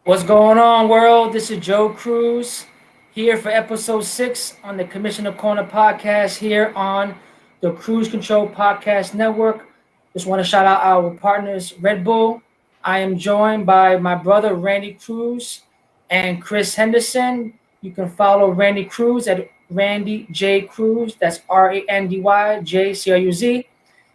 What's going on, world? This is Joe Cruz here for episode 6 on the Commissioner Corner podcast here on the Cruise Control Podcast Network. Just want to shout out our partners, Red Bull. I am joined by my brother, Randy Cruz, and Chris Henderson. You can follow Randy Cruz at Randy J. Cruz. That's RandyJCruz.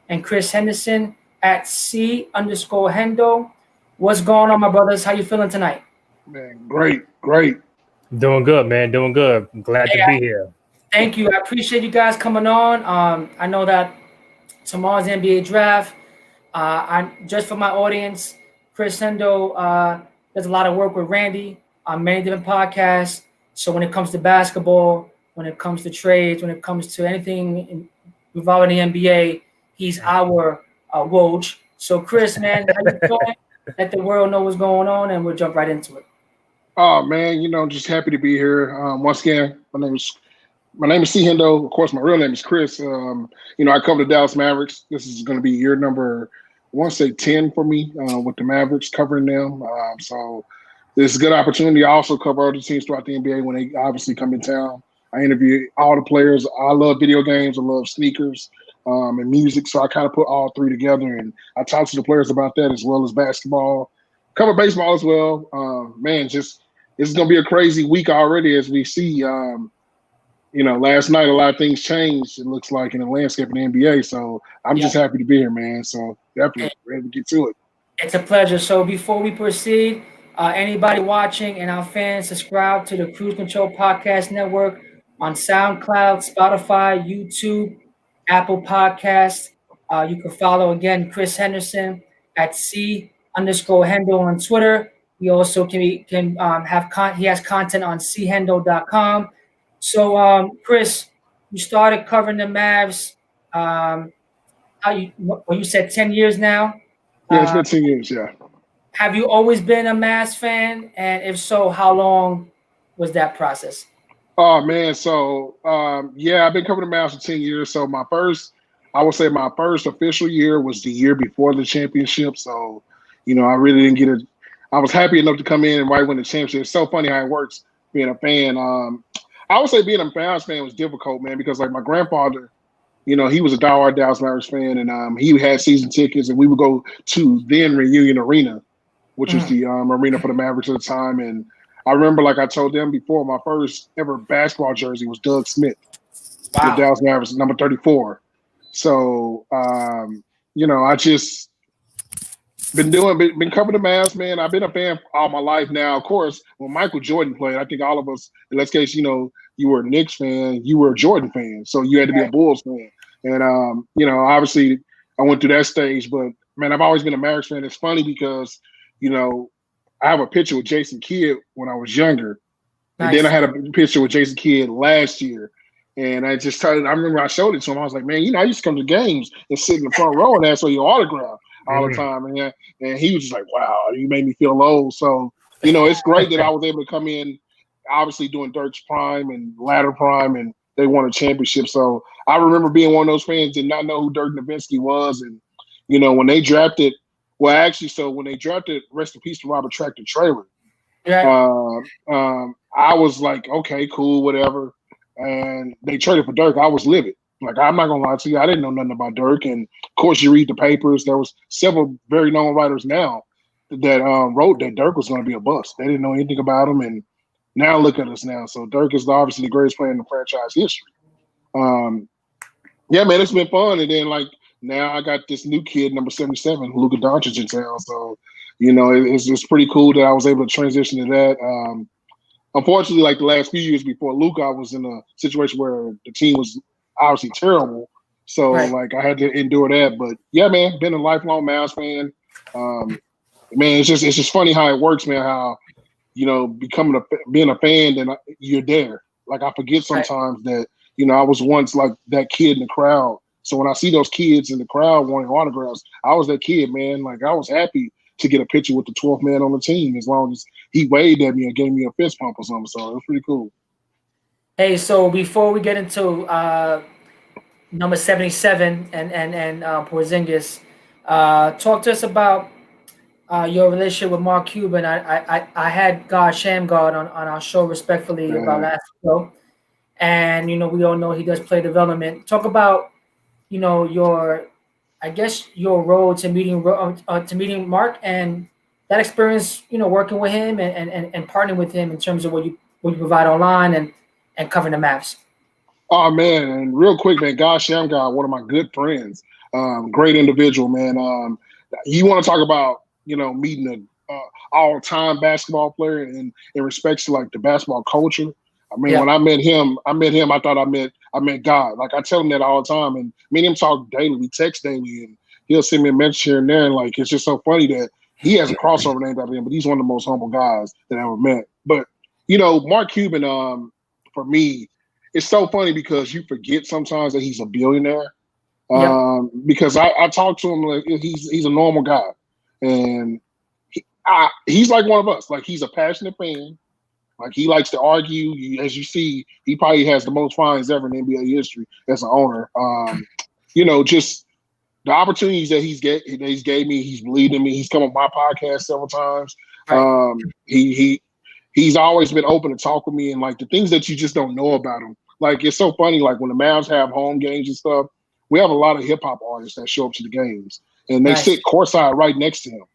And Chris Henderson at C_Hendo. What's going on, my brothers? How you feeling tonight? Man, great, great. Doing good, man. Doing good. Glad to Hey, be here. thank you. I appreciate you guys coming on. I know that tomorrow's NBA draft. I just for my audience, Chris Hendo does a lot of work with Randy on many different podcasts. So when it comes to basketball, when it comes to trades, when it comes to involving the NBA, he's our Woj. So Chris, man, how you doing? Let the world know what's going on, and we'll jump right into it. Oh man, just happy to be here. Once again, my name is C Hendo. Of course, my real name is Chris. I cover the Dallas Mavericks. This is going to be year number, I want to say 10 for me with the Mavericks covering them. So this is a good opportunity. I also cover other teams throughout the NBA when they obviously come in town. I interview all the players. I love video games. I love sneakers and music. So I kind of put all three together, and I talk to the players about that as well as basketball. Cover baseball as well. Man, just this is going to be a crazy week already as we see. Last night a lot of things changed, it looks like, in the landscape of the NBA. So I'm just happy to be here, man. So definitely ready to get to it. It's a pleasure. So before we proceed, anybody watching and our fans, subscribe to the Cruise Control Podcast Network on SoundCloud, Spotify, YouTube, Apple Podcasts. You can follow again Chris Henderson at C_Hendo on Twitter. He also he has content on chendo.com. So Chris, you started covering the Mavs. You said 10 years now? Yeah, it's been 10 years, yeah. Have you always been a Mavs fan? And if so, how long was that process? Oh man, so I've been covering the Mavs for 10 years. So I would say my first official year was the year before the championship. So, I really didn't get it. I was happy enough to come in and right when the championship. It's so funny how it works being a fan. I would say being a Mavs fan was difficult, man, because like my grandfather, he was a diehard Dallas Mavericks fan, and he had season tickets, and we would go to then Reunion Arena, which was the arena for the Mavericks at the time. And I remember, like I told them before, my first ever basketball jersey was Doug Smith, the Dallas Mavericks, number 34. So, I just been covering the Mavs, man. I've been a fan all my life now. Of course, when Michael Jordan played, I think all of us, in this case, you were a Knicks fan, you were a Jordan fan, so you had to be a Bulls fan. And obviously, I went through that stage. But man, I've always been a Mavericks fan. It's funny because I have a picture with Jason Kidd when I was younger, and then I had a picture with Jason Kidd last year. And I remember I showed it to him. I was like, man, I used to come to games and sit in the front row and ask for your autograph all the time. And he was just like, wow, you made me feel old. So, it's great that I was able to come in, obviously doing Dirk's prime and latter prime, and they won a championship. So I remember being one of those fans, did not know who Dirk Nowitzki was. And, when they drafted, when they drafted, rest in peace to Robert Tractor Trailer, I was like, okay, cool, whatever. And they traded for Dirk. I was livid. Like, I'm not going to lie to you. I didn't know nothing about Dirk. And, of course, you read the papers. There was several very known writers now that wrote that Dirk was going to be a bust. They didn't know anything about him. And now look at us now. So Dirk is obviously the greatest player in the franchise history. Yeah, man, it's been fun. And then, now I got this new kid, number 77, Luka Doncic in town. So, it's pretty cool that I was able to transition to that. Unfortunately, the last few years before Luka, I was in a situation where the team was obviously terrible. So, I had to endure that. But, yeah, man, been a lifelong Mavs fan. Man, it's just funny how it works, man, how, being a fan, then you're there. I forget sometimes that, I was once that kid in the crowd. So when I see those kids in the crowd wanting autographs, I was that kid, man. I was happy to get a picture with the 12th man on the team as long as he waved at me and gave me a fist pump or something. So it was pretty cool. Hey, so before we get into number 77 and Porzingis, talk to us about your relationship with Mark Cuban. I had God Shamgard on our show respectfully about Man. last show, and we all know he does play development. Talk about your, I guess, your role to meeting Mark and that experience, working with him and partnering with him in terms of what you provide online and covering the maps. Oh man, and real quick, man, gosh, Shamgar, one of my good friends, great individual, man. You want to talk about meeting a all-time basketball player in respects to like the basketball culture. I mean, Yeah, when I met him, I thought I met God. Like I tell him that all the time, and me and him talk daily. We text daily, and he'll send me a message here and there. And like it's just so funny that he has a crossover named after him, but he's one of the most humble guys that I ever met. But Mark Cuban, for me it's so funny because you forget sometimes that he's a billionaire. yeah, Because I talk to him like he's a normal guy, and he's like one of us. Like he's a passionate fan. Like he likes to argue. As you see, he probably has the most fines ever in NBA history as an owner. Just the opportunities that he's gave me. He's believed in me. He's come on my podcast several times. right, He's always been open to talk with me and like the things that you just don't know about him. Like it's so funny. Like when the Mavs have home games and stuff, we have a lot of hip hop artists that show up to the games, and they nice, sit courtside right next to him.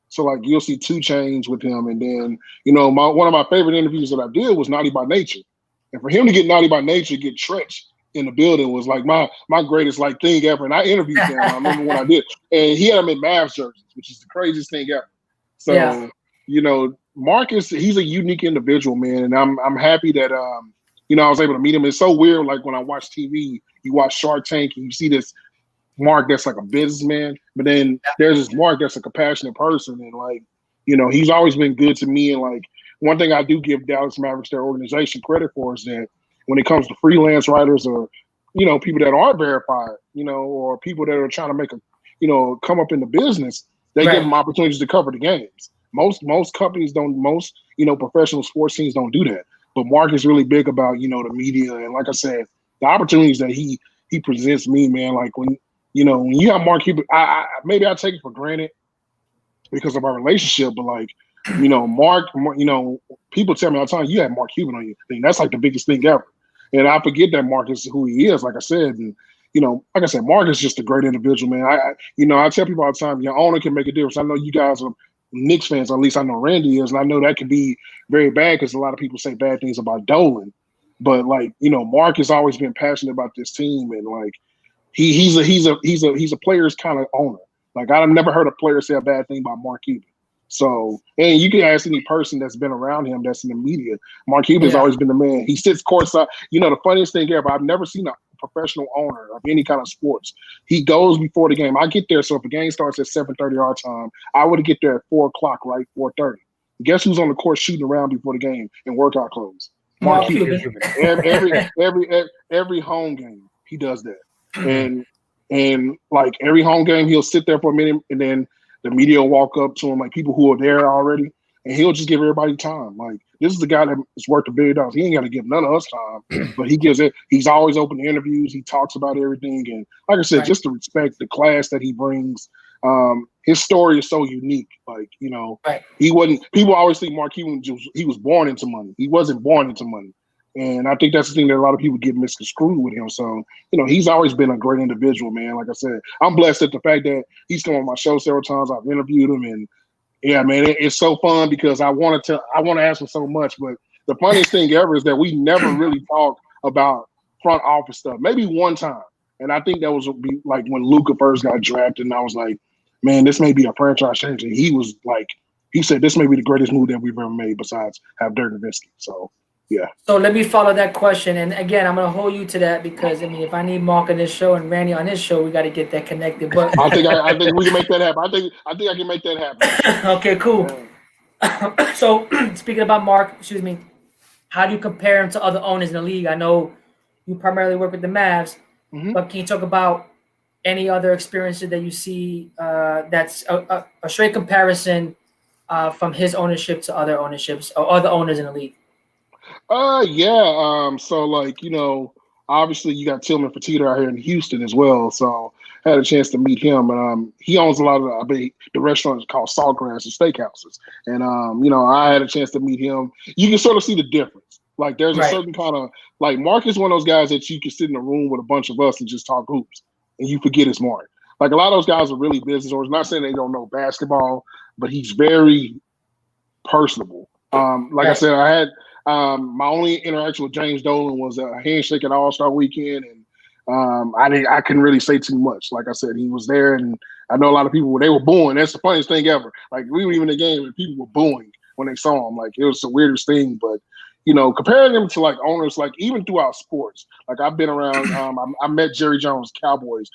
So like you'll see 2 Chainz with him, and then one of my favorite interviews that I did was Naughty by Nature, and for him to get Naughty by Nature, get Tretch in the building was like my greatest like thing ever. And I interviewed them. I remember when I did, and he had them in Mavs jerseys, which is the craziest thing ever. yeah, So Marcus, he's a unique individual, man, and I'm happy that I was able to meet him. It's so weird, like when I watch TV, you watch Shark Tank, and you see this Mark that's like a businessman, but then there's this Mark that's a compassionate person, and like he's always been good to me. And like one thing I do give Dallas Mavericks their organization credit for is that when it comes to freelance writers or people that aren't verified, or people that are trying to make a come up in the business, they give right, them opportunities to cover the games. Most companies don't. Most professional sports teams don't do that. But Mark is really big about the media, and like I said, the opportunities that he presents me, man. Like when you have Mark Cuban, maybe I take it for granted because of our relationship, but like Mark, people tell me all the time, you have Mark Cuban on your thing. That's like the biggest thing ever, and I forget that Mark is who he is. Like I said, and like I said, Mark is just a great individual, man. I tell people all the time, your owner can make a difference. I know you guys are Knicks fans, at least I know Randy is, and I know that can be very bad because a lot of people say bad things about Dolan. But like, Mark has always been passionate about this team, and like he's a player's kind of owner. Like I've never heard a player say a bad thing about Mark Cuban. So, and you can ask any person that's been around him that's in the media. Mark Cuban's yeah, always been the man. He sits courtside. The funniest thing ever, I've never seen a professional owner of any kind of sports. He goes before the game. I get there, so if the game starts at 7:30 our time, I would get there at 4 o'clock, right? 4:30. Guess who's on the court shooting around before the game in workout clothes? Mark Mark Cuban. Cuban. Cuban. Every home game, he does that. And like every home game, he'll sit there for a minute, and then the media will walk up to him, like people who are there already, and he'll just give everybody time. Like this is the guy that is worth $1 billion. He ain't got to give none of us time, but he gives it. He's always open to interviews. He talks about everything, and like I said, Right, just the respect, the class that he brings. His story is so unique. Like right. he wasn't. People always think Mark Cuban he was born into money. He wasn't born into money. And I think that's the thing that a lot of people get misconstrued with him. So, he's always been a great individual, man. Like I said, I'm blessed at the fact that he's come on my show several times. I've interviewed him, and yeah, man, it's so fun because I want to ask him so much. But the funniest thing ever is that we never really talked about front office stuff. Maybe one time, and I think that was like when Luka first got drafted, and I was like, man, this may be a franchise change. And he was like, he said this may be the greatest move that we've ever made besides have Dirk Nowitzki. So. Yeah. So let me follow that question, and again, I'm gonna hold you to that because I mean, if I need Mark on this show and Randy on this show, we got to get that connected. But I think we can make that happen. I think I can make that happen for sure. okay, cool. Yeah. So speaking about Mark, excuse me, how do you compare him to other owners in the league? I know you primarily work with the Mavs, Mm-hmm. but can you talk about any other experiences that you see that's a straight comparison from his ownership to other ownerships or other owners in the league? Yeah. So like obviously you got Tillman Fertitta out here in Houston as well. So I had a chance to meet him. He owns a lot of the restaurants called Saltgrass and Steakhouses. And I had a chance to meet him. You can sort of see the difference. Like there's a certain kind of like Mark is one of those guys that you can sit in a room with a bunch of us and just talk hoops and you forget it's Mark. Like a lot of those guys are really business owners. Not saying they don't know basketball, but he's very personable. I said, I had my only interaction with James Dolan was a handshake at All-Star Weekend, and I couldn't really say too much. Like I said, he was there, and I know a lot of people they were booing. That's the funniest thing ever. Like we were even in the game, and people were booing when they saw him. Like it was the weirdest thing, but. Comparing him to like owners, like even throughout sports, like I've been around. I met Jerry Jones, Cowboys.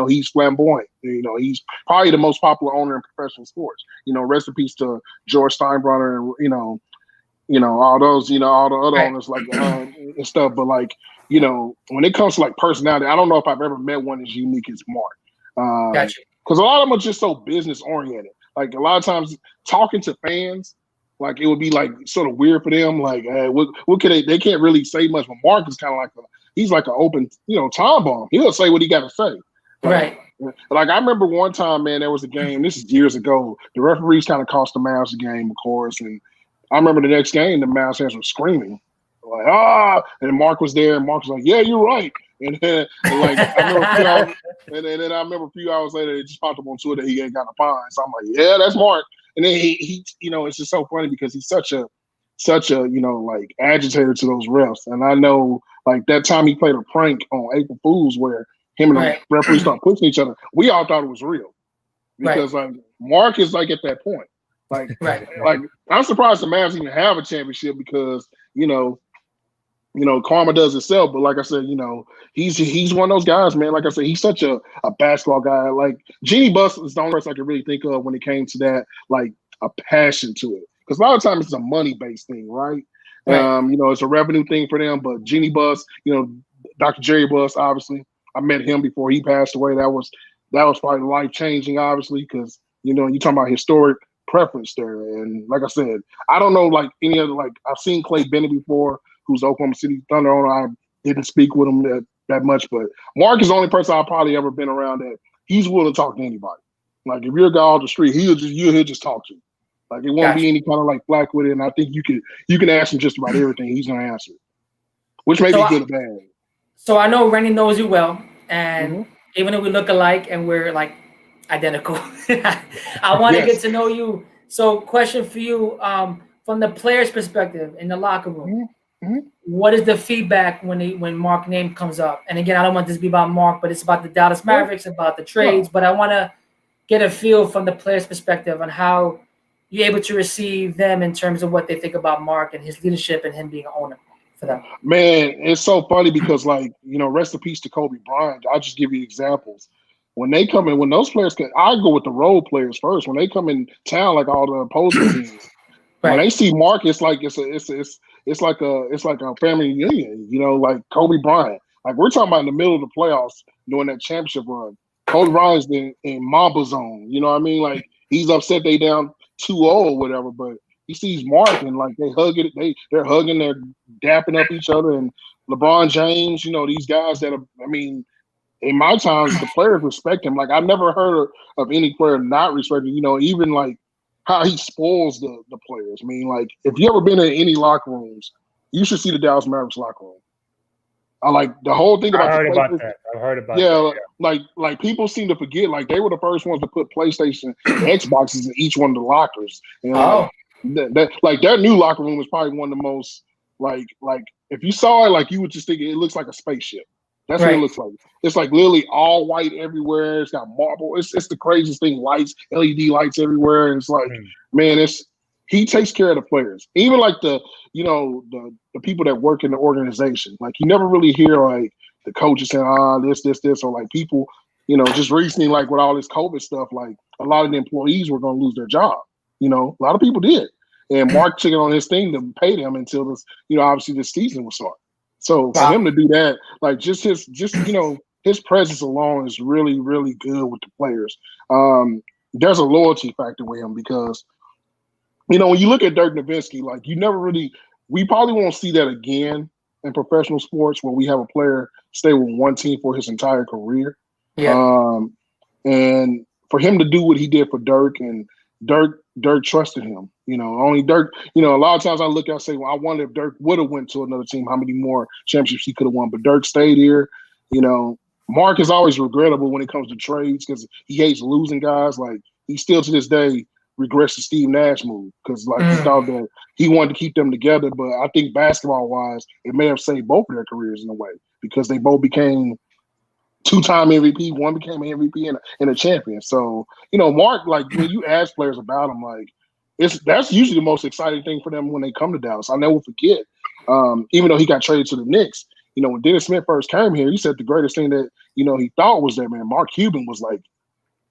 He's flamboyant. He's probably the most popular owner in professional sports. Rest in peace to George Steinbrenner and all those, all the other owners like and stuff. But like, when it comes to like personality, I don't know if I've ever met one as unique as Mark. Gotcha. Because a lot of them are just so business oriented. Like a lot of times talking to fans. Like it would be like sort of weird for them. Like, what could they can't really say much. But Mark is kind of like he's like an open, time bomb. He'll say what he got to say. Right. Like I remember one time, man, there was a game. This is years ago. The referees kind of cost the Mavs the game, of course. And I remember the next game, the Mavs fans were screaming like, and Mark was there, and Mark was like, yeah, you're right. And then like I remember, and then I remember a few hours later, it just popped up on Twitter that he ain't got a fine. So I'm like, yeah, that's Mark. And then he it's just so funny because he's such a like agitator to those refs. And I know like that time he played a prank on April Fools where him and the referees start pushing each other. We all thought it was real because like Mark is like at that point. Like like I'm surprised the Mavs even have a championship because karma does itself. But like I said, he's one of those guys, man. Like I said, he's such a basketball guy. Like Jeannie Buss is the only person I could really think of when it came to that, like a passion to it. Because a lot of times it's a money-based thing, right? It's a revenue thing for them. But Jeannie Buss, Dr. Jerry Buss, obviously, I met him before he passed away. That was probably life-changing, obviously, because you're talking about historic preference there. And like I said, I don't know like any other like I've seen Clay Bennett before, who's Oklahoma City Thunder owner. I didn't speak with him that much, but Mark is the only person I've probably ever been around that he's willing to talk to anybody. Like if you're a guy off the street, he'll just talk to you. Like it won't be any kind of like flack with it. And I think you can ask him just about everything. He's gonna answer, which may be good or bad. So I know Rennie knows you well, and even though we look alike and we're like identical, I want to get to know you. So, question for you, from the player's perspective in the locker room. What is the feedback when Mark's name comes up? And again, I don't want this to be about Mark, but it's about the Dallas Mavericks, about the trades. But I want to get a feel from the player's perspective on how you're able to receive them in terms of what they think about Mark and his leadership and him being an owner for them. Man, it's so funny because like, rest in peace to Kobe Bryant. I'll just give you examples. When they come in, when those players I go with the role players first. When they come in town, like all the opposing teams, when they see Mark, it's like it's like a family reunion, like Kobe Bryant. Like we're talking about in the middle of the playoffs during that championship run. Kobe Bryant's in Mamba zone. You know what I mean? Like he's upset they down 2-0 or whatever, but he sees Mark and like they're hugging, they're dapping up each other. And LeBron James, these guys that are, I mean, in my times, the players respect him. Like I've never heard of any player not respecting, even like how he spoils the players. I mean, like if you ever been in any locker rooms, you should see the Dallas Mavericks locker room. I like the whole thing about I've heard about that. Yeah, like people seem to forget, like they were the first ones to put PlayStation and Xboxes in each one of the lockers. And like their new locker room is probably one of the most like if you saw it, like you would just think it looks like a spaceship. That's what it looks like. It's like literally all white everywhere. It's got marble. It's the craziest thing. Lights, LED lights everywhere. And it's like, man, he takes care of the players. Even like the people that work in the organization. Like you never really hear like the coaches saying, this, or like people, just recently, like with all this COVID stuff, like a lot of the employees were going to lose their job. A lot of people did. And Mark took it on his thing to pay them until this, obviously this season was starting. So for him to do that, like just his presence alone is really, really good with the players. There's a loyalty factor with him because, when you look at Dirk Nowitzki, like we probably won't see that again in professional sports where we have a player stay with one team for his entire career. Yeah. And for him to do what he did for Dirk, and Dirk trusted him. Only Dirk. A lot of times I look and say, well, I wonder if Dirk would have went to another team, how many more championships he could have won. But Dirk stayed here. Mark is always regrettable when it comes to trades because he hates losing guys. Like he still to this day regrets the Steve Nash move because he thought that he wanted to keep them together. But I think basketball wise, it may have saved both of their careers in a way because they both became two-time MVP. One became an MVP and a champion. So, Mark, when you ask players about him, that's usually the most exciting thing for them when they come to Dallas. I'll never forget, even though he got traded to the Knicks, when Dennis Smith first came here, he said the greatest thing that, he thought was that, man, Mark Cuban was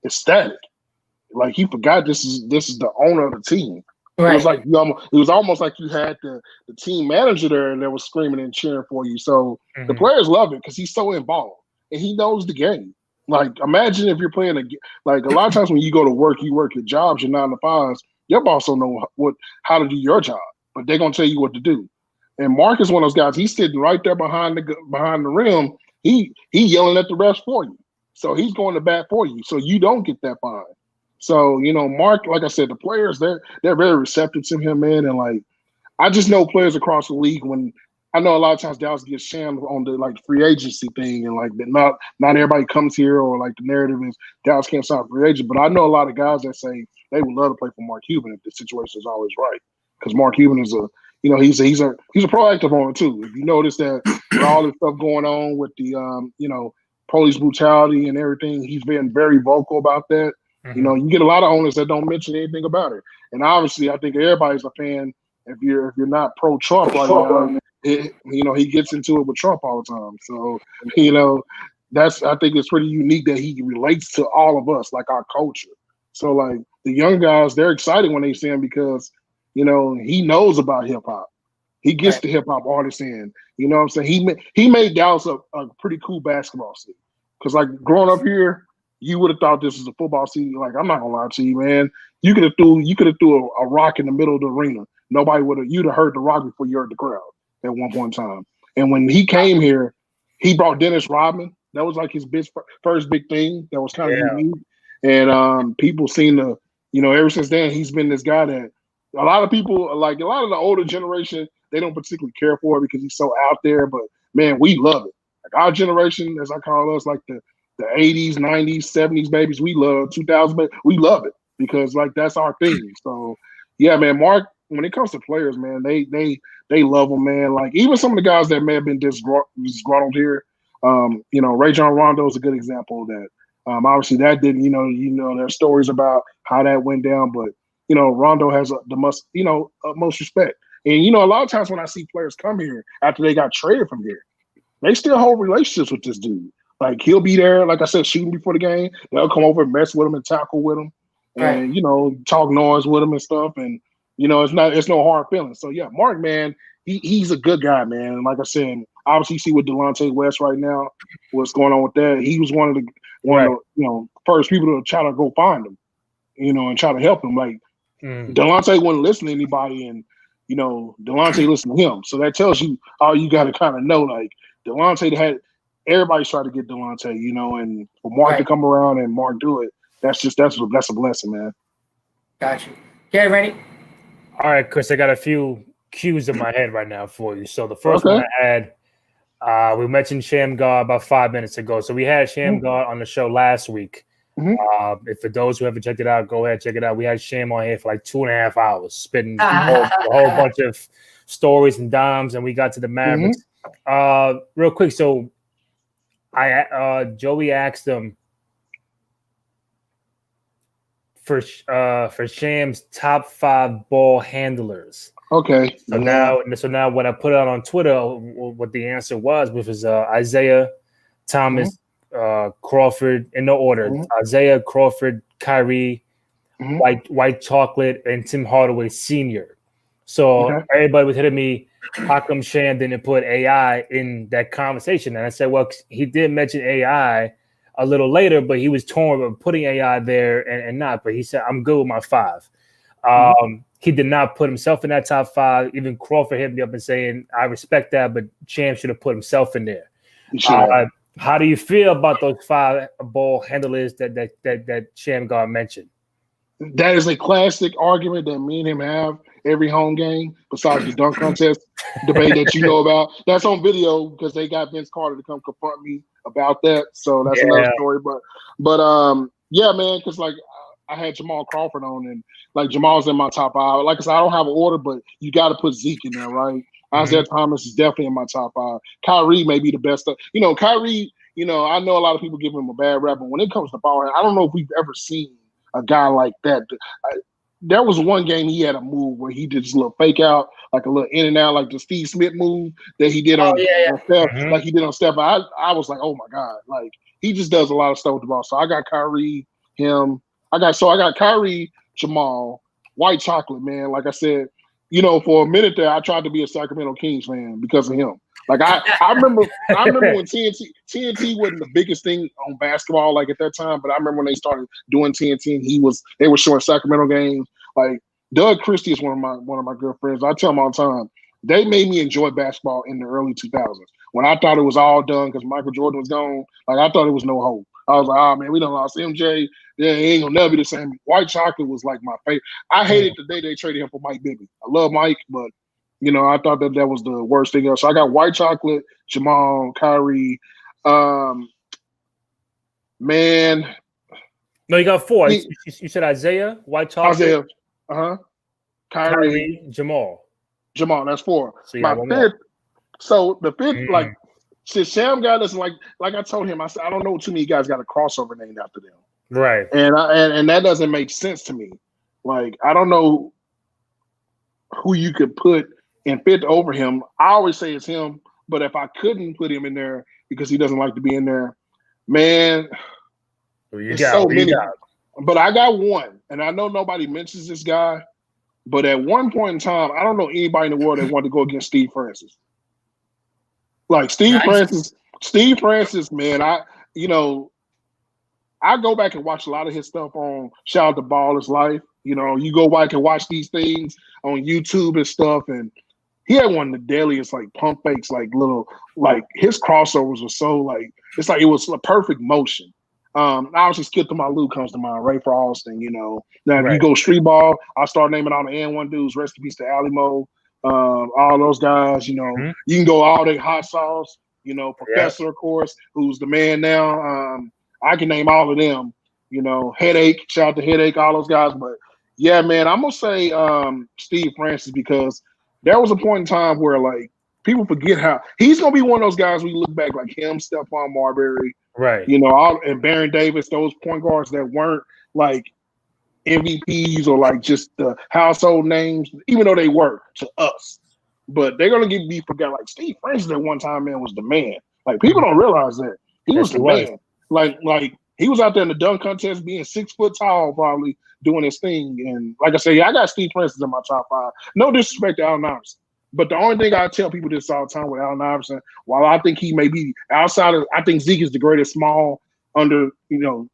ecstatic. He forgot this is the owner of the team. Right. It was almost like you had the team manager there that was screaming and cheering for you. So the players love it because he's so involved. And he knows the game. Imagine if you're playing a lot of times when you go to work, you work your jobs, your 9 to 5s. Your boss don't know how to do your job, but they're gonna tell you what to do. And Mark is one of those guys. He's sitting right there behind the rim. He yelling at the refs for you. So he's going to bat for you. So you don't get that fine. So Mark, like I said, the players they're very receptive to him, man. And I just know players across the league when. I know a lot of times Dallas gets shammed on the free agency thing and that not everybody comes here or the narrative is Dallas can't sign a free agent. But I know a lot of guys that say they would love to play for Mark Cuban if the situation is always right. Because Mark Cuban is he's a proactive owner too. If you notice that with all this stuff going on with the police brutality and everything, he's been very vocal about that. Mm-hmm. You get a lot of owners that don't mention anything about it. And obviously I think everybody's a fan if you're not pro Trump right now. He gets into it with Trump all the time. So, I think it's pretty unique that he relates to all of us, our culture. So, the young guys, they're excited when they see him because, he knows about hip hop. He gets the hip hop artists in. You know what I'm saying? He made Dallas a pretty cool basketball city. Because, growing up here, you would have thought this was a football city. I'm not gonna lie to you, man. You could have threw a rock in the middle of the arena. Nobody you'd have heard the rock before you heard the crowd at one point in time. And when he came here, he brought Dennis Rodman. That was his first big thing. That was kind of unique. And people seem to, ever since then, he's been this guy that a lot of people, a lot of the older generation, they don't particularly care for it because he's so out there. But, man, we love it. Our generation, as I call us, the 80s, 90s, 70s babies, we love 2000 babies. We love it because, that's our thing. So, yeah, man, Mark, when it comes to players, man, they love him, man. Even some of the guys that may have been disgruntled here, Rajon Rondo is a good example of that. Obviously, that didn't, there's stories about how that went down, but Rondo has the most respect. And a lot of times when I see players come here after they got traded from here, they still hold relationships with this dude. He'll be there, like I said, shooting before the game. They'll come over and mess with him and tackle with him, and talk noise with him and stuff. And it's no hard feelings. So yeah, Mark, man, he's a good guy, man. And like I said, obviously you see with Delonte West right now, what's going on with that. He was one of the first people to try to go find him, and try to help him. Delonte wouldn't listen to anybody, and Delonte listened to him. So that tells you all you got to kind of know. Delonte had everybody's trying to get Delonte, and for Mark to come around and Mark do it, that's a blessing, man. Got you. Okay, ready? All right, Chris, I got a few cues in my head right now for you. So the first one I had, we mentioned Shamgar about 5 minutes ago. So we had Shamgar on the show last week. Mm-hmm. If for those who haven't checked it out, go ahead, check it out. We had Sham on here for 2.5 hours, spitting a whole bunch of stories and dimes, and we got to the Mavericks. Real quick, so Joey asked him for Sham's top 5 ball handlers. Okay. So now when I put it out on Twitter, what the answer was, which was Isaiah Thomas, Crawford, in no order. Isaiah, Crawford, Kyrie, White Chocolate, and Tim Hardaway Sr. So everybody was hitting me, how come Sham didn't put AI in that conversation? And I said, well, he did mention AI a little later, but he was torn about putting AI there and not. But he said, I'm good with my 5. He did not put himself in that top 5. Even Crawford hit me up and saying, I respect that, but Sham should have put himself in there. How do you feel about those 5 ball handlers that Sham God mentioned? That is a classic argument that me and him have every home game, besides the dunk contest debate that you know about. That's on video because they got Vince Carter to come confront me about that. So that's another story. But yeah, man, because like I had Jamal Crawford on, and like Jamal's in my top 5. Like I said, I don't have an order, but you got to put Zeke in there, right? Isaiah Thomas is definitely in my top 5. Kyrie may be the best. Kyrie, I know a lot of people give him a bad rap, but when it comes to ball, I don't know if we've ever seen a guy like that. There was one game he had a move where he did this little fake out, like a little in and out, like the Steve Smith move that he did on Steph, like he did on Steph. I was like, oh my God, like he just does a lot of stuff with the ball. So I got Kyrie, him. I got Kyrie, Jamal, White Chocolate, man. Like I said, for a minute there, I tried to be a Sacramento Kings fan because of him. Like I remember when TNT wasn't the biggest thing on basketball like at that time, but I remember when they started doing TNT and they were showing Sacramento games. Like Doug Christie is one of my good friends. I tell him all the time, they made me enjoy basketball in the early 2000s when I thought it was all done because Michael Jordan was gone. Like I thought it was no hope. I was like, oh man, we done lost MJ. Yeah, he ain't gonna never be the same. White Chocolate was like my favorite. I hated the day they traded him for Mike Bibby. I love Mike, but I thought that was the worst thing else. So I got White Chocolate, Jamal, Kyrie. Man. No, you got 4. You said Isaiah, White Chocolate. Isaiah, Kyrie, Jamal, that's 4. So my 5th. So the 5th, like, since Sham got us, like I told him, I said, I don't know too many guys got a crossover named after them. Right. And that doesn't make sense to me. Like, I don't know who you could put in 5th over him. I always say it's him, but if I couldn't put him in there because he doesn't like to be in there, man, so many. But I got one, and I know nobody mentions this guy, but at one point in time, I don't know anybody in the world that wanted to go against Steve Francis. Like Steve Francis, man, I go back and watch a lot of his stuff on Shout Out to Baller's Life. You go back and watch these things on YouTube and stuff, and he had one of the deadliest like pump fakes, like little, like his crossovers were so like it's like it was a perfect motion. Obviously, Skip to My Lou comes to mind. Ray for Austin, Now if you go street ball, I start naming all the N1 dudes. Rest in peace to Alimo, all those guys. You can go all the hot sauce. Professor, of course, who's the man now. I can name all of them. Headache, shout out to Headache, all those guys. But yeah, man, I'm gonna say Steve Francis because there was a point in time where like people forget how he's gonna be one of those guys we look back like him, Stephon Marbury, right? And Baron Davis, those point guards that weren't like MVPs or like just the household names, even though they were to us. But they're gonna be forgot. Like Steve Francis at one time, man, was the man. Like people don't realize that he was the man. Like he was out there in the dunk contest, being 6 foot tall, probably doing his thing. And like I say, I got Steve Francis in my top 5. No disrespect to Allen Iverson, but the only thing I tell people this all the time with Allen Iverson, while I think he may be outside of, I think Zeke is the greatest small under,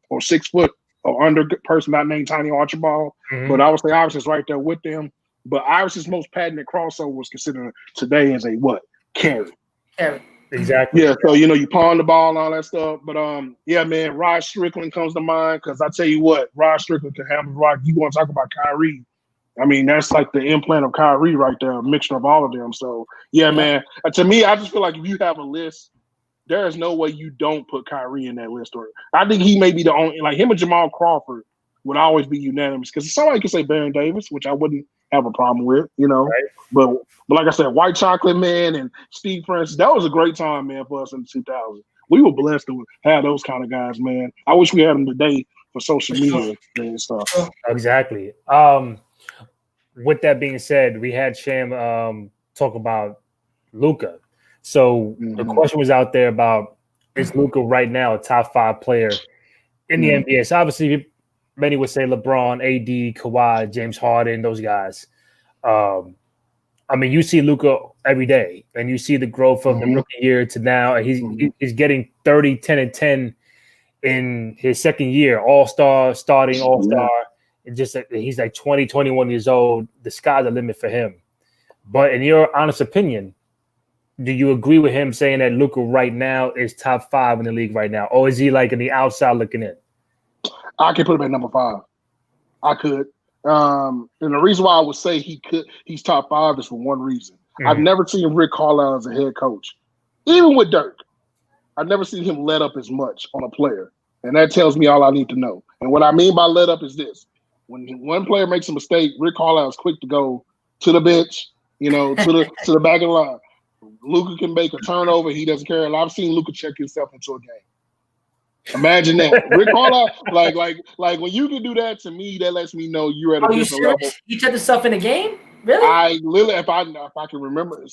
or 6 foot or under person not named Tiny Archibald. But I would say Iverson's right there with them. But Iverson's most patented crossover was considered today as a what? Carry. Exactly. Yeah, so you pawn the ball and all that stuff. But yeah, man, Rod Strickland comes to mind because I tell you what, Rod Strickland can handle the rock. You want to talk about Kyrie? I mean, that's like the implant of Kyrie right there, a mixture of all of them. So yeah, man. To me, I just feel like if you have a list, there is no way you don't put Kyrie in that list. Or I think he may be the only, like him and Jamal Crawford would always be unanimous because somebody could say Baron Davis, which I wouldn't have a problem with, Right. But like I said, White Chocolate Man and Steve Francis, that was a great time, man, for us in the 2000s. We were blessed to have those kind of guys, man. I wish we had them today for social media and stuff. Exactly. With that being said, we had Sham talk about Luka. So the question was out there about, is Luka right now a top 5 player in the NBA? So obviously, many would say LeBron, AD, Kawhi, James Harden, those guys. I mean, you see Luka every day, and you see the growth of the rookie year to now, and he's getting 30, 10, and 10 in his second year, all-star, starting all-star. It's just that he's like 20, 21 years old. The sky's the limit for him. But in your honest opinion, do you agree with him saying that Luka right now is top 5 in the league right now? Or is he like in the outside looking in? I can put him at number 5. I could. And the reason why I would say he's top 5 is for one reason. Mm-hmm. I've never seen Rick Carlisle as a head coach. Even with Dirk, I've never seen him let up as much on a player. And that tells me all I need to know. And what I mean by let up is this. When one player makes a mistake, Rick Carlisle is quick to go to the bench, to the back of the line. Luka can make a turnover. He doesn't care. I've seen Luka check himself into a game. Imagine that. Rick Carlisle, like when you can do that to me, that lets me know you're at a different level. You checked himself in the game? Really? I literally, if I can remember,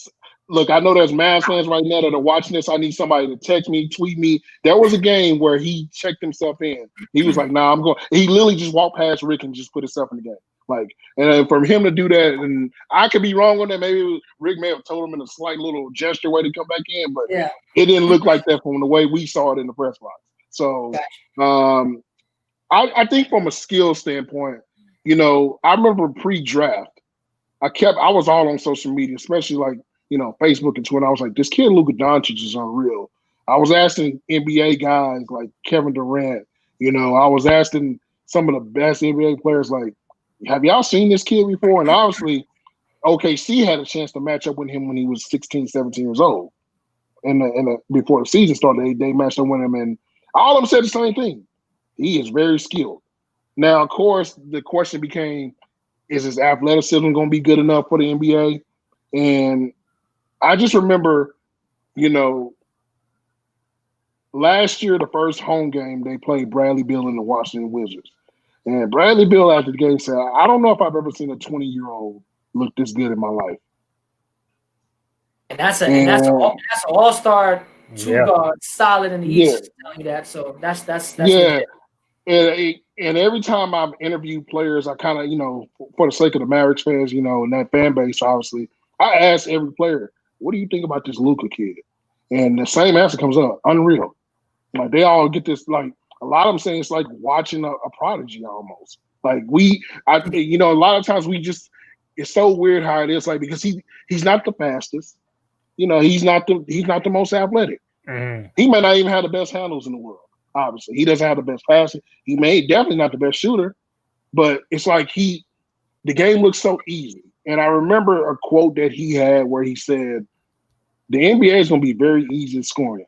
look, I know there's Mavs fans right now that are watching this. I need somebody to text me, tweet me. There was a game where he checked himself in. He was like, "Nah, I'm going." He literally just walked past Rick and just put himself in the game. And for him to do that, and I could be wrong on that. Maybe Rick may have told him in a slight little gesture way to come back in, but it didn't look like that from the way we saw it in the press box. So, I think from a skill standpoint, I remember pre-draft. I was all on social media, especially Facebook and Twitter. I was like, this kid Luka Doncic is unreal. I was asking NBA guys like Kevin Durant. I was asking some of the best NBA players like, have y'all seen this kid before? And obviously, OKC had a chance to match up with him when he was 16, 17 years old. And before the season started, they matched up with him, and all of them said the same thing. He is very skilled. Now, of course, the question became, is his athleticism going to be good enough for the NBA? And I just remember, last year, the first home game, they played Bradley Beal and the Washington Wizards. And Bradley Beal after the game said, I don't know if I've ever seen a 20-year-old look this good in my life. And that's an all-star two-guard, solid in the East. Telling you that. So that's yeah. And every time I've interviewed players, I kind of, for the sake of the Mavericks fans, and that fan base, obviously, I ask every player, what do you think about this Luka kid? And the same answer comes up, unreal. Like, they all get this, like, a lot of them saying it's like watching a prodigy almost. Like, a lot of times it's so weird how it is, like, because he's not the fastest. He's not the most athletic. Mm. He may not even have the best handles in the world. Obviously, he doesn't have the best passing. He definitely not the best shooter, but it's like the game looks so easy. And I remember a quote that he had where he said, "The NBA is going to be very easy at scoring."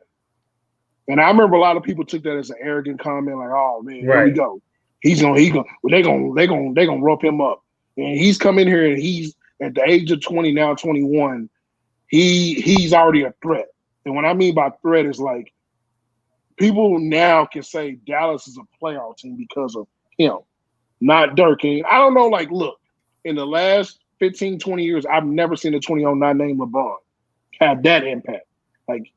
And I remember a lot of people took that as an arrogant comment, like, "Oh man, here we go. They're gonna rope him up." And he's come in here and he's at the age of 20 now, 21. He's already a threat. And what I mean by threat is like, people now can say Dallas is a playoff team because of him, not Dirk. And I don't know, like, look, in the last 15, 20 years, I've never seen a 2009 named LeBron have that impact. Like,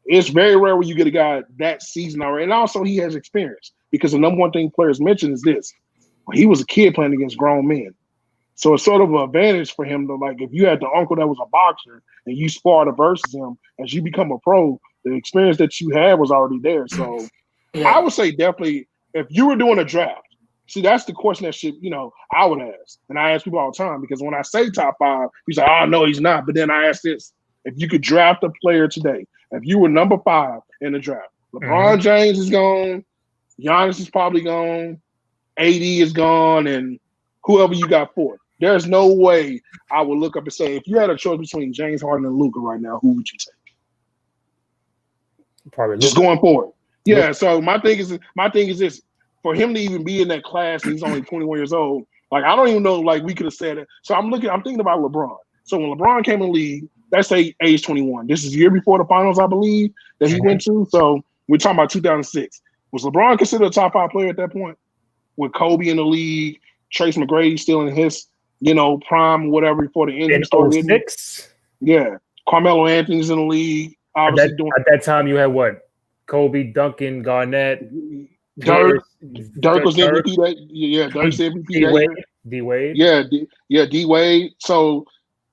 it's very rare when you get a guy that season already. And also he has experience, because the number one thing players mention is this. He was a kid playing against grown men. So it's sort of an advantage for him to, like, if you had the uncle that was a boxer and you sparred versus him, as you become a pro, the experience that you had was already there. So I would say definitely, if you were doing a draft, see, that's the question that I would ask. And I ask people all the time, because when I say top 5, you say, "Oh, no, he's not." But then I ask this: if you could draft a player today, if you were number 5 in the draft, LeBron James is gone, Giannis is probably gone, AD is gone, and whoever you got fourth. There's no way I would look up and say, if you had a choice between James Harden and Luka right now, who would you take? Probably just Luka. going forward. Yeah. Luka. So my thing is this: for him to even be in that class, and he's only 21 years old. Like, I don't even know. Like, we could have said it. So I'm thinking about LeBron. So when LeBron came in the league, let's say age 21. This is the year before the finals, I believe, that he went to. So we're talking about 2006. Was LeBron considered a top 5 player at that point? With Kobe in the league, Trace McGrady still in his prime, whatever, before the injury started. 06? Yeah. Carmelo Anthony's in the league. At that time, you had what? Kobe, Duncan, Garnett, Dirk was MVP that. Yeah, Dirk's MVP that year. D-Wade. Yeah, D-Wade. So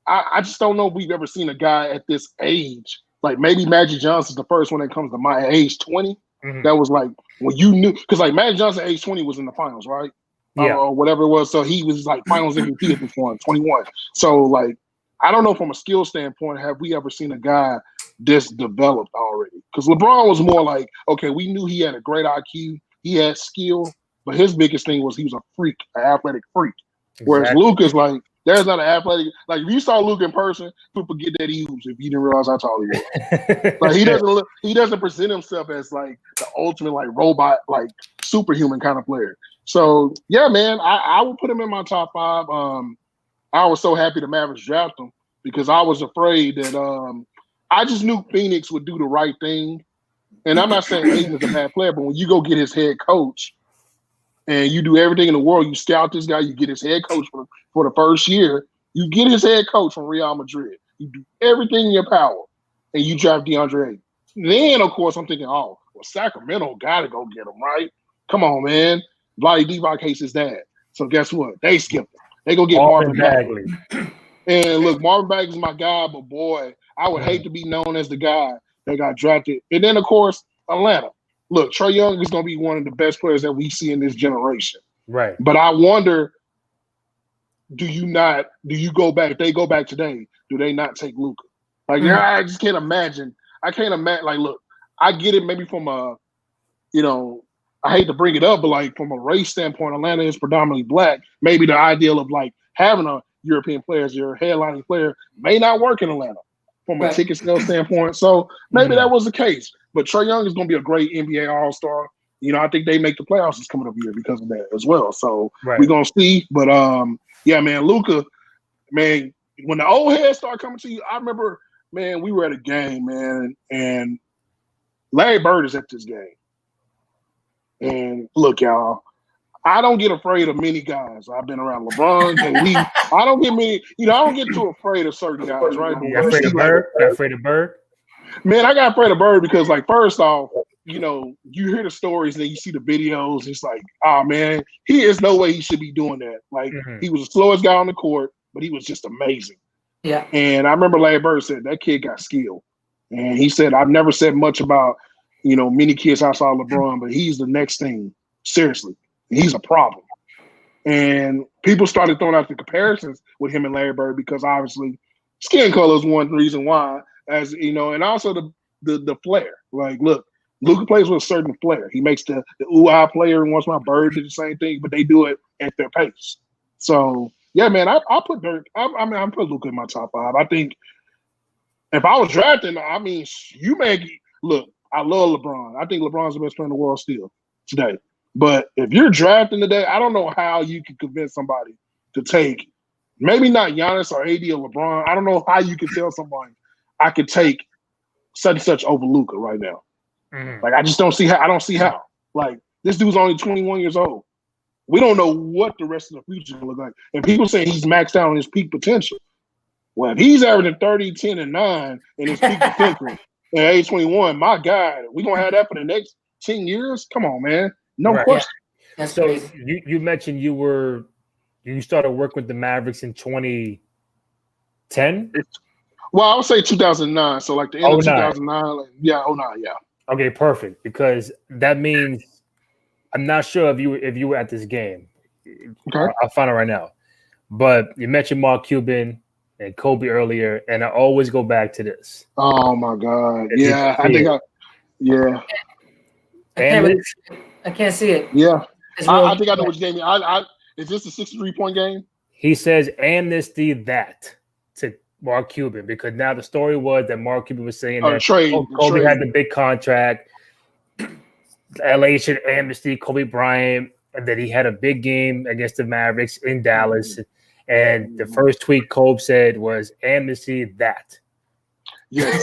I just don't know if we've ever seen a guy at this age. Like, maybe Magic Johnson's the first one that comes to my age 20. Mm-hmm. That was like when you knew, because like Magic Johnson age 20 was in the finals, right? or whatever it was. So he was like Finals MVP at this point, 21. So like, I don't know from a skill standpoint, have we ever seen a guy this developed already? Because LeBron was more like, okay, we knew he had a great IQ, he had skill, but his biggest thing was he was a freak, an athletic freak. Whereas Luka's like, there's not an athletic. Like if you saw Luka in person, people forget that he was if you didn't realize how tall he was. Like he doesn't present himself as like the ultimate like robot, like superhuman kind of player. So yeah, man, I would put him in my top 5. I was so happy the Mavericks drafted him because I was afraid that I just knew Phoenix would do the right thing. And I'm not saying Ayton is a bad player, but when you go get his head coach and you do everything in the world, you scout this guy, you get his head coach for the first year, you get his head coach from Real Madrid. You do everything in your power, and you draft DeAndre Ayton. Then, of course, I'm thinking, oh, well, Sacramento got to go get him, right? Come on, man. Levi hates his dad. So guess what? They skipped him. They go get Marvin Bagley. And look, Marvin Bagley's my guy, but boy, I would hate to be known as the guy that got drafted. And then, of course, Atlanta. Look, Trae Young is going to be one of the best players that we see in this generation. Right. But I wonder, do you go back? If they go back today, do they not take Luka? Like, I just can't imagine. I can't imagine. Like, look, I get it maybe from a, I hate to bring it up, but like from a race standpoint, Atlanta is predominantly black. Maybe the ideal of like having a European player as your headlining player may not work in Atlanta from a ticket sales standpoint. So maybe that was the case. But Trae Young is going to be a great NBA All-Star. I think they make the playoffs this coming up year because of that as well. So we're going to see. But, yeah, man, Luka, man, when the old heads start coming to you, I remember, man, we were at a game, man, and Larry Bird is at this game. And look, y'all, I don't get afraid of many guys. I've been around LeBron, KD. I don't get many, I don't get too afraid of certain guys, right? You got afraid of Bird? Got afraid of Bird? Man, I got afraid of Bird because, like, first off, you hear the stories and then you see the videos. It's like, oh, man, he is no way he should be doing that. Like, he was the slowest guy on the court, but he was just amazing. Yeah. And I remember Larry Bird said that kid got skill. And he said, I've never said much about, many kids outside LeBron, but he's the next thing. Seriously. He's a problem. And people started throwing out the comparisons with him and Larry Bird because obviously skin color is one reason why, as and also the flair. Like, look, Luka plays with a certain flair. He makes the ooh-ah player, and once my Bird did the same thing, but they do it at their pace. So yeah, man, I'll put Dirk. I'm put Luka in my top 5. I think if I was drafting, I mean, look. I love LeBron. I think LeBron's the best player in the world still today. But if you're drafting today, I don't know how you can convince somebody to take, maybe not Giannis or AD or LeBron. I don't know how you can tell somebody I could take such and such over Luka right now. Like, I just don't see how. I don't see how. Like, this dude's only 21 years old. We don't know what the rest of the future is going to look like. And people say he's maxed out on his peak potential. Well, if he's averaging 30, 10, and 9 in his peak potential at age 21, my God, we're going to have that for the next 10 years? Come on, man. No question. Yeah. So you mentioned you started working with the Mavericks in 2010? Well, I would say 2009. So like the end of 2009. Like, yeah, 09, yeah. Okay, perfect. Because that means I'm not sure if you were at this game. Okay. I'll find out right now. But you mentioned Mark Cuban and Kobe earlier, and I always go back to this. Oh my God. Yeah, I can't see it. Yeah. I think I know which game. Is this a 63-point game? He says amnesty that to Mark Cuban because now the story was that Mark Cuban was saying that Kobe had the big contract. LA should amnesty Kobe Bryant, and that he had a big game against the Mavericks in Dallas. And the first tweet Kobe said was amnesty that. Yes.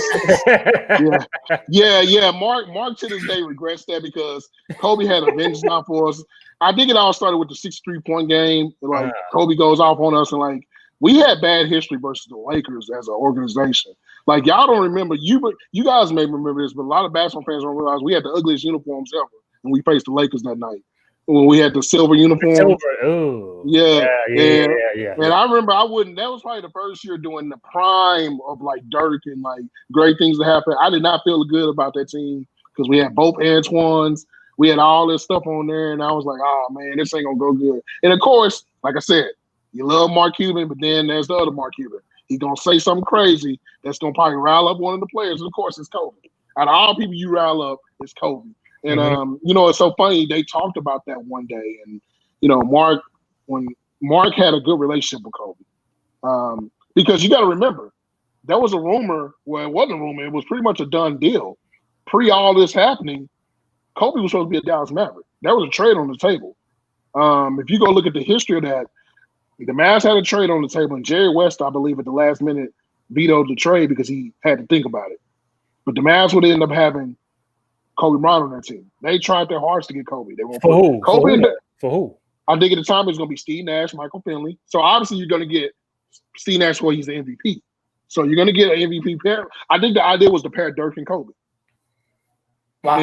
yeah. Mark to this day regrets that because Kobe had a vengeance now for us. I think it all started with the 63-point game. Like Kobe goes off on us, and like we had bad history versus the Lakers as an organization. Like y'all don't remember you guys may remember this, but a lot of basketball fans don't realize we had the ugliest uniforms ever when we faced the Lakers that night. When we had the silver uniform. Yeah. And I remember that was probably the first year during the prime of like Dirk and like great things that happened. I did not feel good about that team because we had both Antoines. we had all this stuff on there, and I was like, oh man, this ain't gonna go good. And of course, like I said, you love Mark Cuban, but then there's the other Mark Cuban. He's gonna say something crazy that's gonna probably rile up one of the players, and of course, it's Kobe. Out of all people you rile up, it's Kobe. And it's so funny. They talked about that one day, and when Mark had a good relationship with Kobe, because you got to remember, there was a rumor. Well, it wasn't a rumor. It was pretty much a done deal. Pre all this happening, Kobe was supposed to be a Dallas Maverick. There was a trade on the table. If you go look at the history of that, the Mavs had a trade on the table, and Jerry West, I believe, at the last minute vetoed the trade because he had to think about it. But the Mavs would end up having Kobe Bryant on that team. They tried their hardest to get Kobe. They won't for who? Kobe For who? I think at the time it was going to be Steve Nash, Michael Finley. So obviously you're going to get Steve Nash where he's the MVP. So you're going to get an MVP pair. I think the idea was to pair Dirk and Kobe. Wow.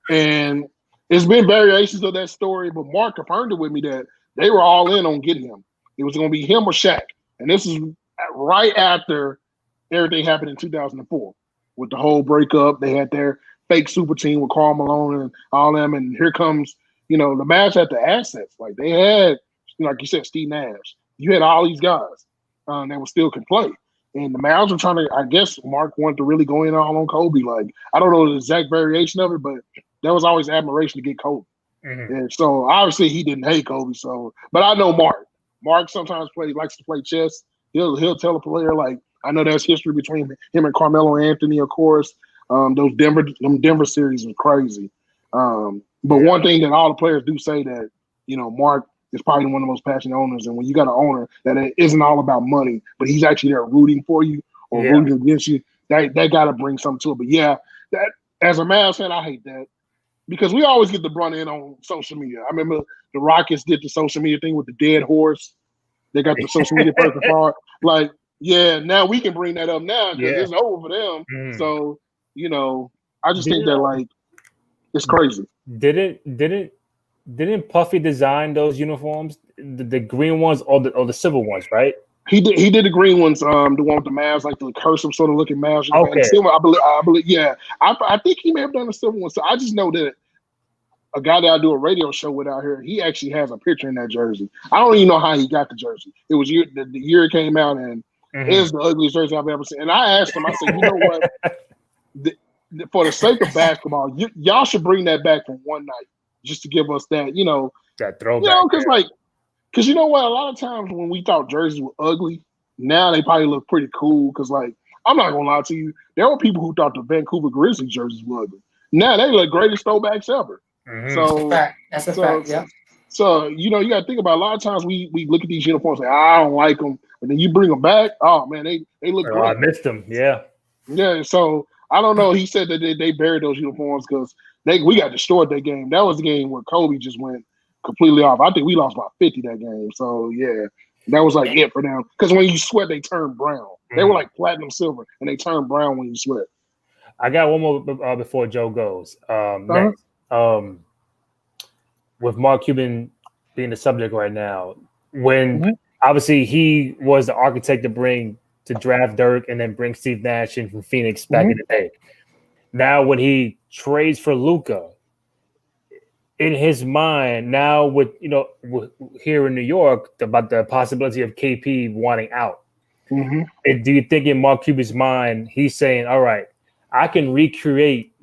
And there's been variations of that story, but Mark confirmed it with me that they were all in on getting him. It was going to be him or Shaq. And this is right after everything happened in 2004 with the whole breakup. They had their fake super team with Karl Malone and all them. And here comes, the Mavs had the assets. Like they had, like you said, Steve Nash. You had all these guys that still can play. And the Mavs were trying to, I guess Mark wanted to really go in all on Kobe. Like, I don't know the exact variation of it, but there was always admiration to get Kobe. Mm-hmm. And so obviously he didn't hate Kobe. So, but I know Mark. Mark sometimes likes to play chess. He'll tell a player, like, I know there's history between him and Carmelo Anthony, of course. Those Denver series are crazy. But one thing that all the players do say that, Mark is probably one of the most passionate owners. And when you got an owner that it isn't all about money, but he's actually there rooting for you or rooting against you, that got to bring something to it. But yeah, that as a Mavs fan, I hate that because we always get the brunt in on social media. I remember the Rockets did the social media thing with the dead horse. They got the social media person part. Like, yeah, now we can bring that up now because it's over for them. Mm. So, I just think that like it's crazy. Didn't Puffy design those uniforms, the green ones or the silver ones, right? He did the green ones, the one with the Mavs, like the cursive sort of looking Mavs. Okay. Silver, I believe, yeah. I think he may have done the silver one. So I just know that a guy that I do a radio show with out here, he actually has a picture in that jersey. I don't even know how he got the jersey. It was the year it came out, and it's the ugliest jersey I've ever seen. And I asked him, I said, you know what? For the sake of basketball, y'all should bring that back for one night just to give us that, that throwback. Because you know what? A lot of times when we thought jerseys were ugly, now they probably look pretty cool. Because, like, I'm not going to lie to you. There were people who thought the Vancouver Grizzlies jerseys were ugly. Now they look greatest throwbacks ever. Mm-hmm. So that's a fact. Yeah. So, you got to think about a lot of times we look at these uniforms and say, I don't like them. And then you bring them back. Oh, man, they look great. I missed them. Yeah. Yeah. So, I don't know. He said that they buried those uniforms because we got destroyed that game. That was the game where Kobe just went completely off. I think we lost by 50 that game. So, yeah, that was like it for them. Because when you sweat, they turn brown. Mm-hmm. They were like platinum silver, and they turn brown when you sweat. I got one more before Joe goes. Next, with Mark Cuban being the subject right now, when obviously he was the architect to draft Dirk and then bring Steve Nash in from Phoenix back in the day. Now when he trades for Luka, in his mind, now with here in New York about the possibility of KP wanting out. Mm-hmm. And do you think in Mark Cuban's mind, he's saying, all right, I can recreate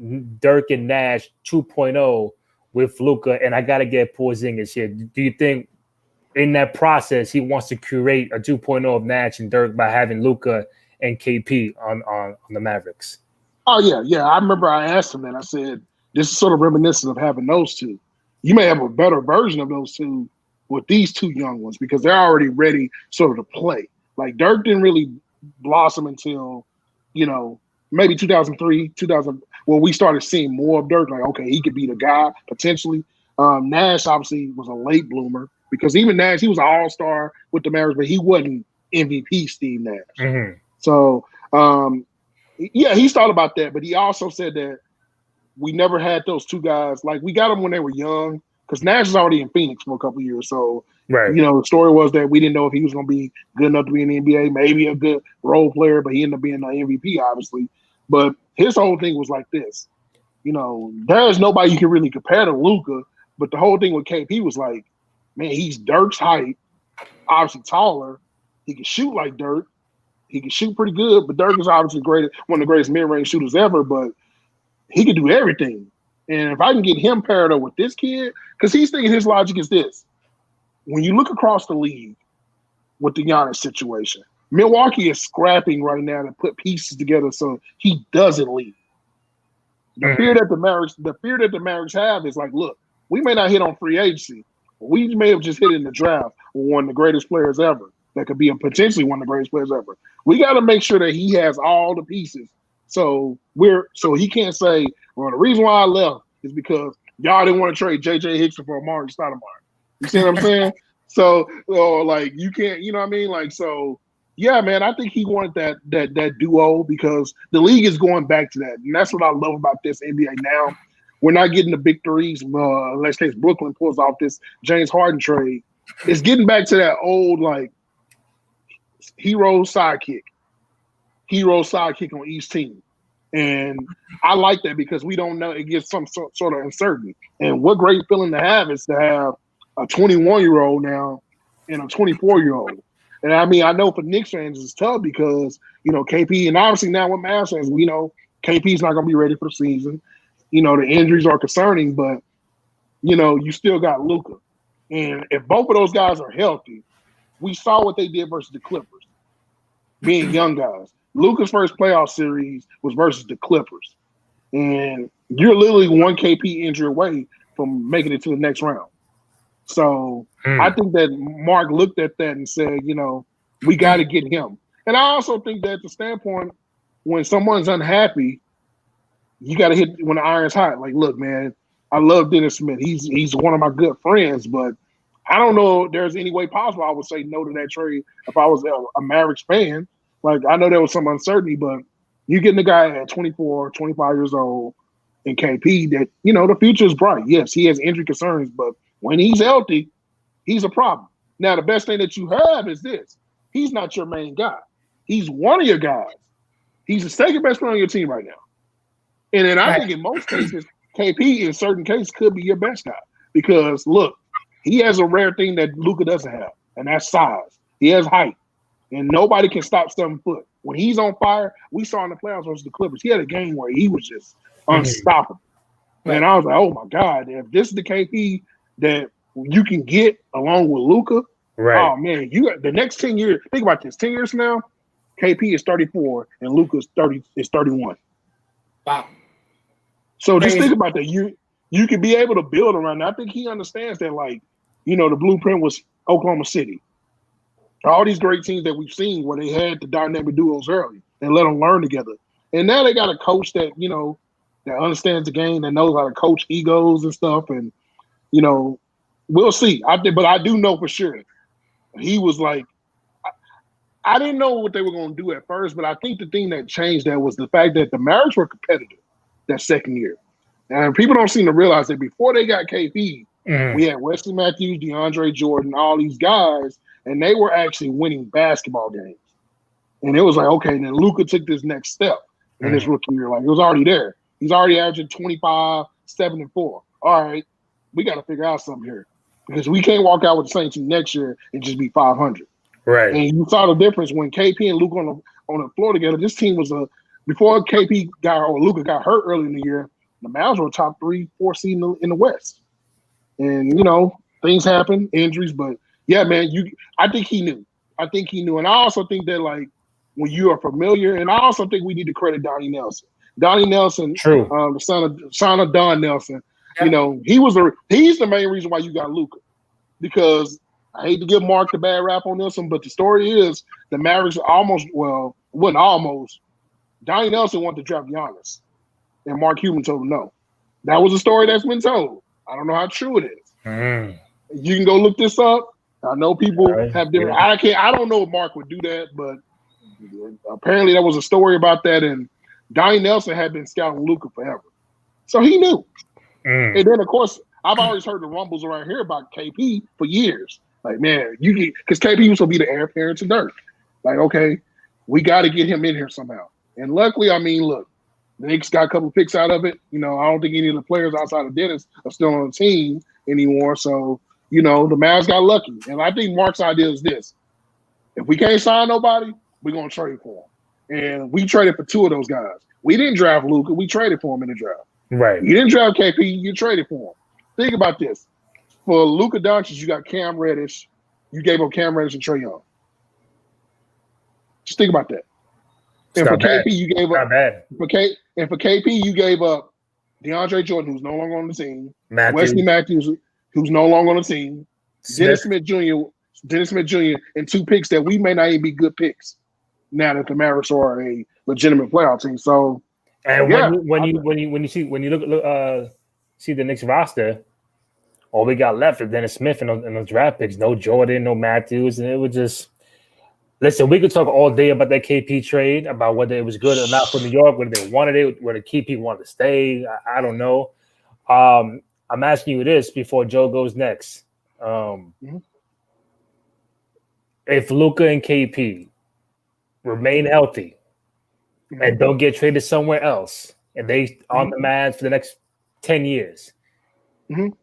Dirk and Nash 2.0 with Luka, and I got to get Porzingis here. Do you think in that process, he wants to create a 2.0 of Nash and Dirk by having Luka and KP on the Mavericks? Oh, yeah. I remember I asked him that. I said, this is sort of reminiscent of having those two. You may have a better version of those two with these two young ones because they're already ready sort of to play. Like Dirk didn't really blossom until, maybe 2003, 2000, when we started seeing more of Dirk. Like, okay, he could be the guy potentially. Nash obviously was a late bloomer because even Nash, he was an all-star with the Mavericks, but he wasn't MVP Steve Nash. Mm-hmm. So, he's thought about that, but he also said that we never had those two guys. Like, we got them when they were young because Nash was already in Phoenix for a couple of years. So, the story was that we didn't know if he was going to be good enough to be in the NBA, maybe a good role player, but he ended up being an MVP, obviously. But his whole thing was like this. there is nobody you can really compare to Luka. But the whole thing with KP was like, man, he's Dirk's height, obviously taller. He can shoot like Dirk. He can shoot pretty good, but Dirk is obviously one of the greatest mid-range shooters ever, but he can do everything. And if I can get him paired up with this kid, because he's thinking his logic is this. When you look across the league with the Giannis situation, Milwaukee is scrapping right now to put pieces together so he doesn't leave. The fear that the Mavericks have is like, look, we may not hit on free agency, but we may have just hit in the draft with one of the greatest players ever. That could be potentially one of the greatest players ever. We got to make sure that he has all the pieces. So he can't say, well, the reason why I left is because y'all didn't want to trade J.J. Hickson for Amari Stoudemire. You see what I'm saying? So like you can't, you know what I mean? Like, so yeah, man, I think he wanted that duo because the league is going back to that. And that's what I love about this NBA now. We're not getting the big threes unless case Brooklyn pulls off this James Harden trade. It's getting back to that old like hero sidekick on each team. And I like that because we don't know, it gives some sort of uncertainty. And what great feeling to have is to have a 21-year-old now and a 24-year-old. And I mean, I know for Knicks fans it's tough because, KP, and obviously now with Mavs fans, we know KP's not going to be ready for the season. The injuries are concerning, but, you still got Luka. And if both of those guys are healthy, we saw what they did versus the Clippers, being young guys. Luka's first playoff series was versus the Clippers. And you're literally one KP injury away from making it to the next round. So I think that Mark looked at that and said, we got to get him. And I also think that the standpoint, when someone's unhappy, you got to hit when the iron's hot. Like, look, man, I love Dennis Smith. He's one of my good friends, but I don't know if there's any way possible I would say no to that trade if I was a Mavericks fan. Like, I know there was some uncertainty, but you getting the guy at 24, 25 years old in KP that, the future is bright. Yes, he has injury concerns, but when he's healthy, he's a problem. Now, the best thing that you have is this. He's not your main guy. He's one of your guys. He's the second best player on your team right now. And then I think in most cases, KP in certain cases could be your best guy because, look, he has a rare thing that Luka doesn't have, and that's size. He has height, and nobody can stop 7 foot. When he's on fire, we saw in the playoffs versus the Clippers, he had a game where he was just unstoppable. And I was like, oh, my God, if this is the KP that you can get along with Luka, oh, man, you got the next 10 years. Think about this. 10 years from now, KP is 34 and Luka is 31. Wow. So just think about that. You could be able to build around that. I think he understands that, like, the blueprint was Oklahoma City. All these great teams that we've seen where they had the dynamic duos early and let them learn together. And now they got a coach that, that understands the game, that knows how to coach egos and stuff. And, we'll see. But I do know for sure he was like, I didn't know what they were going to do at first, but I think the thing that changed that was the fact that the Mavericks were competitive that second year. And people don't seem to realize that before they got KP, we had Wesley Matthews, DeAndre Jordan, all these guys, and they were actually winning basketball games. And it was like, okay, then Luka took this next step in his rookie year. Like, it was already there. He's already averaging 25, 7, and 4. All right, we got to figure out something here because we can't walk out with the same team next year and just be 500. Right. And you saw the difference when KP and Luka on the floor together. This team was before KP Luka got hurt early in the year, the Mavs were a top 3, 4 seed in the West. And, things happen, injuries, but yeah, man, I think he knew. And I also think that, like, when you are familiar, and I also think we need to credit Donnie Nelson. Donnie Nelson, True. The son of Don Nelson, he's the main reason why you got Luka. Because I hate to give Mark the bad rap on Nelson, but the story is the Mavericks wasn't almost. Donnie Nelson wanted to draft Giannis, and Mark Cuban told him no. That was a story that's been told. I don't know how true it is. You can go look this up. I know people have different. I don't know if Mark would do that, but apparently there was a story about that, and Donnie Nelson had been scouting Luka forever, so he knew. And then, of course, I've always heard the rumbles around here about KP for years. Like, man, because KP used to be the heir apparent to Dirk. Like, okay, we got to get him in here somehow. And luckily, I mean, look, The Knicks got a couple picks out of it. I don't think any of the players outside of Dennis are still on the team anymore. So, the Mavs got lucky. And I think Mark's idea is this. If we can't sign nobody, we're going to trade for them. And we traded for 2 of those guys. We didn't draft Luka. We traded for him in the draft. Right. You didn't draft KP. You traded for him. Think about this. For Luka Doncic, you got Cam Reddish. You gave up Cam Reddish and Trae Young. Just think about that. And for KP, you gave up. Not bad. And for KP, you gave up DeAndre Jordan, who's no longer on the team. Wesley Matthews, who's no longer on the team. Dennis Smith Jr. and 2 picks that we may not even be good picks now that the Mavericks are a legitimate playoff team. So, and when you see the Knicks roster, all we got left is Dennis Smith and those draft picks. No Jordan, no Matthews, and it was just. Listen, we could talk all day about that KP trade, about whether it was good or not for New York, whether they wanted it, whether KP wanted to stay. I don't know. I'm asking you this before Joe goes next. If Luka and KP remain healthy and don't get traded somewhere else, and they on the Mavs for the next 10 years,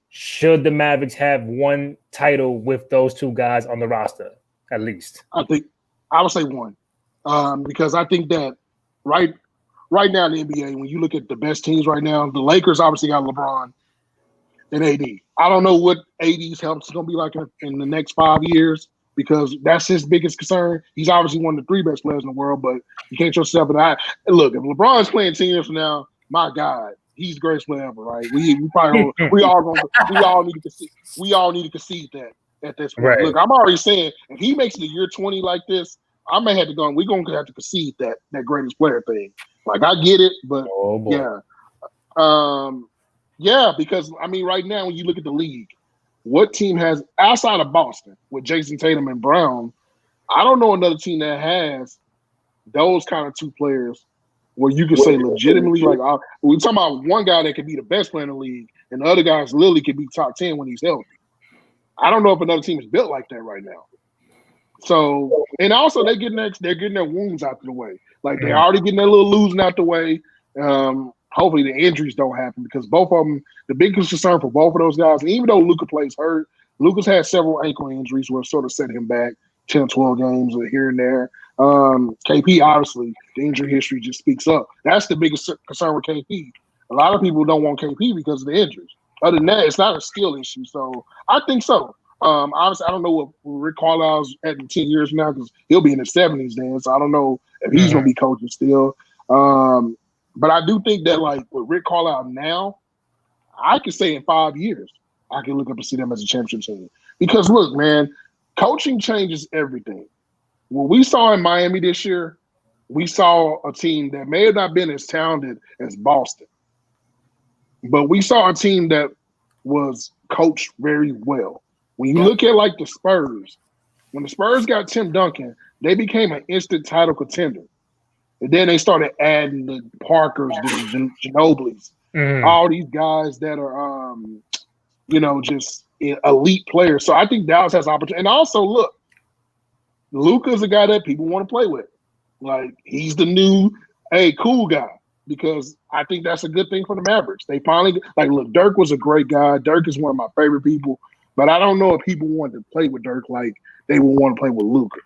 should the Mavericks have one title with those 2 guys on the roster, at least? I would say 1, because I think that right now in the NBA, when you look at the best teams right now, the Lakers obviously got LeBron and AD. I don't know what AD's health is going to be like in the next 5 years, because that's his biggest concern. He's obviously one of the 3 best players in the world, but you can't trust yourself. And look, if LeBron's playing 10 years from now, my God, he's the greatest player ever, right? We all need to concede that. At this point. Right. Look, I'm already saying if he makes it to year 20 like this, I may have to go. We're gonna have to concede that greatest player thing. Like, I get it, but because I mean, right now when you look at the league, what team has outside of Boston with Jason Tatum and Brown? I don't know another team that has those kind of 2 players where you can say legitimately, like, we're talking about one guy that could be the best player in the league, and the other guys literally could be top 10 when he's healthy. I don't know if another team is built like that right now. So, and also they're getting their wounds out the way. Like, they're already getting their little losing out the way. Hopefully the injuries don't happen, because both of them, the biggest concern for both of those guys, and even though Luka plays hurt, Luka's had several ankle injuries where it sort of set him back 10, 12 games here and there. KP, obviously, the injury history just speaks up. That's the biggest concern with KP. A lot of people don't want KP because of the injuries. Other than that, it's not a skill issue. So I think so. Obviously, I don't know what Rick Carlisle's at in 10 years from now, because he'll be in his 70s then. So I don't know if he's going to be coaching still. But I do think that, like, with Rick Carlisle now, I could say in 5 years, I can look up and see them as a championship team. Because, look, man, coaching changes everything. What we saw in Miami this year, we saw a team that may have not been as talented as Boston. But we saw a team that was coached very well. When you look at, like, the Spurs, when the Spurs got Tim Duncan, they became an instant title contender. And then they started adding the Parkers, the Ginobilis, all these guys that are, just elite players. So I think Dallas has opportunity. And also, look, Luka's a guy that people want to play with. Like, he's the new, cool guy. Because I think that's a good thing for the Mavericks. They finally, like, look, Dirk was a great guy. Dirk is one of my favorite people. But I don't know if people want to play with Dirk like they would want to play with Luka,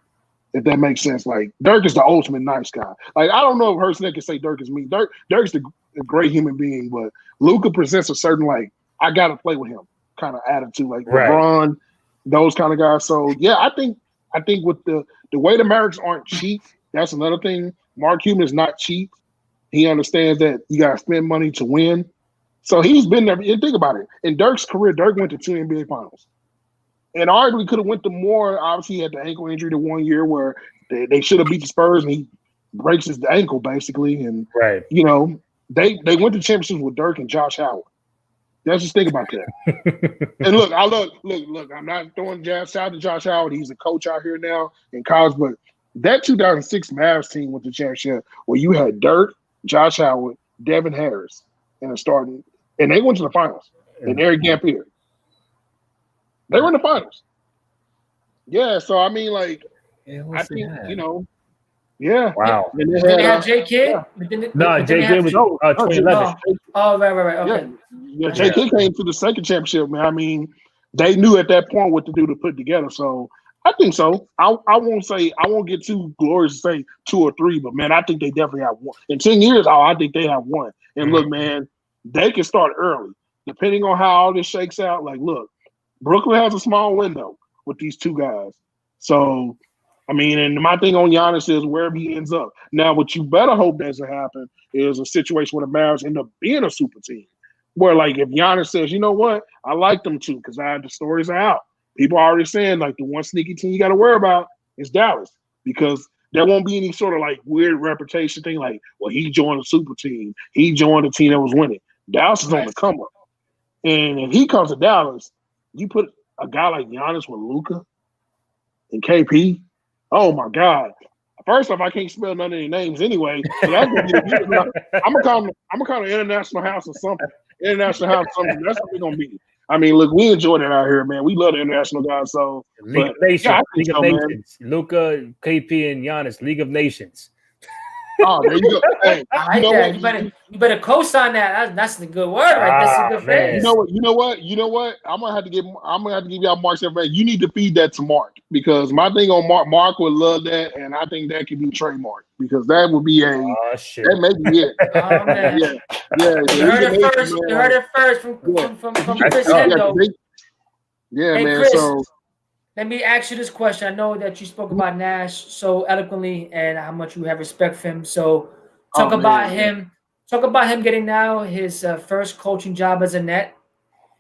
if that makes sense. Like, Dirk is the ultimate nice guy. Like, I don't know if Hertzneck can say Dirk is mean. Dirk's a great human being, but Luka presents a certain, like, I got to play with him kind of attitude. Like, LeBron, those kind of guys. So, yeah, I think with the way the Mavericks aren't cheap, that's another thing. Mark Cuban is not cheap. He understands that you got to spend money to win. So he's been there. And think about it. In Dirk's career, Dirk went to 2 NBA finals. And arguably could have went to more. Obviously, he had the ankle injury the 1 year where they should have beat the Spurs, and he breaks his ankle, basically. And, they went to championships with Dirk and Josh Howard. Let's just think about that. And look, I'm not throwing shout out to Josh Howard. He's a coach out here now in college. But that 2006 Mavs team with the championship where you had Dirk, Josh Howard, Devin Harris, and and they went to the finals. And Eric Gampier. They were in the finals. Yeah, so I mean, like, I think, Yeah. Wow. And Did they have J Kidd? No, J Kidd was no, 2011. Oh, right. Okay. Yeah, J Kidd came to the second championship, man. I mean, they knew at that point what to do to put together. So I think so. I won't get too glorious to say 2 or 3, but man, I think they definitely have one. In 10 years, I think they have one. And look, man, they can start early. Depending on how all this shakes out, like, look, Brooklyn has a small window with these two guys. So, I mean, and my thing on Giannis is wherever he ends up. Now, what you better hope doesn't happen is a situation where the Mavs end up being a super team. Where, like, if Giannis says, you know what, I like them too, because the stories are out. People are already saying, like, the one sneaky team you got to worry about is Dallas, because there won't be any sort of, like, weird reputation thing, like, well, he joined a super team. He joined a team that was winning. Dallas is on the come up. And if he comes to Dallas, you put a guy like Giannis with Luka and KP, oh, my God. First off, I can't spell none of their names anyway. So that's gonna be I'm gonna call it International House or something. International House or something. That's what we're gonna be. I mean, look, we enjoy it out here, man. We love the international guys. So League of Nations, League of Nations. Luka, KP, and Giannis, League of Nations. Oh, there you go. Hey, I like that. You better co-sign that. That's a good word, right? That's a good phrase. You know what? I'm gonna have to give y'all Mark's information. You need to feed that to Mark, because my thing on Mark would love that, and I think that could be trademark, because that would be that may be it. Oh, man. Yeah. You heard it first from Chris Hendo. Yeah, hey, man. Chris, so let me ask you this question. I know that you spoke about Nash so eloquently and how much you have respect for him. So talk about him getting now his first coaching job as a Net.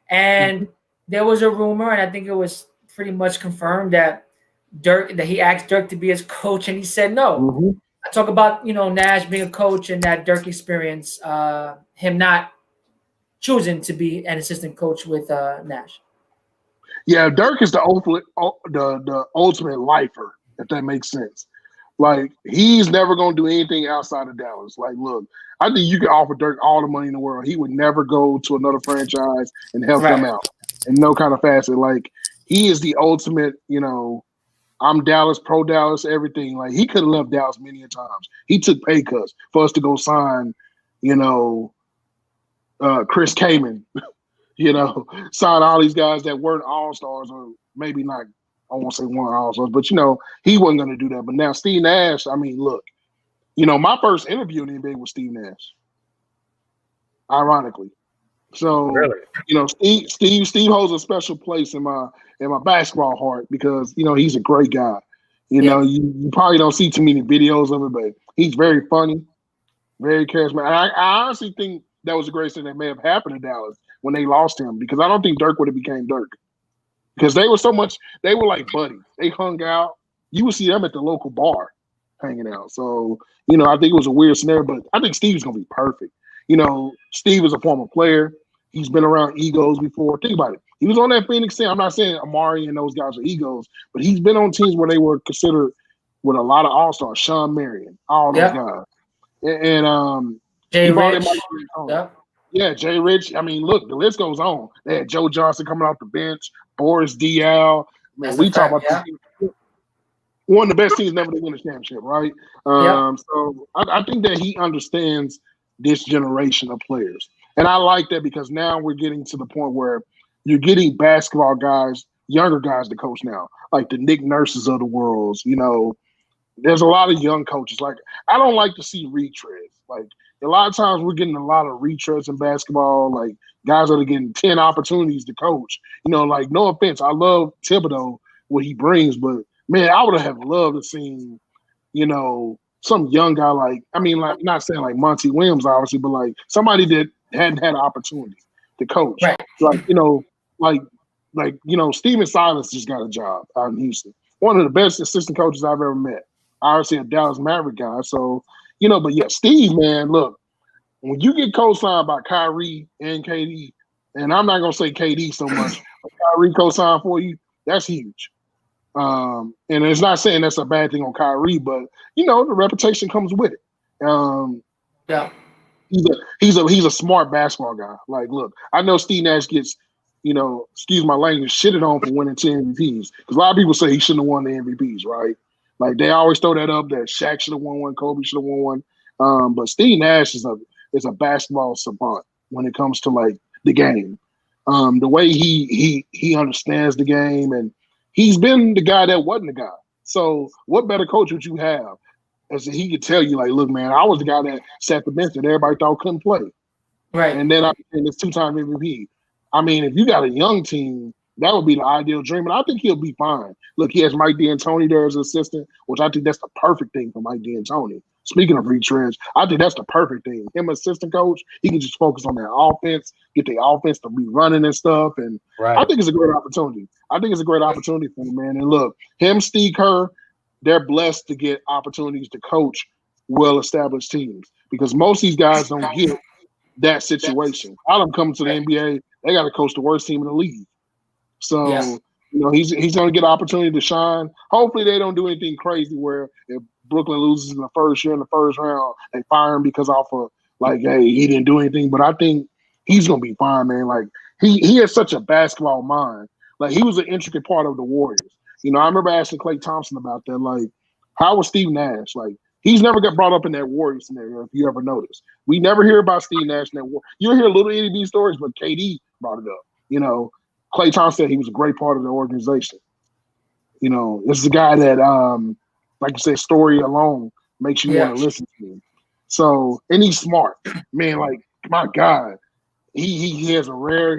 And there was a rumor, and I think it was pretty much confirmed, that he asked Dirk to be his coach, and he said no. I talk about, Nash being a coach and that Dirk experience, him not choosing to be an assistant coach with Nash. Yeah, Dirk is the ultimate lifer, if that makes sense. Like, he's never going to do anything outside of Dallas. Like, look, I think you can offer Dirk all the money in the world. He would never go to another franchise and help them out in no kind of facet. Like, he is the ultimate, I'm Dallas, pro Dallas, everything. Like, he could have left Dallas many a times. He took pay cuts for us to go sign, Chris Kaman. Sign all these guys that weren't all-stars, or maybe not, I won't say one all-stars, but, he wasn't going to do that. But now Steve Nash, I mean, look, my first interview in the NBA was Steve Nash, ironically. So, really? Steve holds a special place in my basketball heart, because, he's a great guy. You probably don't see too many videos of him, but he's very funny, very charismatic. I honestly think that was the greatest thing that may have happened to Dallas when they lost him, because I don't think Dirk would have became Dirk, because they were like buddies. They hung out. You would see them at the local bar hanging out. So, I think it was a weird scenario, but I think Steve's going to be perfect. Steve is a former player. He's been around egos before. Think about it. He was on that Phoenix team. I'm not saying Amari and those guys are egos, but he's been on teams where they were considered with a lot of all-stars, Sean Marion, all those guys. And Jay Rich. Yeah, Jay Rich. I mean, look, the list goes on. They had Joe Johnson coming off the bench, Boris Diaw. Man, we talk about one of the best teams never to win a championship, right? So I think that he understands this generation of players. And I like that, because now we're getting to the point where you're getting basketball guys, younger guys to coach now, like the Nick Nurses of the world. There's a lot of young coaches. Like, I don't like to see retreads. Like, a lot of times we're getting a lot of retreads in basketball, like guys that are getting 10 opportunities to coach. Like, no offense, I love Thibodeau, what he brings, but man, I would have loved to see, some young guy like not saying like Monty Williams, obviously, but like somebody that hadn't had an opportunity to coach. Right. Like, Steven Silas just got a job out in Houston. One of the best assistant coaches I've ever met. Obviously a Dallas Maverick guy. So, but yeah, Steve, man, look, when you get co-signed by Kyrie and KD, and I'm not going to say KD so much, but Kyrie co-signed for you, that's huge. And it's not saying that's a bad thing on Kyrie, but, the reputation comes with it. He's a smart basketball guy. Like, look, I know Steve Nash gets, excuse my language, shitted on for winning 10 MVPs. Because a lot of people say he shouldn't have won the MVPs, right? Like they always throw that up that Shaq should have won one, Kobe should have won one. But Steve Nash is a basketball savant when it comes to like the game. The way he understands the game, and he's been the guy that wasn't the guy. So what better coach would you have? As he could tell you, like, look, man, I was the guy that sat the bench that everybody thought couldn't play. Right. And then I became this 2-time MVP. I mean, if you got a young team, that would be the ideal dream. And I think he'll be fine. Look, he has Mike D'Antoni there as an assistant, which I think that's the perfect thing for Mike D'Antoni. Speaking of retrench, I think that's the perfect thing. Him assistant coach, he can just focus on that offense, get the offense to be running and stuff. And I think it's a great opportunity. I think it's a great opportunity for him, man. And look, him, Steve Kerr, they're blessed to get opportunities to coach well-established teams because most of these guys don't get that situation. A lot of them come to the NBA, they got to coach the worst team in the league. So, he's going to get an opportunity to shine. Hopefully they don't do anything crazy where if Brooklyn loses in the first year in the first round, they fire him because off of like, hey, he didn't do anything. But I think he's going to be fine, man. Like he has such a basketball mind. Like he was an intricate part of the Warriors. I remember asking Klay Thompson about that. Like, how was Steve Nash? Like, he's never got brought up in that Warriors scenario, if you ever noticed. We never hear about Steve Nash in that war. You'll hear little itty bitty stories, but KD brought it up. Klay Thompson said he was a great part of the organization. This is a guy that, like you said, story alone makes you want to listen to him. So, and he's smart. Man, like, my God. He has rare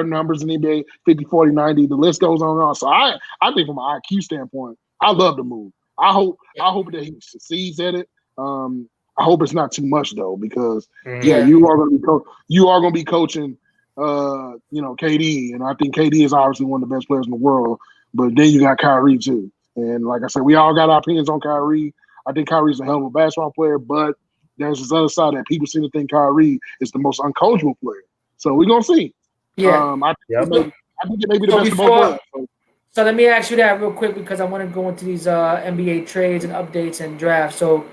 numbers in the NBA, 50, 40, 90. The list goes on and on. So I think from an IQ standpoint, I love the move. I hope that he succeeds at it. I hope it's not too much though, because you are going to be coaching KD, and I think KD is obviously one of the best players in the world. But then you got Kyrie too, and like I said, we all got our opinions on Kyrie. I think Kyrie's a hell of a basketball player, but there's this other side that people seem to think Kyrie is the most uncoachable player. So we're gonna see. Yeah. I think it may be the best of both worlds. So let me ask you that real quick because I want to go into these NBA trades and updates and drafts. So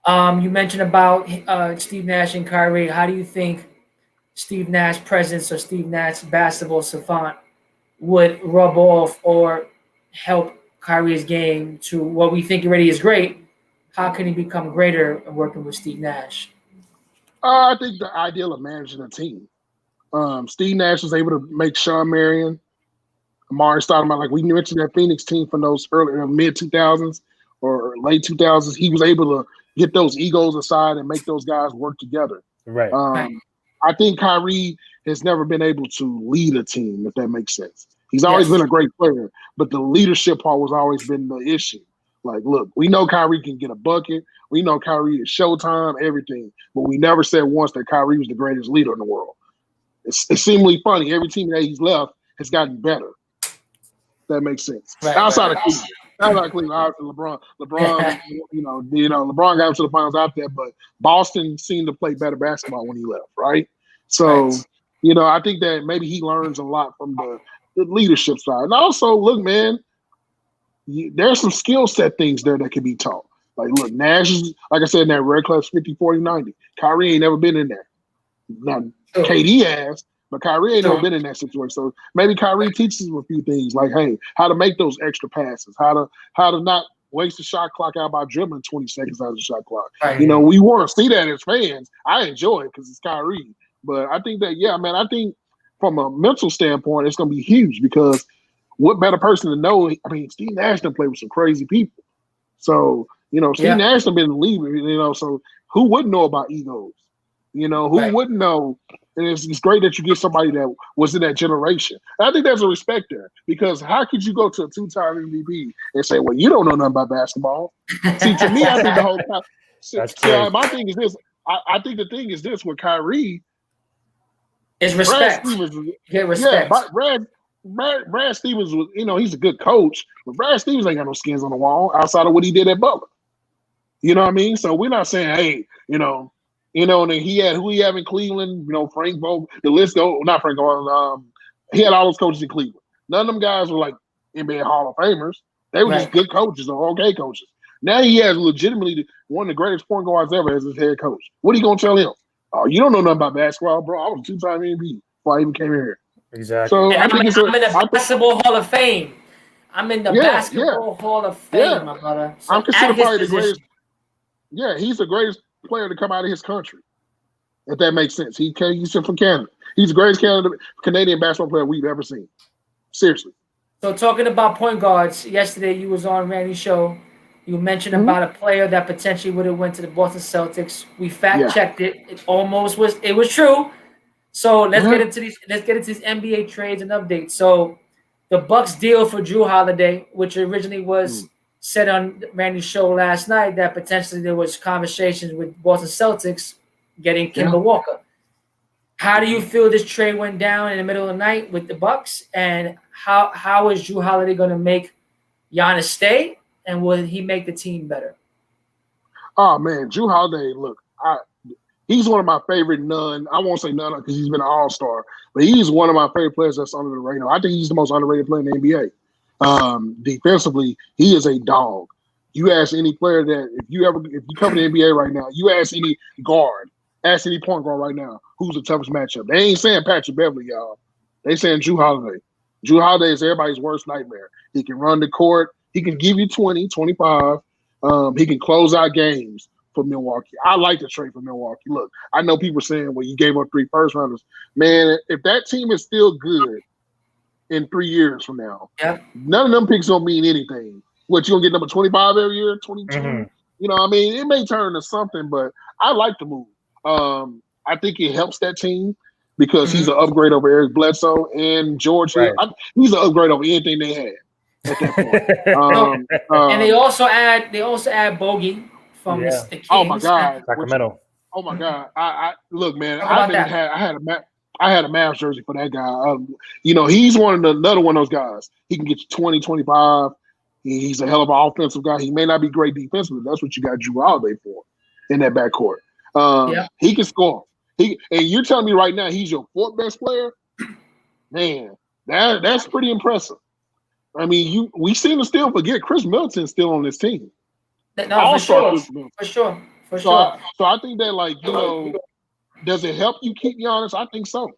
you mentioned about Steve Nash and Kyrie. How do you think Steve Nash's presence or Steve Nash's basketball savant would rub off or help Kyrie's game to what we think already is great? How can he become greater working with Steve Nash? I think the ideal of managing a team. Steve Nash was able to make Sean Marion, Amari Stoudemire, like we mentioned that Phoenix team from those early mid-2000s or late 2000s. He was able to get those egos aside and make those guys work together. Right. I think Kyrie has never been able to lead a team, if that makes sense. He's always been a great player, but the leadership part was always been the issue. Like, look, we know Kyrie can get a bucket. We know Kyrie is Showtime, everything. But we never said once that Kyrie was the greatest leader in the world. It's seemingly funny. Every team that he's left has gotten better. That makes sense. Outside of Cleveland. Obviously LeBron, LeBron got to the finals out there, but Boston seemed to play better basketball when he left, right? So, I think that maybe he learns a lot from the leadership side. And also, look, man, there's some skill set things there that can be taught. Like, look, Nash is, like I said, in that red class 50, 40, 90. Kyrie ain't never been in there. Now, KD has, but Kyrie ain't never been in that situation. So maybe Kyrie teaches him a few things, like, hey, how to make those extra passes, how to not waste the shot clock out by dribbling 20 seconds out of the shot clock. Right. We want to see that as fans. I enjoy it because it's Kyrie. But I think that, I think from a mental standpoint, it's going to be huge because what better person to know? I mean, Steve Nash done played with some crazy people. So, Steve Nash done been in the league, so who wouldn't know about egos? Who wouldn't know? And it's great that you get somebody that was in that generation. And I think there's a respect there because how could you go to a 2-time MVP and say, well, you don't know nothing about basketball? See, to me, I think the whole time. My thing is this. I think the thing is this with Kyrie is respect. Get respect. Brad Stevens was, he's a good coach, but Brad Stevens ain't got no skins on the wall outside of what he did at Butler. You know what I mean? So we're not saying, hey, and then he had who he had in Cleveland, Frank Vogel, the list go, not Frank Vogel, he had all those coaches in Cleveland. None of them guys were like NBA Hall of Famers. They were just good coaches or okay coaches. Now he has legitimately one of the greatest point guards ever as his head coach. What are you going to tell him? Oh, you don't know nothing about basketball, bro. I was a 2-time MVP before I even came here. Exactly. So I'm in the Basketball Hall of Fame. I'm in the Yeah, yeah, basketball Hall of yeah. Fame, my brother. So I'm at considered his probably the position. greatest. Yeah, he's the greatest player to come out of his country. If that makes sense. He's from Canada. He's the greatest Canadian basketball player we've ever seen. Seriously. So talking about point guards, yesterday you was on Randy's show. You mentioned Mm-hmm. about a player that potentially would have went to the Boston Celtics. We fact checked it. It almost was. It was true. So let's get into these. Let's get into these NBA trades and updates. So the Bucks deal for Drew Holiday, which originally was said on Randy's show last night, that potentially there was conversations with Boston Celtics getting Kemba Walker. How do you feel this trade went down in the middle of the night with the Bucks, and how is Drew Holiday going to make Giannis stay, and will he make the team better? Oh man, Drew Holiday, look, he's one of my favorite I won't say none because he's been an all-star, but he's one of my favorite players that's under the radar. I think he's the most underrated player in the NBA. Defensively, he is a dog. You ask any player that if you cover the NBA right now, you ask any guard, ask any point guard right now, who's the toughest matchup? They ain't saying Patrick Beverly, y'all. They saying Drew Holiday. Drew Holiday is everybody's worst nightmare. He can run the court. He can give you 20, 25. He can close out games for Milwaukee. I like the trade for Milwaukee. Look, I know people saying, well, you gave up 3 first rounders. Man, if that team is still good in 3 years from now, none of them picks don't mean anything. What, you going to get number 25 every year, 22? Mm-hmm. You know what I mean? It may turn to something, but I like the move. I think it helps that team because he's an upgrade over Eric Bledsoe and George Hill. He's an upgrade over anything they had at that point. And they also add Bogey from the Kings. Oh my God, Sacramento. Oh my God! I look, man. I had a Mavs jersey for that guy. He's another one of those guys. He can get you 20, 25. He's a hell of an offensive guy. He may not be great defensively. That's what you got Drew Holiday for in that backcourt. He can score. And you're telling me right now he's your 4th best player? Man, that's pretty impressive. I mean, we seem to still forget Chris Middleton's still on this team. No, for sure. So I think that, does it help you keep Giannis? I think so.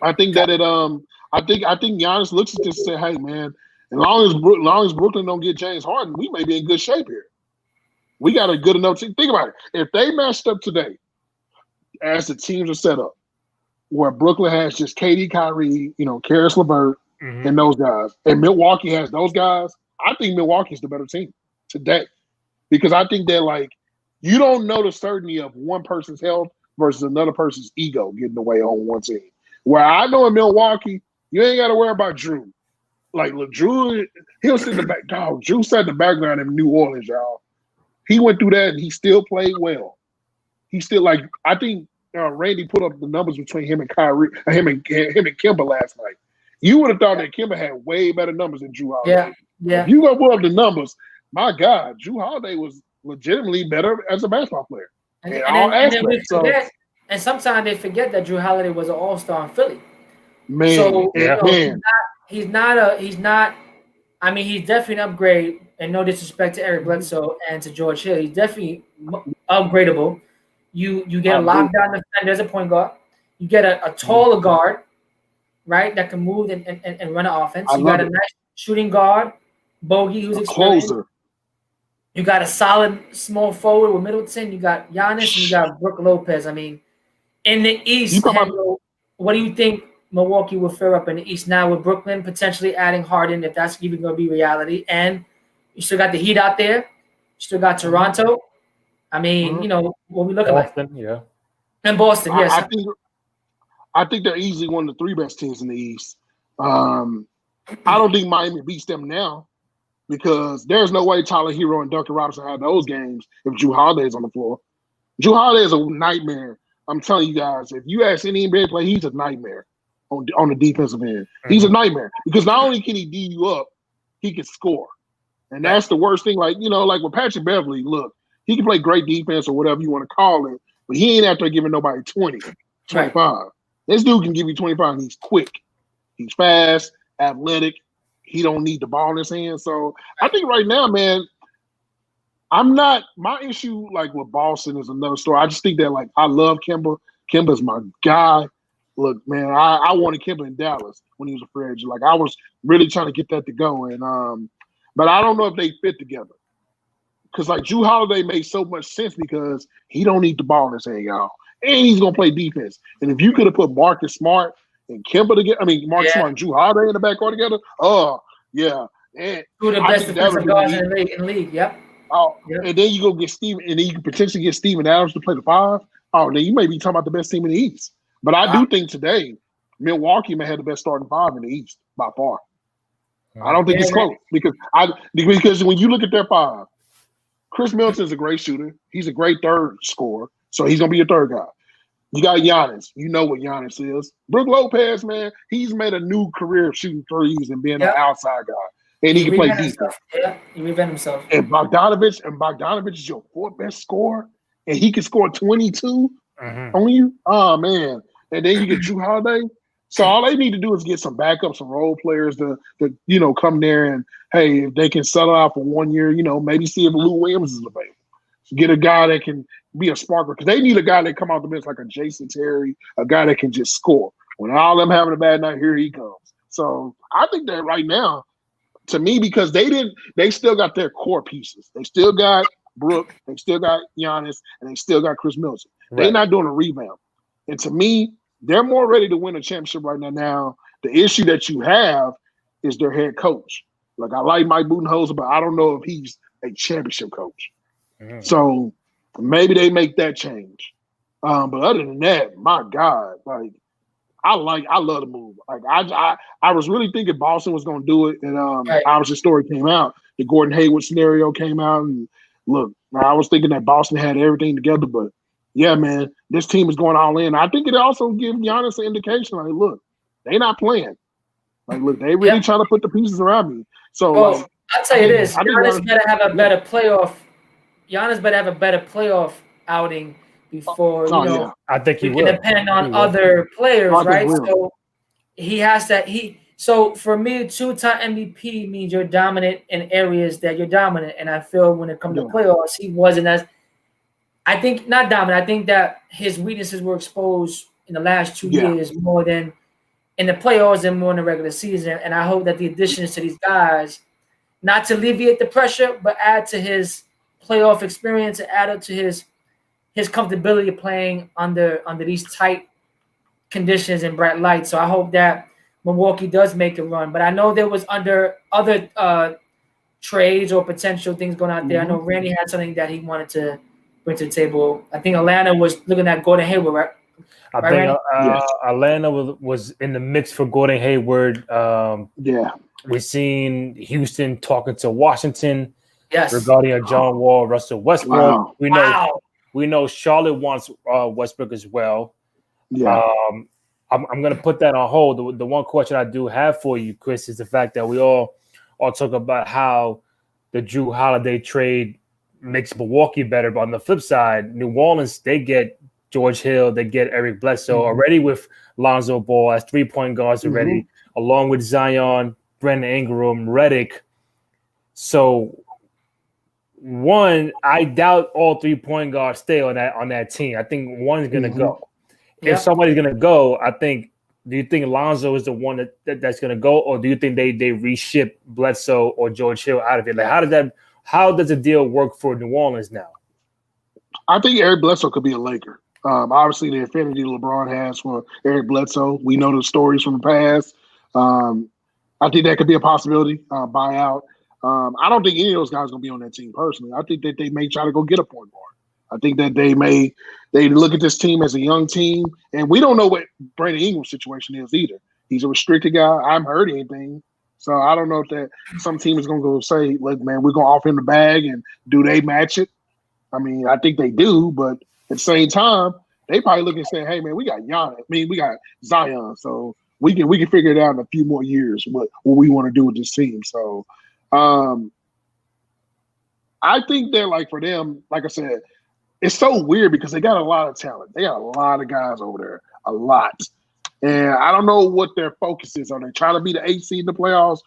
I think that I think Giannis looks at this and say, hey man, as long as Brooklyn don't get James Harden, we may be in good shape here. We got a good enough team. Think about it. If they matched up today, as the teams are set up, where Brooklyn has just KD, Kyrie, Karis LeVert, and those guys, and Milwaukee has those guys, I think Milwaukee's the better team today. Because I think that, you don't know the certainty of one person's health versus another person's ego getting away on one team. Where I know in Milwaukee, you ain't got to worry about Drew. Look, Drew, he'll sit in the back. Dog, Drew sat in the background in New Orleans, y'all. He went through that and he still played well. He still, I think Randy put up the numbers between him and Kyrie, him and Kemba last night. You would have thought that Kemba had way better numbers than Drew Holiday. Yeah. If you go put up the numbers, my God, Drew Holiday was legitimately better as a basketball player. And sometimes they forget that Drew Holiday was an all-star in Philly. Man, so he's not. I mean, he's definitely an upgrade. And no disrespect to Eric Bledsoe and to George Hill, he's definitely upgradable. You get a lockdown defender as a point guard. You get a taller guard, right, that can move and run an offense. You got a nice shooting guard, Bogey, who's experienced. Closer. You got a solid small forward with Middleton. You got Giannis and you got Brook Lopez. I mean, in the East, what do you think Milwaukee will fare up in the East now with Brooklyn potentially adding Harden, if that's even going to be reality? And you still got the Heat out there. You still got Toronto. I mean, what we looking Boston, like? Yeah. And Boston, yes. I think they're easily one of the 3 best teams in the East. I don't think Miami beats them now because there's no way Tyler Hero and Duncan Robinson had those games if Drew Holiday is on the floor. Drew Holiday is a nightmare. I'm telling you guys, if you ask any NBA player, he's a nightmare on the defensive end. He's a nightmare because not only can he D you up, he can score. And that's the worst thing. Like with Patrick Beverly, look, he can play great defense or whatever you want to call it, but he ain't out there giving nobody 20, 25. Right. This dude can give you 25 and he's quick. He's fast, athletic. He don't need the ball in his hand. So I think right now, man, my issue with Boston is another story. I just think that I love Kemba. Kemba's my guy. look, man, I wanted Kemba in Dallas when he was a free agent. Like I was really trying to get that to go, and but I don't know if they fit together. Because like Drew Holiday makes so much sense because he don't need the ball in his hand, y'all, and he's gonna play defense. And if you could have put Marcus Smart and Kemba together, Marcus Smart and Drew Holiday in the backcourt together, oh yeah, and two of the best defensive guards in the league. Yep. Oh, yep. And then you go get Steven, and then you can potentially get Steven Adams to play the 5. Oh, then you may be talking about the best team in the East. But I do think today Milwaukee may have the best starting 5 in the East by far. I don't think it's close because when you look at their 5. Chris Middleton is a great shooter. He's a great third scorer, so he's going to be your third guy. You got Giannis. You know what Giannis is. Brook Lopez, man, he's made a new career of shooting threes and being an outside guy. And he can play defense. Yeah, he revenge himself. And Bogdanovich is your 4th best scorer, and he can score 22 on you. Oh, man. And then you get Drew Holiday. So all they need to do is get some backups, some role players to come there and, hey, if they can settle out for 1 year, maybe see if Lou Williams is available. Get a guy that can be a sparker because they need a guy that come out the bench like a Jason Terry, a guy that can just score. When all them having a bad night, here he comes. So I think that right now, to me, because they still got their core pieces. They still got Brook, they still got Giannis, and they still got Chris Middleton. Right. They're not doing a rebound. And to me, they're more ready to win a championship right now. The issue that you have is their head coach. Like, I like Mike Budenholzer, but I don't know if he's a championship coach. Mm-hmm. So maybe they make that change. But other than that, my God, like, I love the move. Like, I was really thinking Boston was going to do it, and obviously the story came out. The Gordon Hayward scenario came out, and look, I was thinking that Boston had everything together, but yeah, man, this team is going all in. I think it also gives Giannis an indication, like, look, they not playing. Like, look, they really trying to put the pieces around me. So, I'll tell you this: Giannis better have a better playoff. Giannis better have a better playoff outing before I think he will. Depend on other players, right? So he has that. So for me, 2-time MVP means you're dominant in areas that you're dominant, and I feel when it comes to playoffs, he wasn't as. I think not dominant. I think that his weaknesses were exposed in the last 2 years more than in the playoffs and more in the regular season. And I hope that the additions to these guys, not to alleviate the pressure, but add to his playoff experience and add up to his comfortability playing under these tight conditions and bright lights. So I hope that Milwaukee does make a run. But I know there was under other trades or potential things going out there. I know Randy had something that he wanted to bring to the table. I think Atlanta was looking at Gordon Hayward, right? I think Atlanta was in the mix for Gordon Hayward. We've seen Houston talking to Washington regarding a John Wall, Russell Westbrook. We know Charlotte wants Westbrook as well. I'm going to put that on hold. The one question I do have for you, Chris, is the fact that we all talk about how the Drew Holiday trade makes Milwaukee better. But on the flip side, New Orleans, they get George Hill, they get Eric Bledsoe already with Lonzo Ball as 3-point guards already, along with Zion, Brandon Ingram, Redick. So, one, I doubt all 3-point guards stay on that team. I think one's going to go. If somebody's going to go, do you think Lonzo is the one that's going to go, or do you think they reship Bledsoe or George Hill out of it? Like, how does the deal work for New Orleans now? I think Eric Bledsoe could be a Laker. Obviously, the affinity LeBron has for Eric Bledsoe. We know the stories from the past. I think that could be a possibility, buyout. I don't think any of those guys are going to be on that team personally. I think that they may try to go get a point guard. I think that they look at this team as a young team, and we don't know what Brandon Ingram's situation is either. He's a restricted guy. I haven't heard anything. So I don't know if that some team is going to go say, look, man, we're going to offer him the bag, and do they match it? I mean, I think they do, but at the same time, they probably look and say, hey, man, we got Giannis. We got Zion, so we can figure it out in a few more years what we want to do with this team. So I think that, like, for them, like I said, it's so weird because they got a lot of talent. They got a lot of guys over there, a lot. And I don't know what their focus is. Are they trying to be the 8th seed in the playoffs,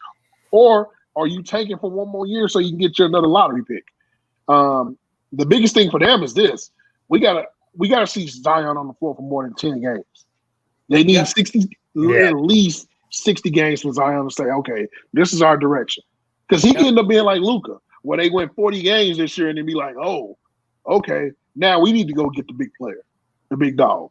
or are you taking for one more year so you can get you another lottery pick? The biggest thing for them is this: we gotta see Zion on the floor for more than 10 games. They need Yep. 60, at least 60 games for Zion to say, okay, this is our direction. Because he can end up being like Luka, where they win 40 games this year and then be like, oh, okay, now we need to go get the big player, the big dog,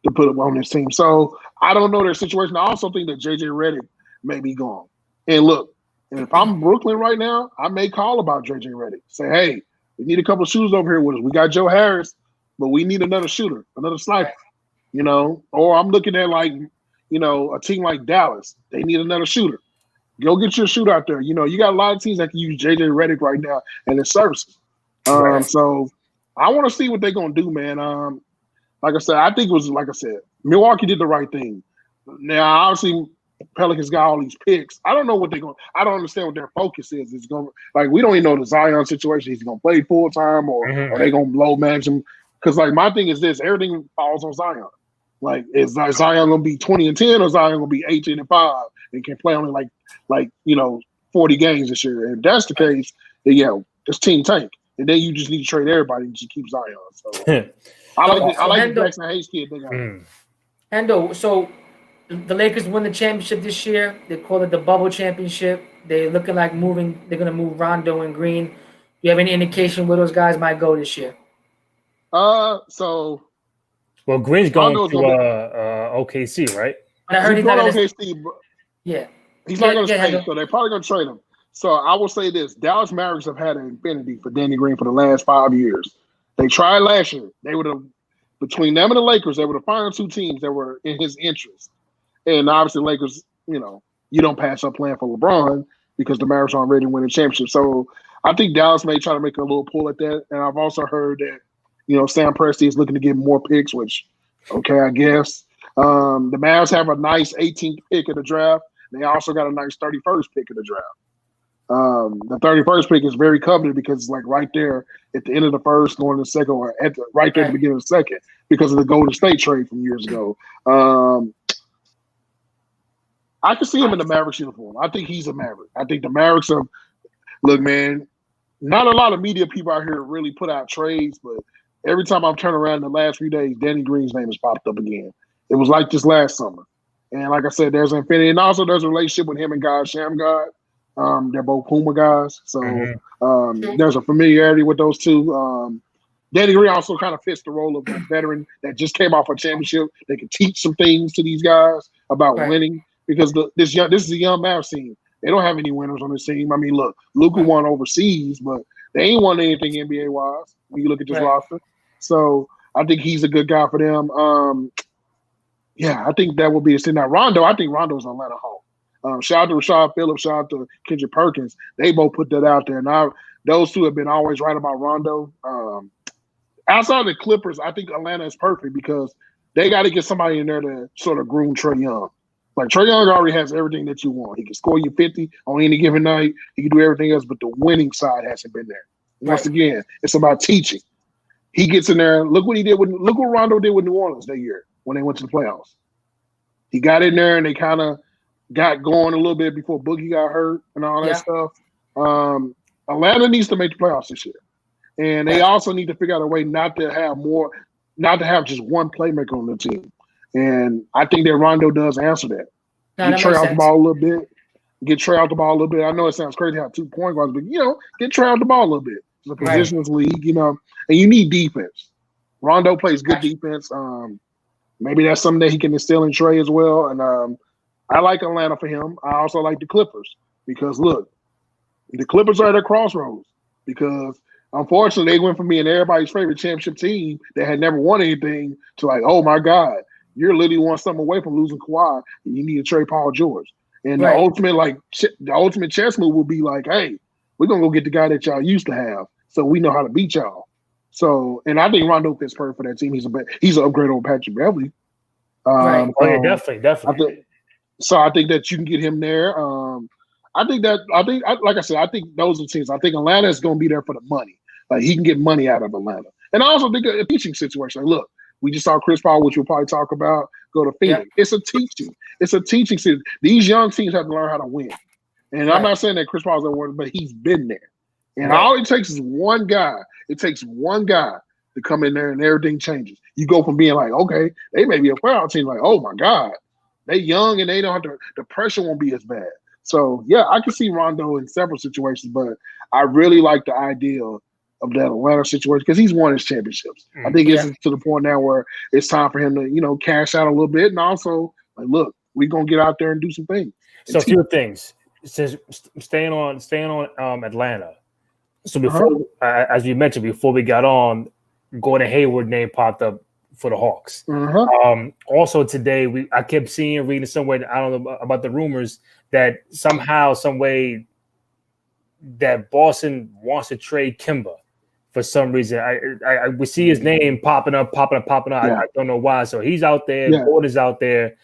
to put him on this team. So I don't know their situation. I also think that JJ Redick may be gone. And look, and if I'm Brooklyn right now, I may call about JJ Redick. Say, hey, we need a couple of shooters over here with us. We got Joe Harris, but we need another shooter, another sniper. You know, or I'm looking at like, you know, a team like Dallas. They need another shooter. Go get your shooter out there. You know, you got a lot of teams that can use JJ Redick right now and his services. So I want to see what they're gonna do, man. Like I said, I think it was like I said, Milwaukee did the right thing. Now, obviously, Pelicans got all these picks. I don't know what they're going. I don't understand what their focus is. It's going like we don't even know the Zion situation. He's going to play full time, or are they going to low manage him? Because like my thing is this: everything falls on Zion. Like, is Zion going to be 20-10 or Zion going to be 18-5 and can play only like 40 games this year? And if that's the case, then yeah, it's team tank. And then you just need to trade everybody and just keep Zion. So I like the Jackson Hayes kid. Hendo, so the Lakers win the championship this year. They call it the bubble championship. They're looking like moving. They're going to move Rondo and Green. Do you have any indication where those guys might go this year? Well, Green's going to OKC, right? But I heard he's not going to OKC. Yeah. He's not going to stay, so they're probably going to trade him. So I will say this: Dallas Mavericks have had an infinity for Danny Green for the last 5 years. They tried last year. They would have, between them and the Lakers, they would have found two teams that were in his interest. And obviously, Lakers, you don't pass up playing for LeBron because the Mavericks aren't ready to win a championship. So I think Dallas may try to make a little pull at that. And I've also heard that, Sam Presti is looking to get more picks, which, okay, I guess. The Mavs have a nice 18th pick in the draft. They also got a nice 31st pick in the draft. The 31st pick is very coveted because it's like right there at the end of the first, going to the second, or right there at the beginning of the second because of the Golden State trade from years ago. I can see him in the Mavericks uniform. I think he's a Maverick. I think the Mavericks are – look, man, not a lot of media people out here really put out trades, but every time I'm turning around in the last few days, Danny Green's name has popped up again. It was like this last summer. And like I said, there's infinity. And also there's a relationship with him and God Shamgod. They're both Puma guys. So there's a familiarity with those two. Danny Green also kind of fits the role of a veteran that just came off a championship. They can teach some things to these guys about winning because this is a young Mavs team. They don't have any winners on this team. I mean, look, Luka won overseas, but they ain't won anything NBA-wise when you look at this roster. So I think he's a good guy for them. I think that will be a thing. Now, Rondo, I think Rondo's an Atlanta Hawk. Shout out to Rashad Phillips, shout out to Kendrick Perkins. They both put that out there. And those two have been always right about Rondo. Outside of the Clippers, I think Atlanta is perfect because they got to get somebody in there to sort of groom Trae Young. Like, Trae Young already has everything that you want. He can score you 50 on any given night. He can do everything else, but the winning side hasn't been there. Once again, it's about teaching. He gets in there. Look what Rondo did with New Orleans that year when they went to the playoffs. He got in there and they kind of got going a little bit before Boogie got hurt and all that stuff. Atlanta needs to make the playoffs this year. And they also need to figure out a way not to have just one playmaker on the team. And I think that Rondo does answer that. Get Trae out the ball a little bit. I know it sounds crazy to have 2 point guards, but, get Trae out the ball a little bit. It's a positionless league, and you need defense. Rondo plays good defense. Maybe that's something that he can instill in Trae as well. And I like Atlanta for him. I also like the Clippers because, look, the Clippers are at a crossroads because, unfortunately, they went from being everybody's favorite championship team that had never won anything to like, oh, my God, you're literally one something away from losing Kawhi, and you need to trade Paul George. And the ultimate chess move will be like, hey, we're going to go get the guy that y'all used to have so we know how to beat y'all. So, and I think Rondo fits perfect for that team. He's an upgrade over Patrick Beverly. Definitely. I think that you can get him there. I think those are teams. I think Atlanta is going to be there for the money. Like, he can get money out of Atlanta. And I also think a teaching situation. Like, look, we just saw Chris Paul, which we'll probably talk about, go to Phoenix. Yeah. It's a teaching situation. These young teams have to learn how to win. And I'm not saying that Chris Paul's at work, but he's been there. And all it takes is one guy. It takes one guy to come in there and everything changes. You go from being like, okay, they may be a playoff team, like, oh my God, they young and they don't have to, the pressure won't be as bad. So yeah, I can see Rondo in several situations, but I really like the idea of that Atlanta situation because he's won his championships. I think it's to the point now where it's time for him to, cash out a little bit and also like, look, we're gonna get out there and do some things. So a few things. Since staying on Atlanta. So before, as you mentioned, before we got on, Gordon Hayward name popped up for the Hawks. Also today, I kept reading somewhere, I don't know about the rumors that somehow, some way, that Boston wants to trade Kemba for some reason. We see his name popping up. Yeah. I don't know why. So he's out there. Yeah. Gordon's out there.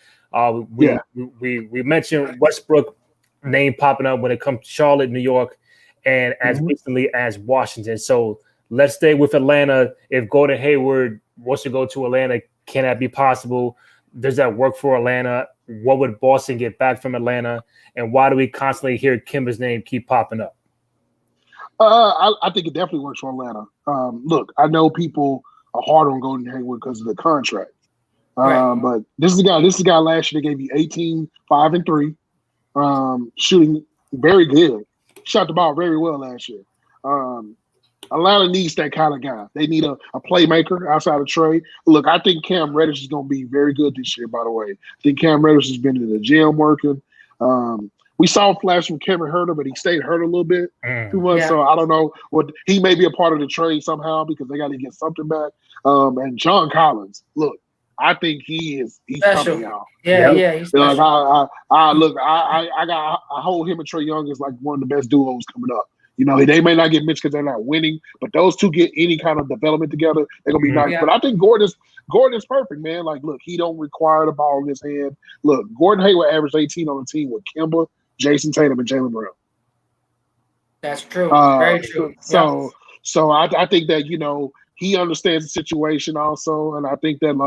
We mentioned Westbrook name popping up when it comes to Charlotte, New York, and as recently as Washington. So let's stay with Atlanta. If Gordon Hayward wants to go to Atlanta, can that be possible? Does that work for Atlanta? What would Boston get back from Atlanta? And why do we constantly hear Kemba's name keep popping up? I think it definitely works for Atlanta. Look, I know people are hard on Gordon Hayward because of the contract. But this is the guy last year that gave you 18, 5, and 3. Shooting very good. Shot the ball very well last year. Atlanta needs that kind of guy. They need a playmaker outside of Trey. Look, I think Cam Reddish is going to be very good this year, by the way. I think Cam Reddish has been in the gym working. We saw a flash from Kevin Huerter, but he stayed hurt a little bit too much. So I don't know what he may be a part of the trade somehow because they got to get something back. And John Collins, look, I think he's coming out. He's like I hold him and Trae Young as like one of the best duos coming up. They may not get Mitch because they're not winning, but those two get any kind of development together, they're gonna be nice. But I think Gordon's perfect, man. Like, look, he don't require the ball in his hand. Look, Gordon Hayward averaged 18 on the team with Kemba, Jason Tatum, and Jaylen Brown. That's true. Very true. So I think that he understands the situation also, and I think that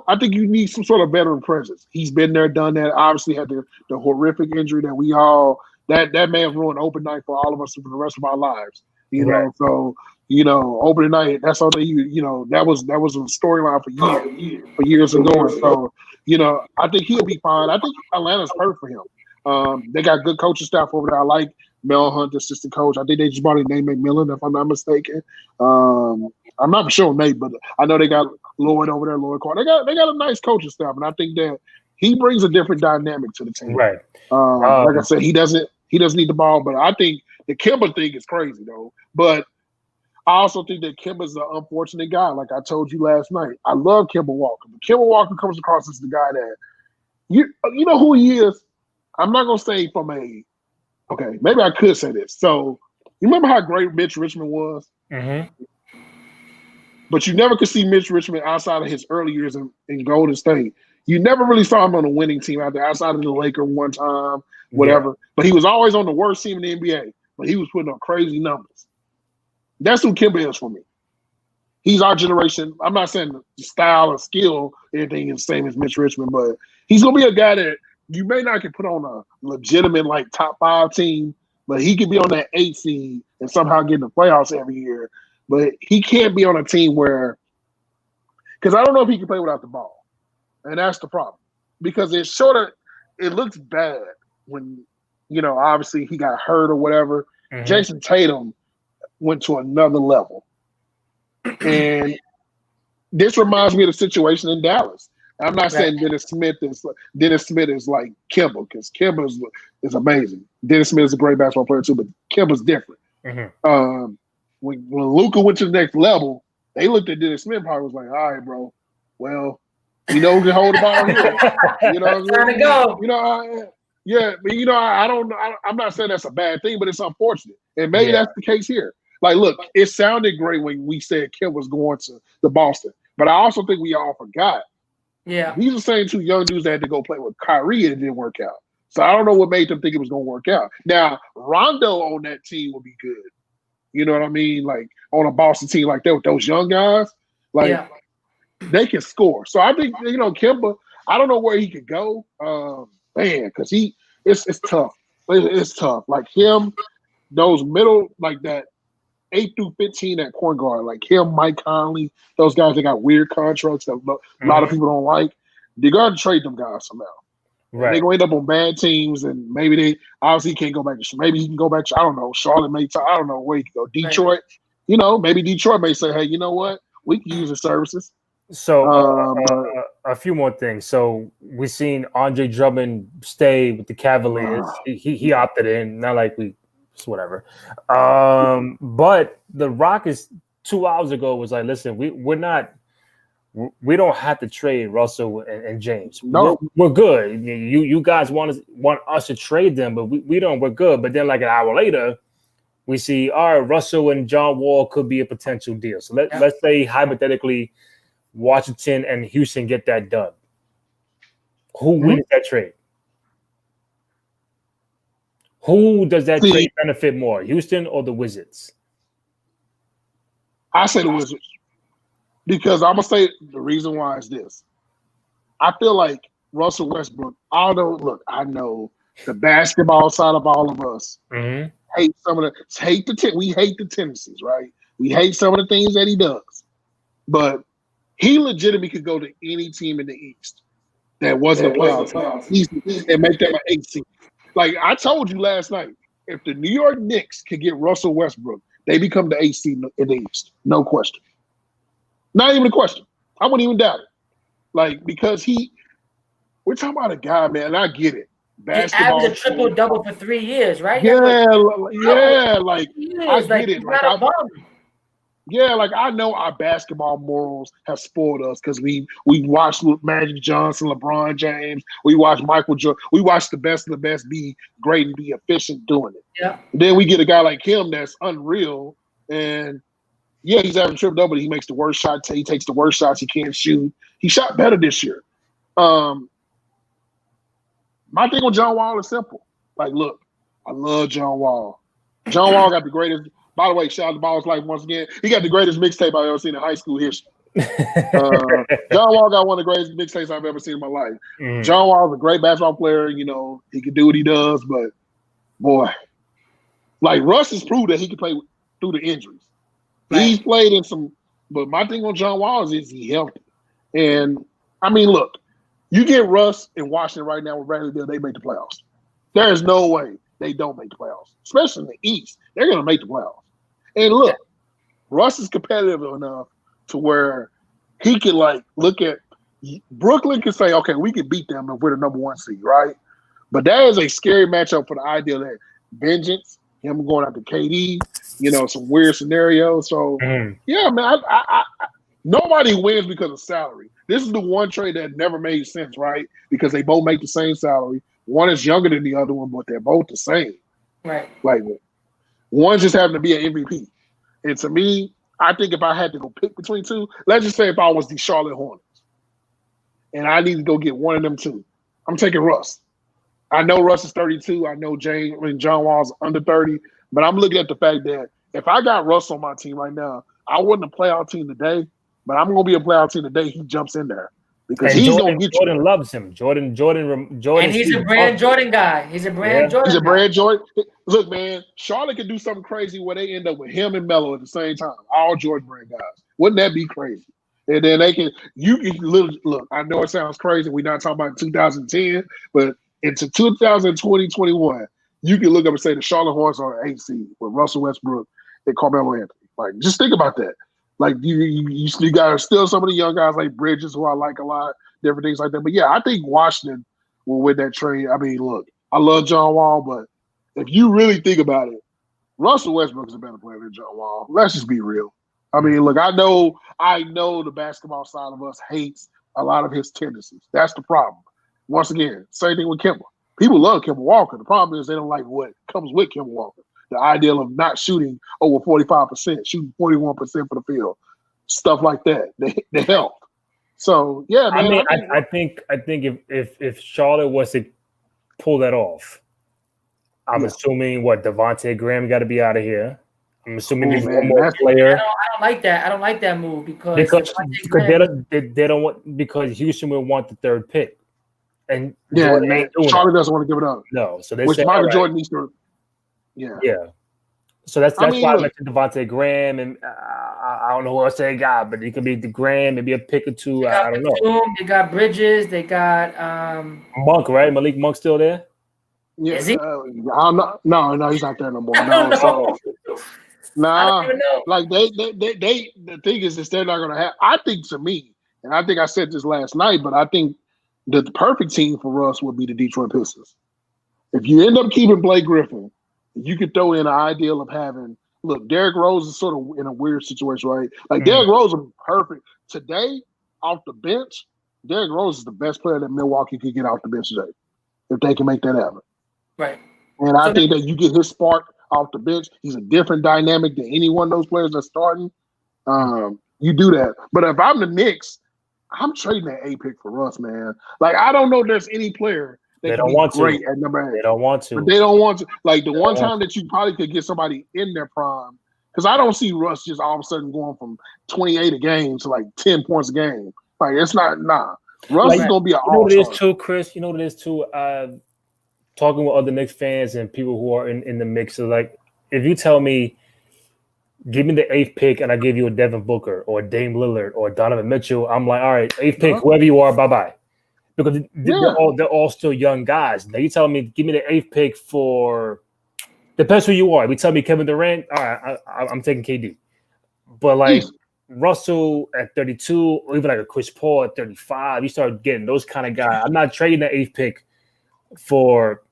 I think you need some sort of veteran presence. He's been there, done that. Obviously, had the horrific injury that we all that man ruined open night for all of us for the rest of our lives. So open night. That's all that was a storyline for years and going. So I think he'll be fine. I think Atlanta's perfect for him. They got good coaching staff over there. I like Mel Hunt, assistant coach. I think they just brought in Nate McMillan, if I'm not mistaken. I'm not sure Nate, but I know they got Lloyd over there, Lloyd Carter. They got a nice coaching staff, and I think that he brings a different dynamic to the team. Right. Like I said, he doesn't need the ball, but I think the Kemba thing is crazy though. But I also think that Kemba's an unfortunate guy. Like I told you last night, I love Kemba Walker, but Kemba Walker comes across as the guy that you know who he is. I'm not gonna say okay, maybe I could say this. So you remember how great Mitch Richmond was? But you never could see Mitch Richmond outside of his early years in Golden State. You never really saw him on a winning team outside of the Lakers one time, whatever. Yeah. But he was always on the worst team in the NBA. But he was putting up crazy numbers. That's who Kemba is for me. He's our generation. I'm not saying the style or skill, anything is the same as Mitch Richmond, but he's going to be a guy that you may not can put on a legitimate top 5 team, but he could be on that 8 seed and somehow get in the playoffs every year. But he can't be on a team where – because I don't know if he can play without the ball. And that's the problem. Because it looks bad when, obviously he got hurt or whatever. Jason Tatum went to another level. And this reminds me of the situation in Dallas. I'm not saying Dennis Smith is like Kemba, because Kemba is amazing. Dennis Smith is a great basketball player too, but Kemba's different. When Luka went to the next level, they looked at Dennis Smith and probably was like, all right, bro, well, who can hold the ball here? Time to go. But I don't know. I'm not saying that's a bad thing, but it's unfortunate. And maybe that's the case here. Like, look, it sounded great when we said Kim was going to the Boston, but I also think we all forgot. Yeah. These are the same 2 young dudes that had to go play with Kyrie and it didn't work out. So I don't know what made them think it was going to work out. Now, Rondo on that team would be good. You know what I mean? Like on a Boston team like that with those young guys, they can score. So I think, Kemba, I don't know where he could go. Because it's tough. It's tough. Like him, those middle, like that 8 through 15 at point guard, like him, Mike Conley, those guys that got weird contracts that a lot of people don't like. They're going to trade them guys somehow. Right. They're going to end up on bad teams, and maybe they obviously can't go back to. Maybe he can go back to, I don't know, Charlotte may. I don't know where he can go. Detroit, maybe Detroit may say, hey, you know what? We can use the services. So a few more things. So we've seen Andre Drummond stay with the Cavaliers. He opted in. Not like it's whatever. But the Rockets 2 hours ago was like, listen, we don't have to trade Russell and James. No, we're good. You guys want us to trade them, but we don't. We're good. But then, like an hour later, we see, all right, Russell and John Wall could be a potential deal. So let's say hypothetically, Washington and Houston get that done. Who wins that trade? Who does that trade benefit more, Houston or the Wizards? I say the Wizards. Because I'm going to say the reason why is this. I feel like Russell Westbrook, I know the basketball side of all of us hate we hate the tendencies, right? We hate some of the things that he does. But he legitimately could go to any team in the East that wasn't a playoff team and make them an 8 seed. Like I told you last night, if the New York Knicks could get Russell Westbrook, they become the 8 seed in the East. No question. Not even a question. I wouldn't even doubt it. Like, because we're talking about a guy, man, and I get it. Basketball. He averaged a triple-double for 3 years, right? Yeah, like, I get it. Like, I know our basketball morals have spoiled us because we watched Magic Johnson, LeBron James. We watched Michael Jordan. We watched the best of the best be great and be efficient doing it. Yeah. Then we get a guy like him that's unreal and yeah, he's having triple-double. He makes the worst shots. He takes the worst shots. He can't shoot. He shot better this year. My thing on John Wall is simple. Like, look, I love John Wall. John Wall got the greatest. By the way, shout out to Ball's Life once again. He got the greatest mixtape I've ever seen in high school history. John Wall got one of the greatest mixtapes I've ever seen in my life. John Wall's a great basketball player. He can do what he does, but boy, like Russ has proved that he can play through the injuries. He's played in some, but my thing on John Wall is he healthy? And I mean, look, you get Russ in Washington right now with Bradley Beal, they make the playoffs. There is no way they don't make the playoffs, especially in the East. They're going to make the playoffs. And look, Russ is competitive enough to where he can look at Brooklyn can say, okay, we can beat them if we're the number 1 seed, right? But that is a scary matchup for the idea that vengeance, him going after KD, some weird scenarios. So, yeah, man, I nobody wins because of salary. This is the one trade that never made sense, right? Because they both make the same salary. One is younger than the other one, but they're both the same. Right. Like, one's just having to be an MVP. And to me, I think if I had to go pick between two, let's just say if I was the Charlotte Hornets and I need to go get one of them two, I'm taking Russ. I know Russ is 32. I know John Wall's under 30. But I'm looking at the fact that if I got Russ on my team right now, I wasn't a playoff team today, but I'm going to be a playoff team today. He jumps in there because he's going to get you. Jordan loves him. Jordan. And he's a brand Jordan guy. He's a brand Jordan. He's a brand Jordan. Look, man, Charlotte could do something crazy where they end up with him and Melo at the same time. All Jordan brand guys. Wouldn't that be crazy? And then you can look, I know it sounds crazy. We're not talking about 2010, but into 2020, 21, you can look up and say the Charlotte Hornets are an 8 seed with Russell Westbrook and Carmelo Anthony. Like, just think about that. Like, you got still some of the young guys like Bridges, who I like a lot, different things like that. But yeah, I think Washington will win that trade. I mean, look, I love John Wall, but if you really think about it, Russell Westbrook is a better player than John Wall. Let's just be real. I mean, look, I know the basketball side of us hates a lot of his tendencies. That's the problem. Once again, same thing with Kemba. People love Kemba Walker. The problem is they don't like what comes with Kemba Walker. The ideal of not shooting over 45%, shooting 41% for the field, stuff like that. They help. So yeah, man. I mean, I think if Charlotte was to pull that off, I'm assuming Devontae Graham got to be out of here. I'm assuming there's one more player. I don't like that. I don't like that move because they don't want, because Houston will want the 3rd pick. And Charlotte doesn't want to give it up. No, so they which say, Michael Jordan needs to. Yeah. So that's I mean, why I look, mentioned Devontae Graham, and I don't know who else they got, but it could be the Graham, maybe a pick or two. They got I don't know. Batum, they got Bridges, they got Monk, right? Malik Monk still there? yeah, is he? I'm not, no, he's not there no more. I don't No, so know. I don't nah, even know. like they the thing is they're not gonna have. I think to me, and I think I said this last night, but I think the perfect team for us would be the Detroit Pistons. If you end up keeping Blake Griffin, you could throw in an ideal of having. Look, Derrick Rose is sort of in a weird situation, right? Like Derrick Rose would be perfect today off the bench. Derrick Rose is the best player that Milwaukee could get off the bench today if they can make that happen. Right. And I think that you get his spark off the bench. He's a different dynamic than any one of those players that's starting. You do that. But if I'm the Knicks, I'm trading that A pick for Russ, man. Like, I don't know if there's any player that They can don't be want great to. at number 8. They don't want to. But they don't want to. Like, the They one don't time that you probably could get somebody in their prime, because I don't see Russ just all of a sudden going from 28 a game to like 10 points a game. Like, it's not, nah. Russ is going to be an You know what it is all-star. too, Chris? You know what it is too? Talking with other Knicks fans and people who are in the mix, so like, if you tell me, give me the 8th pick and I give you a Devin Booker or Dame Lillard or Donovan Mitchell, I'm like, all right, 8th pick, whoever you are, bye-bye. Because they're all still young guys. Now you tell me, give me the 8th pick for, depends who you are. If you tell me Kevin Durant, all right, I'm taking KD. But like Russell at 32, or even like a Chris Paul at 35, you start getting those kind of guys. I'm not trading the 8th pick for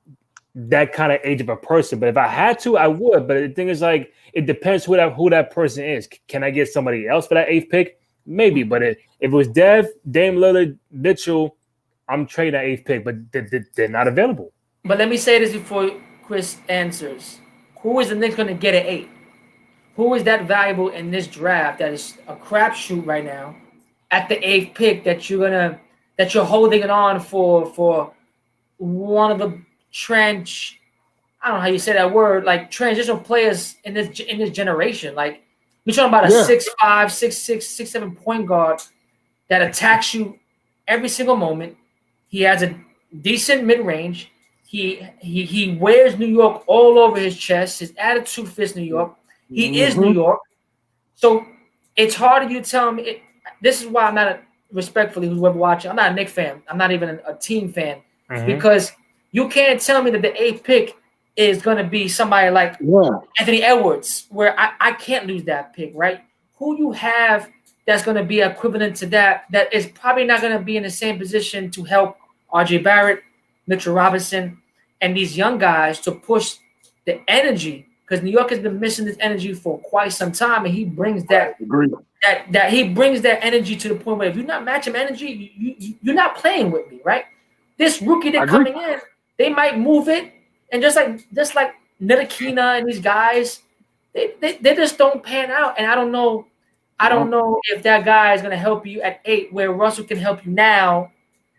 that kind of age of a person. But if I had to, I would. But the thing is, like, it depends who that person is. Can I get somebody else for that 8th pick? Maybe. But if it was Dame Lillard, Mitchell, I'm trading that 8th pick, but they're not available. But let me say this before Chris answers. Who is the Knicks going to get at 8? Who is that valuable in this draft that is a crapshoot right now at the 8th pick that you're holding it on for one of the I don't know how you say that word, like transitional players in this generation. Like, you're talking about a 6'5", 6'6", 6'7" point guard that attacks you every single moment. He has a decent mid-range. He wears New York all over his chest. His attitude fits New York. He is New York. So it's hard for you to tell me. This is why I'm not respectfully, whoever watching, I'm not a Knicks fan. I'm not even a team fan because you can't tell me that the 8th pick is going to be somebody like Anthony Edwards, where I can't lose that pick, right? Who you have that's going to be equivalent to that is probably not going to be in the same position to help RJ Barrett, Mitchell Robinson, and these young guys to push the energy, because New York has been missing this energy for quite some time, and he brings that he brings that energy to the point where if you're not matching energy, you're not playing with me, right? This rookie that's coming in, they might move it, and just like Ntilikina and these guys, they just don't pan out, and I don't know if that guy is going to help you at 8 where Russell can help you now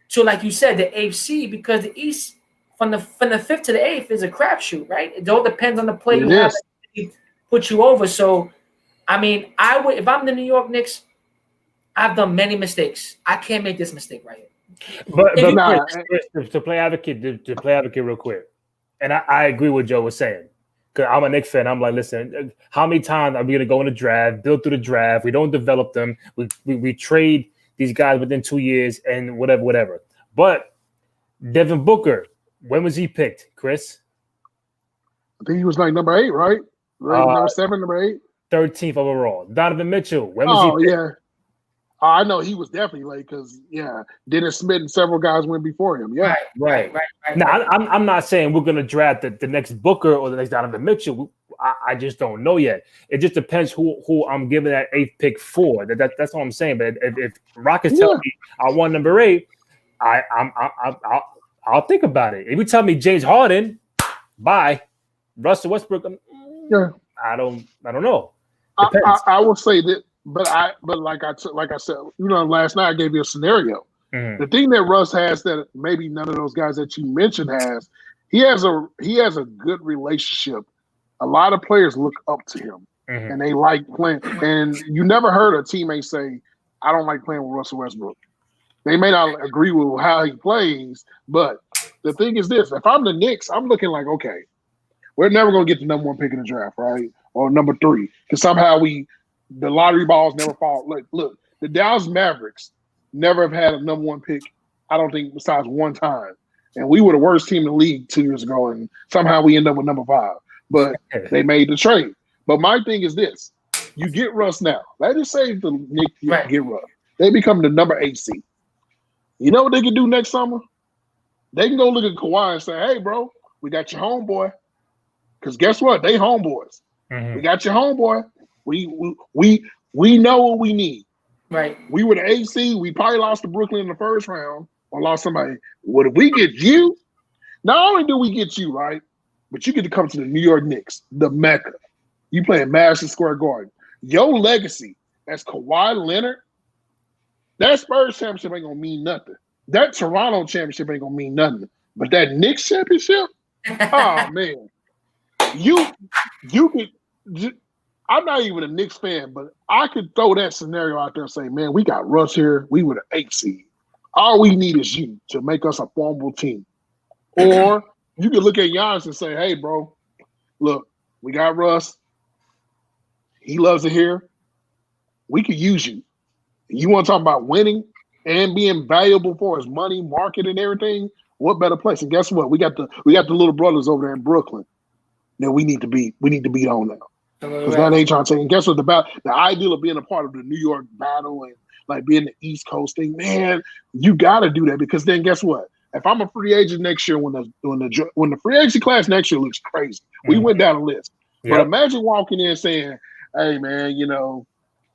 to, like you said, the 8th seed, because the East from the 5th to the 8th is a crapshoot, right? It all depends on the play you have that put you over. So, I mean, I would, if I'm the New York Knicks, I've done many mistakes. I can't make this mistake right here. But Chris, to play advocate real quick, and I agree with Joe was saying, because I'm a Knicks fan. I'm like, listen, how many times are we going to go in the draft, build through the draft? We don't develop them. We trade these guys within 2 years and whatever. But Devin Booker, when was he picked, Chris? I think he was like number 8, right? Number 7, number 8. 13th overall. Donovan Mitchell, when was he picked? Yeah. I know he was definitely late because, Dennis Smith and several guys went before him. Yeah. Right. Now, I'm not saying we're going to draft the next Booker or the next Donovan Mitchell. I just don't know yet. It just depends who I'm giving that 8th pick for. That's all I'm saying. But if Rockets tell me I want number 8, I'll think about it. If you tell me James Harden, bye. Russell Westbrook, I don't know. I will say that. But like I said, last night I gave you a scenario. The thing that Russ has that maybe none of those guys that you mentioned has, he has a good relationship. A lot of players look up to him and they like playing. And you never heard a teammate say, "I don't like playing with Russell Westbrook." They may not agree with how he plays, but the thing is this: if I'm the Knicks, I'm looking like, okay, we're never going to get the number 1 pick in the draft, right? or number 3 because somehow the lottery balls never fall. Like, look, the Dallas Mavericks never have had a number 1 pick. I don't think besides one time, and we were the worst team in the league 2 years ago, and somehow we end up with number 5. But they made the trade. But my thing is this: you get Russ now. Let's just say the Knicks get Russ, they become the number 8 seed. You know what they can do next summer? They can go look at Kawhi and say, "Hey, bro, we got your homeboy." Because guess what? They homeboys. Mm-hmm. We got your homeboy. We know what we need. Right. We were the 8 seed. We probably lost to Brooklyn in the first round or lost somebody. What if we get you? Not only do we get you, right, but you get to come to the New York Knicks, the Mecca. You play in Madison Square Garden. Your legacy as Kawhi Leonard, that Spurs championship ain't gonna mean nothing. That Toronto championship ain't gonna mean nothing. But that Knicks championship, oh man, you could. I'm not even a Knicks fan, but I could throw that scenario out there and say, man, we got Russ here. We were the 8 seed. All we need is you to make us a formidable team. Or you could look at Giannis and say, hey, bro, look, we got Russ. He loves it here. We could use you. You want to talk about winning and being valuable for his money, market, and everything? What better place? And guess what? We got the little brothers over there in Brooklyn that we need to beat on now. Because that ain't trying to take. And guess what? The ideal of being a part of the New York battle and like being the East Coast thing, man, you got to do that because then guess what? If I'm a free agent next year, when the free agent class next year looks crazy, we went down a list. Yep. But imagine walking in saying, "Hey, man, you know,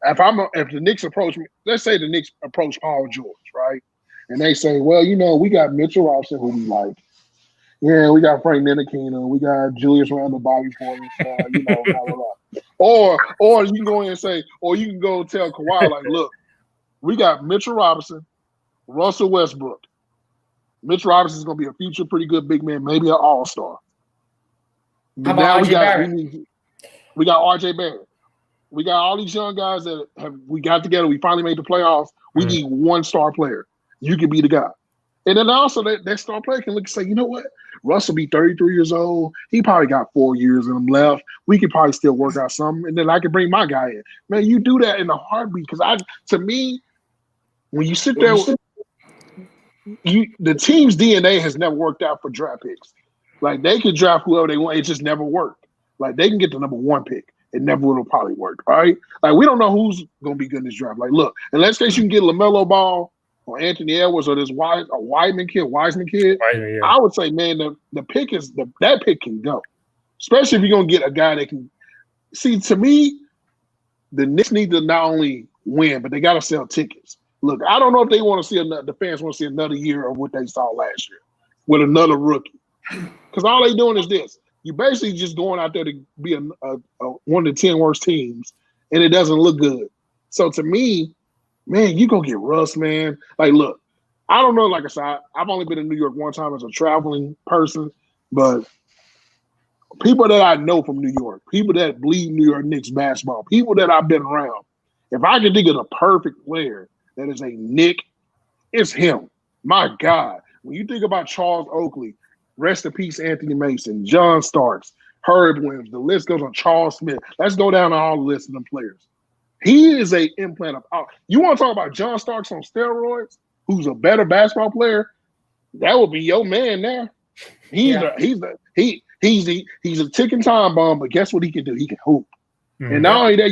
if the Knicks approach me, let's say the Knicks approach Paul George, right? And they say, well, you know, we got Mitchell Robinson who we like. Yeah, we got Frank Ntilikina, we got Julius Randle, Bobby Portis, you know, blah, blah, blah. Or you can go in and say, or you can go tell Kawhi, like, look, we got Mitchell Robinson, Russell Westbrook. Mitch Robinson is going to be a future pretty good big man, maybe an all-star. How about RJ Barrett? We got RJ Barrett. We got all these young guys that we got together. We finally made the playoffs. We need one star player. You can be the guy. And then also that star player can look and say, you know what? Russ will be 33 years old. He probably got 4 years in him left. We could probably still work out something. And then I can bring my guy in. Man, you do that in a heartbeat. Because to me, when you sit there, the team's DNA has never worked out for draft picks. Like, they could draft whoever they want. It just never worked. Like, they can get the number 1 pick. It never would have probably worked, right? Like, we don't know who's going to be good in this draft. Like, look, in let's case you can get LaMelo Ball or Anthony Edwards or this Wiseman kid, yeah. I would say, man, the pick is that pick can go. Especially if you're going to get a guy that can – see, to me, the Knicks need to not only win, but they got to sell tickets. Look, I don't know if they want to see the fans want to see another year of what they saw last year with another rookie. Because all they doing is this. You're basically just going out there to be a one of the 10 worst teams, and it doesn't look good. So to me, man, you go get Russ, man. Like, look, I don't know. Like I said, I've only been in New York one time as a traveling person, but people that I know from New York, people that bleed New York Knicks basketball, people that I've been around, if I can think of the perfect player that is a Knick, it's him. My God. When you think about Charles Oakley, rest in peace, Anthony Mason, John Starks, Herb Williams, the list goes on, Charles Smith. Let's go down all the list of them players. He is a implant of you want to talk about John Starks on steroids, who's a better basketball player? That would be your man there. He's a ticking time bomb, but guess what he can do? He can hoop. Mm-hmm. And not only that,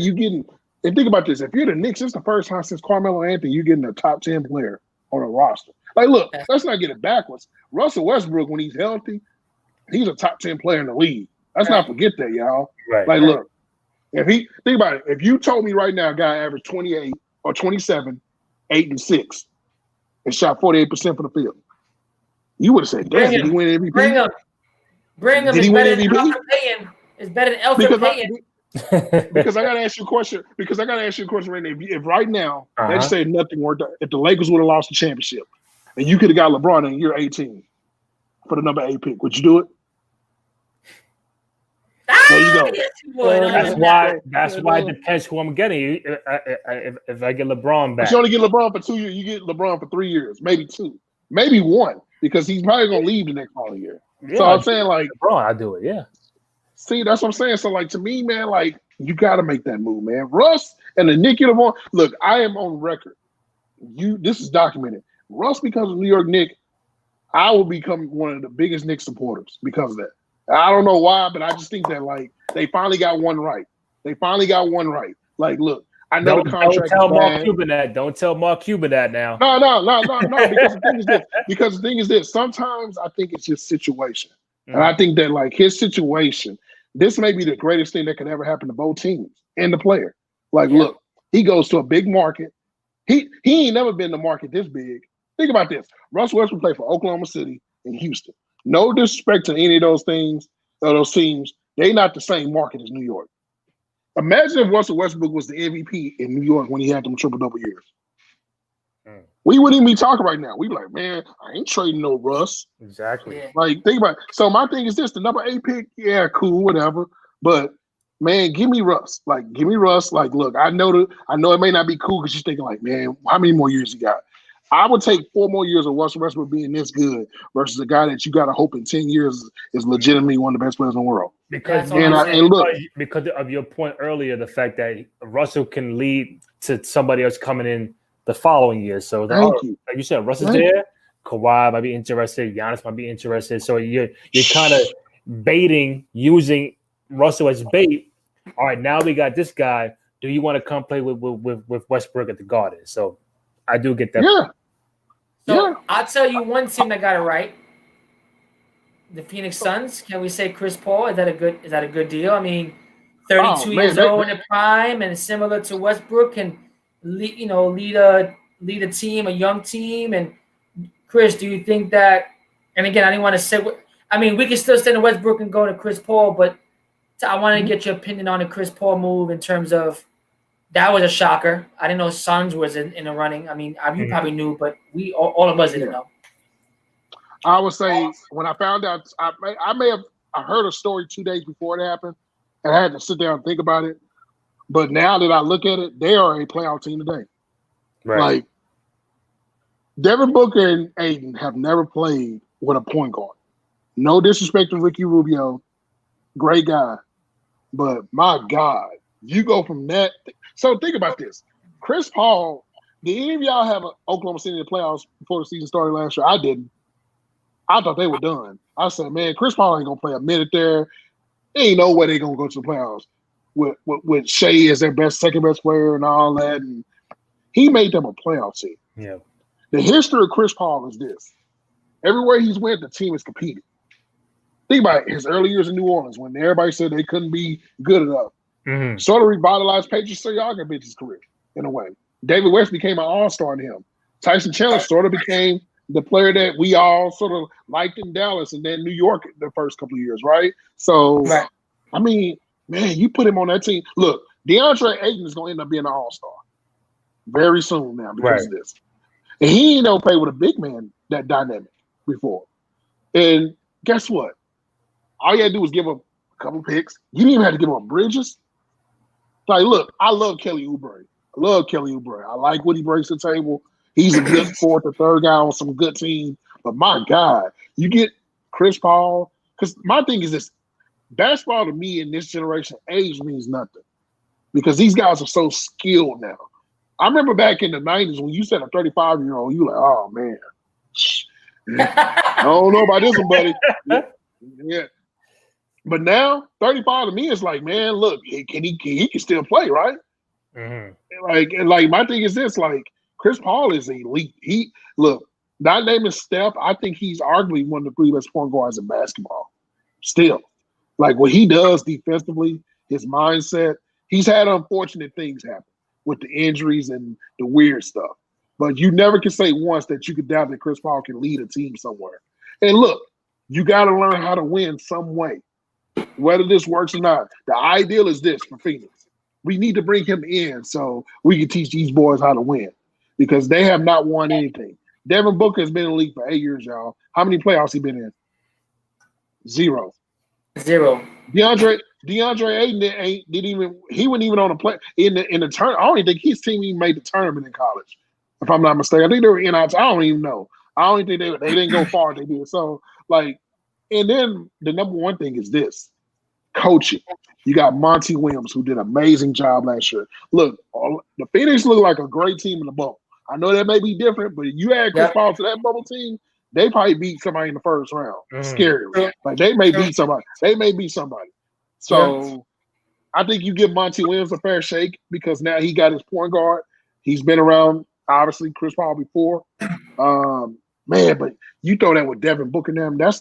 and think about this, if you're the Knicks, it's the first time since Carmelo Anthony you're getting a top 10 player on a roster. Like, look, let's not get it backwards. Russell Westbrook, when he's healthy, he's a top 10 player in the league. Let's not forget that, y'all. Right. Like, look, think about it. If you told me right now a guy averaged 28 or 27, 8 and 6, and shot 48% from the field, you would have said, damn, did he win MVP? Bring him. Did he win MVP? It's better than Elton Payton. Because I gotta ask you a question. Right now. If right now, let's say nothing worked out, if the Lakers would have lost the championship, and you could have got LeBron in year 18 for the number 8 pick, would you do it? There you go. Yes, that's why it depends who I'm getting. If I get LeBron back, but you only get LeBron for 2 years. You get LeBron for 3 years, maybe 2, maybe 1, because he's probably gonna leave the next following year. Yeah, so I'm saying, like, LeBron, I do it. Yeah. See, that's what I'm saying. So, like, to me, man, like, you got to make that move, man. Russ and the Knick uniform. Look, I am on record. This is documented. Russ becomes a New York Knick, I will become one of the biggest Knicks supporters because of that. I don't know why, but I just think that, like, they finally got one right. Like, look, I know the contract Don't tell is Mark bad. Cuban that. Don't tell Mark Cuban that now. No. Because the thing is this. Sometimes I think it's just situation. And I think that, like, his situation, this may be the greatest thing that could ever happen to both teams and the player. Like, look, he goes to a big market. He ain't never been in a market this big. Think about this. Russell Westbrook played for Oklahoma City and Houston. No disrespect to any of those things, or those teams. They not the same market as New York. Imagine if Russell Westbrook was the MVP in New York when he had them triple-double years. We wouldn't even be talking right now. We'd be like, man, I ain't trading no Russ. Exactly. Like, think about it. So my thing is this, the number 8 pick, yeah, cool, whatever. But, man, give me Russ. Like, give me Russ. Like, look, I know it may not be cool because you're thinking, like, man, how many more years he got? I would take 4 more years of Russell Westbrook being this good versus a guy that you got to hope in 10 years is legitimately one of the best players in the world. Because of your point earlier, the fact that Russell can lead to somebody else coming in the following year. So, like you said, Russ is there. Kawhi might be interested. Giannis might be interested. So you're kind of baiting, using Russell as bait. All right, now we got this guy. Do you want to come play with Westbrook at the Garden? So I do get that. Yeah. So I'll tell you one team that got it right. The Phoenix Suns. Can we say Chris Paul? Is that a good deal? I mean, 32 years old in the prime and similar to Westbrook can lead a team, a young team. And Chris, do you think that? And again, I didn't want to say. I mean, we can still stay in Westbrook and go to Chris Paul, but I want to get your opinion on the Chris Paul move in terms of. That was a shocker. I didn't know Suns was in the running. I mean, you probably knew, but all of us didn't know. I would say when I found out, I heard a story 2 days before it happened, and I had to sit down and think about it. But now that I look at it, they are a playoff team today. Right. Like, Devin Booker and Ayton have never played with a point guard. No disrespect to Ricky Rubio, great guy, but my God, you go from that. So think about this. Chris Paul, did any of y'all have Oklahoma City in the playoffs before the season started last year? I didn't. I thought they were done. I said, man, Chris Paul ain't going to play a minute there. Ain't no way they're going to go to the playoffs with Shea as their second best player and all that. And he made them a playoff team. Yeah. The history of Chris Paul is this. Everywhere he's went, the team has competed. Think about his early years in New Orleans when everybody said they couldn't be good enough. Mm-hmm. Sort of revitalized Patrice Stojakovic's career in a way. David West became an all-star to him. Tyson Chandler sort of became the player that we all sort of liked in Dallas and then New York the first couple of years, right? So, I mean, man, you put him on that team. Look, DeAndre Ayton is going to end up being an all-star very soon now because of this. And he ain't never played with a big man that dynamic before. And guess what? All you had to do was give him a couple picks. You didn't even have to give him Bridges. Like, look, I love Kelly Oubre. I like what he brings to the table. He's a good fourth or third guy on some good team. But my God, you get Chris Paul. Because my thing is this. Basketball to me in this generation, age means nothing. Because these guys are so skilled now. I remember back in the 90s when you said a 35-year-old, you were like, oh, man. I don't know about this one, buddy. Yeah. But now, 35 to me is like, man, look, he can still play, right? Mm-hmm. Like my thing is this, like, Chris Paul is elite. That name is Steph. I think he's arguably one of the 3 best point guards in basketball. Still. Like, what he does defensively, his mindset, he's had unfortunate things happen with the injuries and the weird stuff. But you never can say once that you could doubt that Chris Paul can lead a team somewhere. And look, you got to learn how to win some way. Whether this works or not, the ideal is this for Phoenix. We need to bring him in so we can teach these boys how to win because they have not won anything. Devin Booker has been in the league for 8 years, y'all. How many playoffs he been in? 0. DeAndre Ayton he wasn't even on a play in the turn. I don't even think his team even made the tournament in college, if I'm not mistaken. I think they were in. I don't even know. I don't even think they didn't go far. They did so. Like, and then the number one thing is this. coaching. You got Monty Williams, who did an amazing job last year. Look, the Phoenix look like a great team in the bubble. I know that may be different, but you add Chris Paul to that bubble team, they probably beat somebody in the first round. Scary. Like they may beat somebody. So I think you give Monty Williams a fair shake because now he got his point guard. He's been around, obviously, Chris Paul before. Man, but you throw that with Devin Booker and them,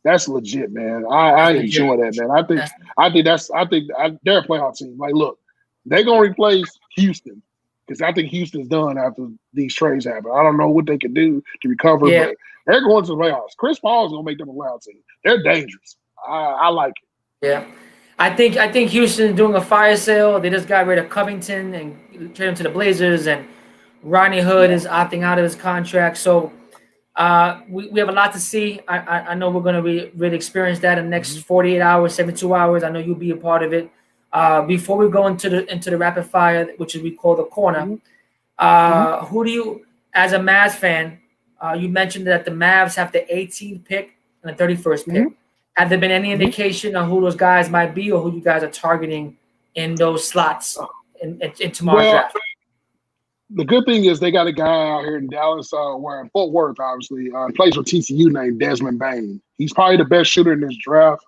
that's legit, man. I enjoy that, man. I think they're a playoff team. Like, look, they're gonna replace Houston because I think Houston's done after these trades happen. I don't know what they can do to recover, but they're going to the playoffs. Chris Paul's gonna make them a playoff team. They're dangerous. I like it. Yeah. I think Houston's doing a fire sale. They just got rid of Covington and traded him to the Blazers, and Rodney Hood is opting out of his contract. So we have a lot to see. I know we're going to really experience that in the next 48 hours, 72 hours. I know you'll be a part of it. Before we go into the rapid fire, which we call the corner, who do you, as a Mavs fan, you mentioned that the Mavs have the 18th pick and the 31st pick. Have there been any indication on who those guys might be or who you guys are targeting in those slots in tomorrow's draft? The good thing is they got a guy out here in Dallas, where in Fort Worth, obviously, plays for TCU named Desmond Bane. He's probably the best shooter in this draft.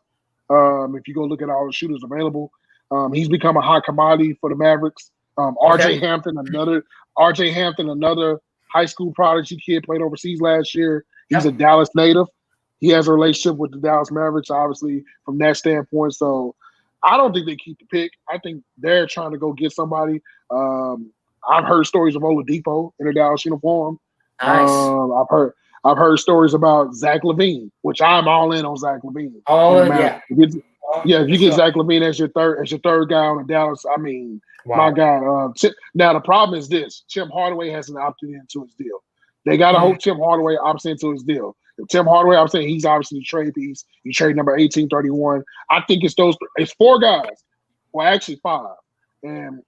If you go look at all the shooters available, he's become a hot commodity for the Mavericks. RJ Hampton, another high school prodigy kid, played overseas last year. He's a Dallas native. He has a relationship with the Dallas Mavericks, obviously, from that standpoint. So I don't think they keep the pick. I think they're trying to go get somebody. I've heard stories of Oladipo in a Dallas uniform. Nice. I've heard stories about Zach LaVine, which I'm all in on Zach LaVine. If you get Zach LaVine as your third guy on the Dallas, I mean, my God. Now the problem is this: Tim Hardaway hasn't opted into his deal. They gotta hope Tim Hardaway opts into his deal. If Tim Hardaway, I'm saying he's obviously the trade piece. You trade number 1831. I think it's four guys. Well, actually five. And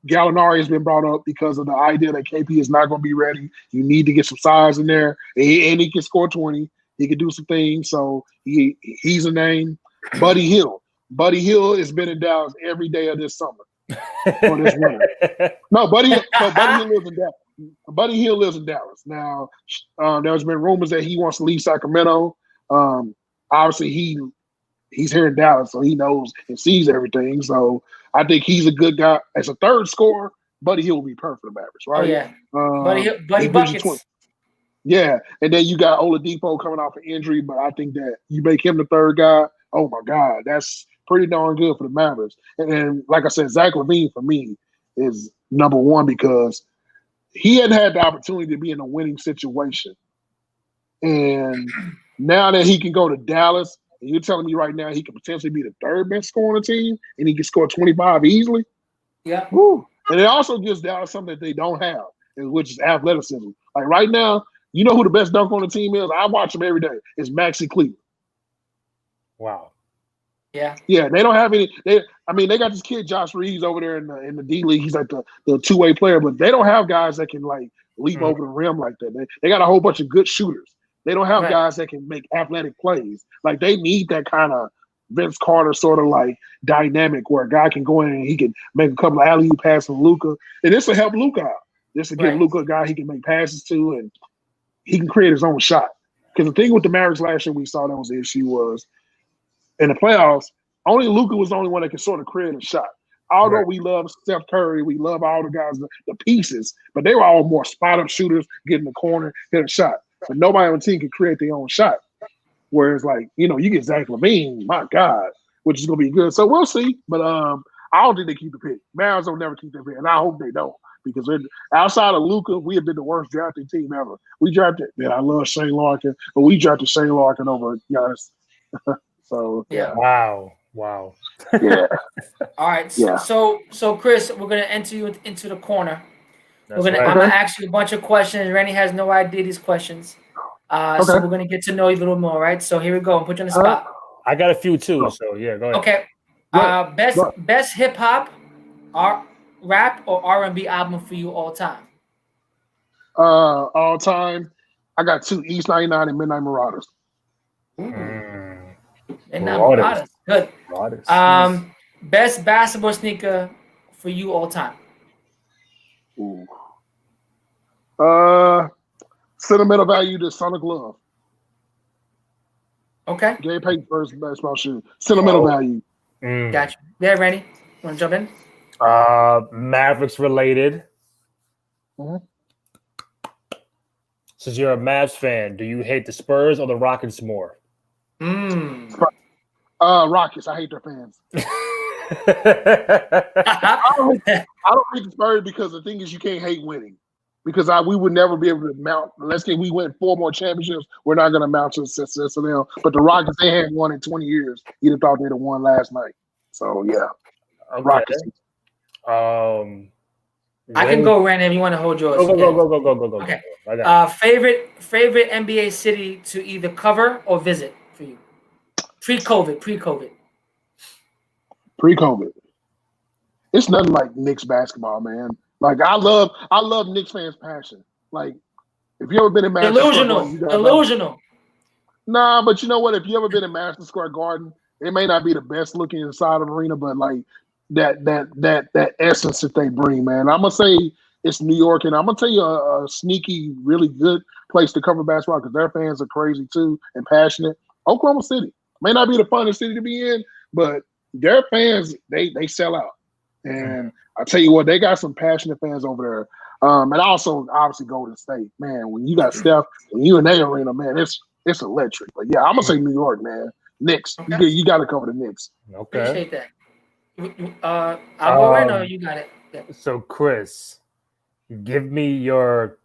Gallinari has been brought up because of the idea that KP is not going to be ready. You need to get some size in there. And he can score 20. He can do some things. So he's a name. Buddy Hill. Buddy Hill has been in Dallas every day of this summer. Or this winter. No, Buddy Hill lives in Dallas. Buddy Hill lives in Dallas. Now, there's been rumors that he wants to leave Sacramento. Obviously, he's here in Dallas, so he knows and sees everything. So I think he's a good guy. As a third scorer, Buddy Hill will be perfect for the Mavericks, right? Oh, yeah. Buddy buckets. Yeah, and then you got Oladipo coming off an injury, but I think that you make him the third guy. Oh, my God, that's pretty darn good for the Mavericks. And then, like I said, Zach LaVine, for me, is number one because he hadn't had the opportunity to be in a winning situation. And now that he can go to Dallas, and you're telling me right now he could potentially be the third best scorer on the team, and he can score 25 easily? Yeah. Woo. And it also gives Dallas something that they don't have, which is athleticism. Like right now, you know who the best dunk on the team is? I watch him every day. It's Maxi Cleaver. Wow. Yeah. Yeah, they don't have any. They got this kid Josh Reeves over there in the D League. He's like the two-way player, but they don't have guys that can like leap over the rim like that. They got a whole bunch of good shooters. They don't have guys that can make athletic plays. Like they need that kind of Vince Carter sort of like dynamic where a guy can go in and he can make a couple of alley-oop passes to Luka, and this will help Luka out. This will give Luka a guy he can make passes to, and he can create his own shot. Because the thing with the Mavericks last year we saw that was the issue was in the playoffs, only Luka was the only one that could sort of create a shot. Although we love Steph Curry, we love all the guys, the pieces, but they were all more spot-up shooters, get in the corner, hit a shot. But nobody on the team could create their own shot. Whereas, like, you get Zach LaVine, my God, which is going to be good. So we'll see. But I don't think they keep the pick. Mavs don't never keep their pick, and I hope they don't. Because outside of Luka, we have been the worst drafting team ever. We drafted, I love Shane Larkin, but we drafted Shane Larkin over Giannis. So Wow. Yeah. All right. Yeah. So Chris, we're gonna enter you into the corner. I'm gonna ask you a bunch of questions. Randy has no idea these questions. So we're gonna get to know you a little more, right? So here we go. I'll put you on the spot. I got a few too. So yeah, go ahead. Okay. Best hip hop, rap or R&B album for you all time? All time, I got two: East 99 and Midnight Marauders. And not Marauders. Good. Modest. Best basketball sneaker for you all time. Ooh. Sentimental value to Sonic Love. Okay. Gary Payton's first basketball shoe. Sentimental value. Gotcha. Yeah, Randy, you want to jump in? Mavericks related. Mhm. Since you're a Mavs fan, do you hate the Spurs or the Rockets more? Rockets. I hate their fans. I don't hate the Spurs because the thing is you can't hate winning. Because we would never be able to mount. Let's say we win 4 more championships, we're not going to mount to the success of them. But the Rockets, they hadn't won in 20 years. You'd have thought they'd have won last night. So yeah, Okay. Rockets. I can go, Randy, if you want to hold yours. Go. Okay. Favorite NBA city to either cover or visit for you? Pre-COVID. Pre-COVID. It's nothing like Knicks basketball, man. Like I love Knicks fans' passion. Like if you ever been in Madison Delusional. Nah, but you know what? If you ever been in Madison Square Garden, it may not be the best looking inside of the arena, but like that essence that they bring, man. I'm gonna say it's New York, and I'm gonna tell you a sneaky, really good place to cover basketball because their fans are crazy too and passionate. Oklahoma City may not be the funnest city to be in, but their fans they sell out. And I tell you what, they got some passionate fans over there. And also, obviously, Golden State. Man, when you got Steph and you in that arena, man, it's electric. But yeah, I'm gonna say New York, man. Knicks. Okay. You got to cover the Knicks. Okay. Appreciate that. I'll go in, or you got it. Yeah. So, Chris, give me your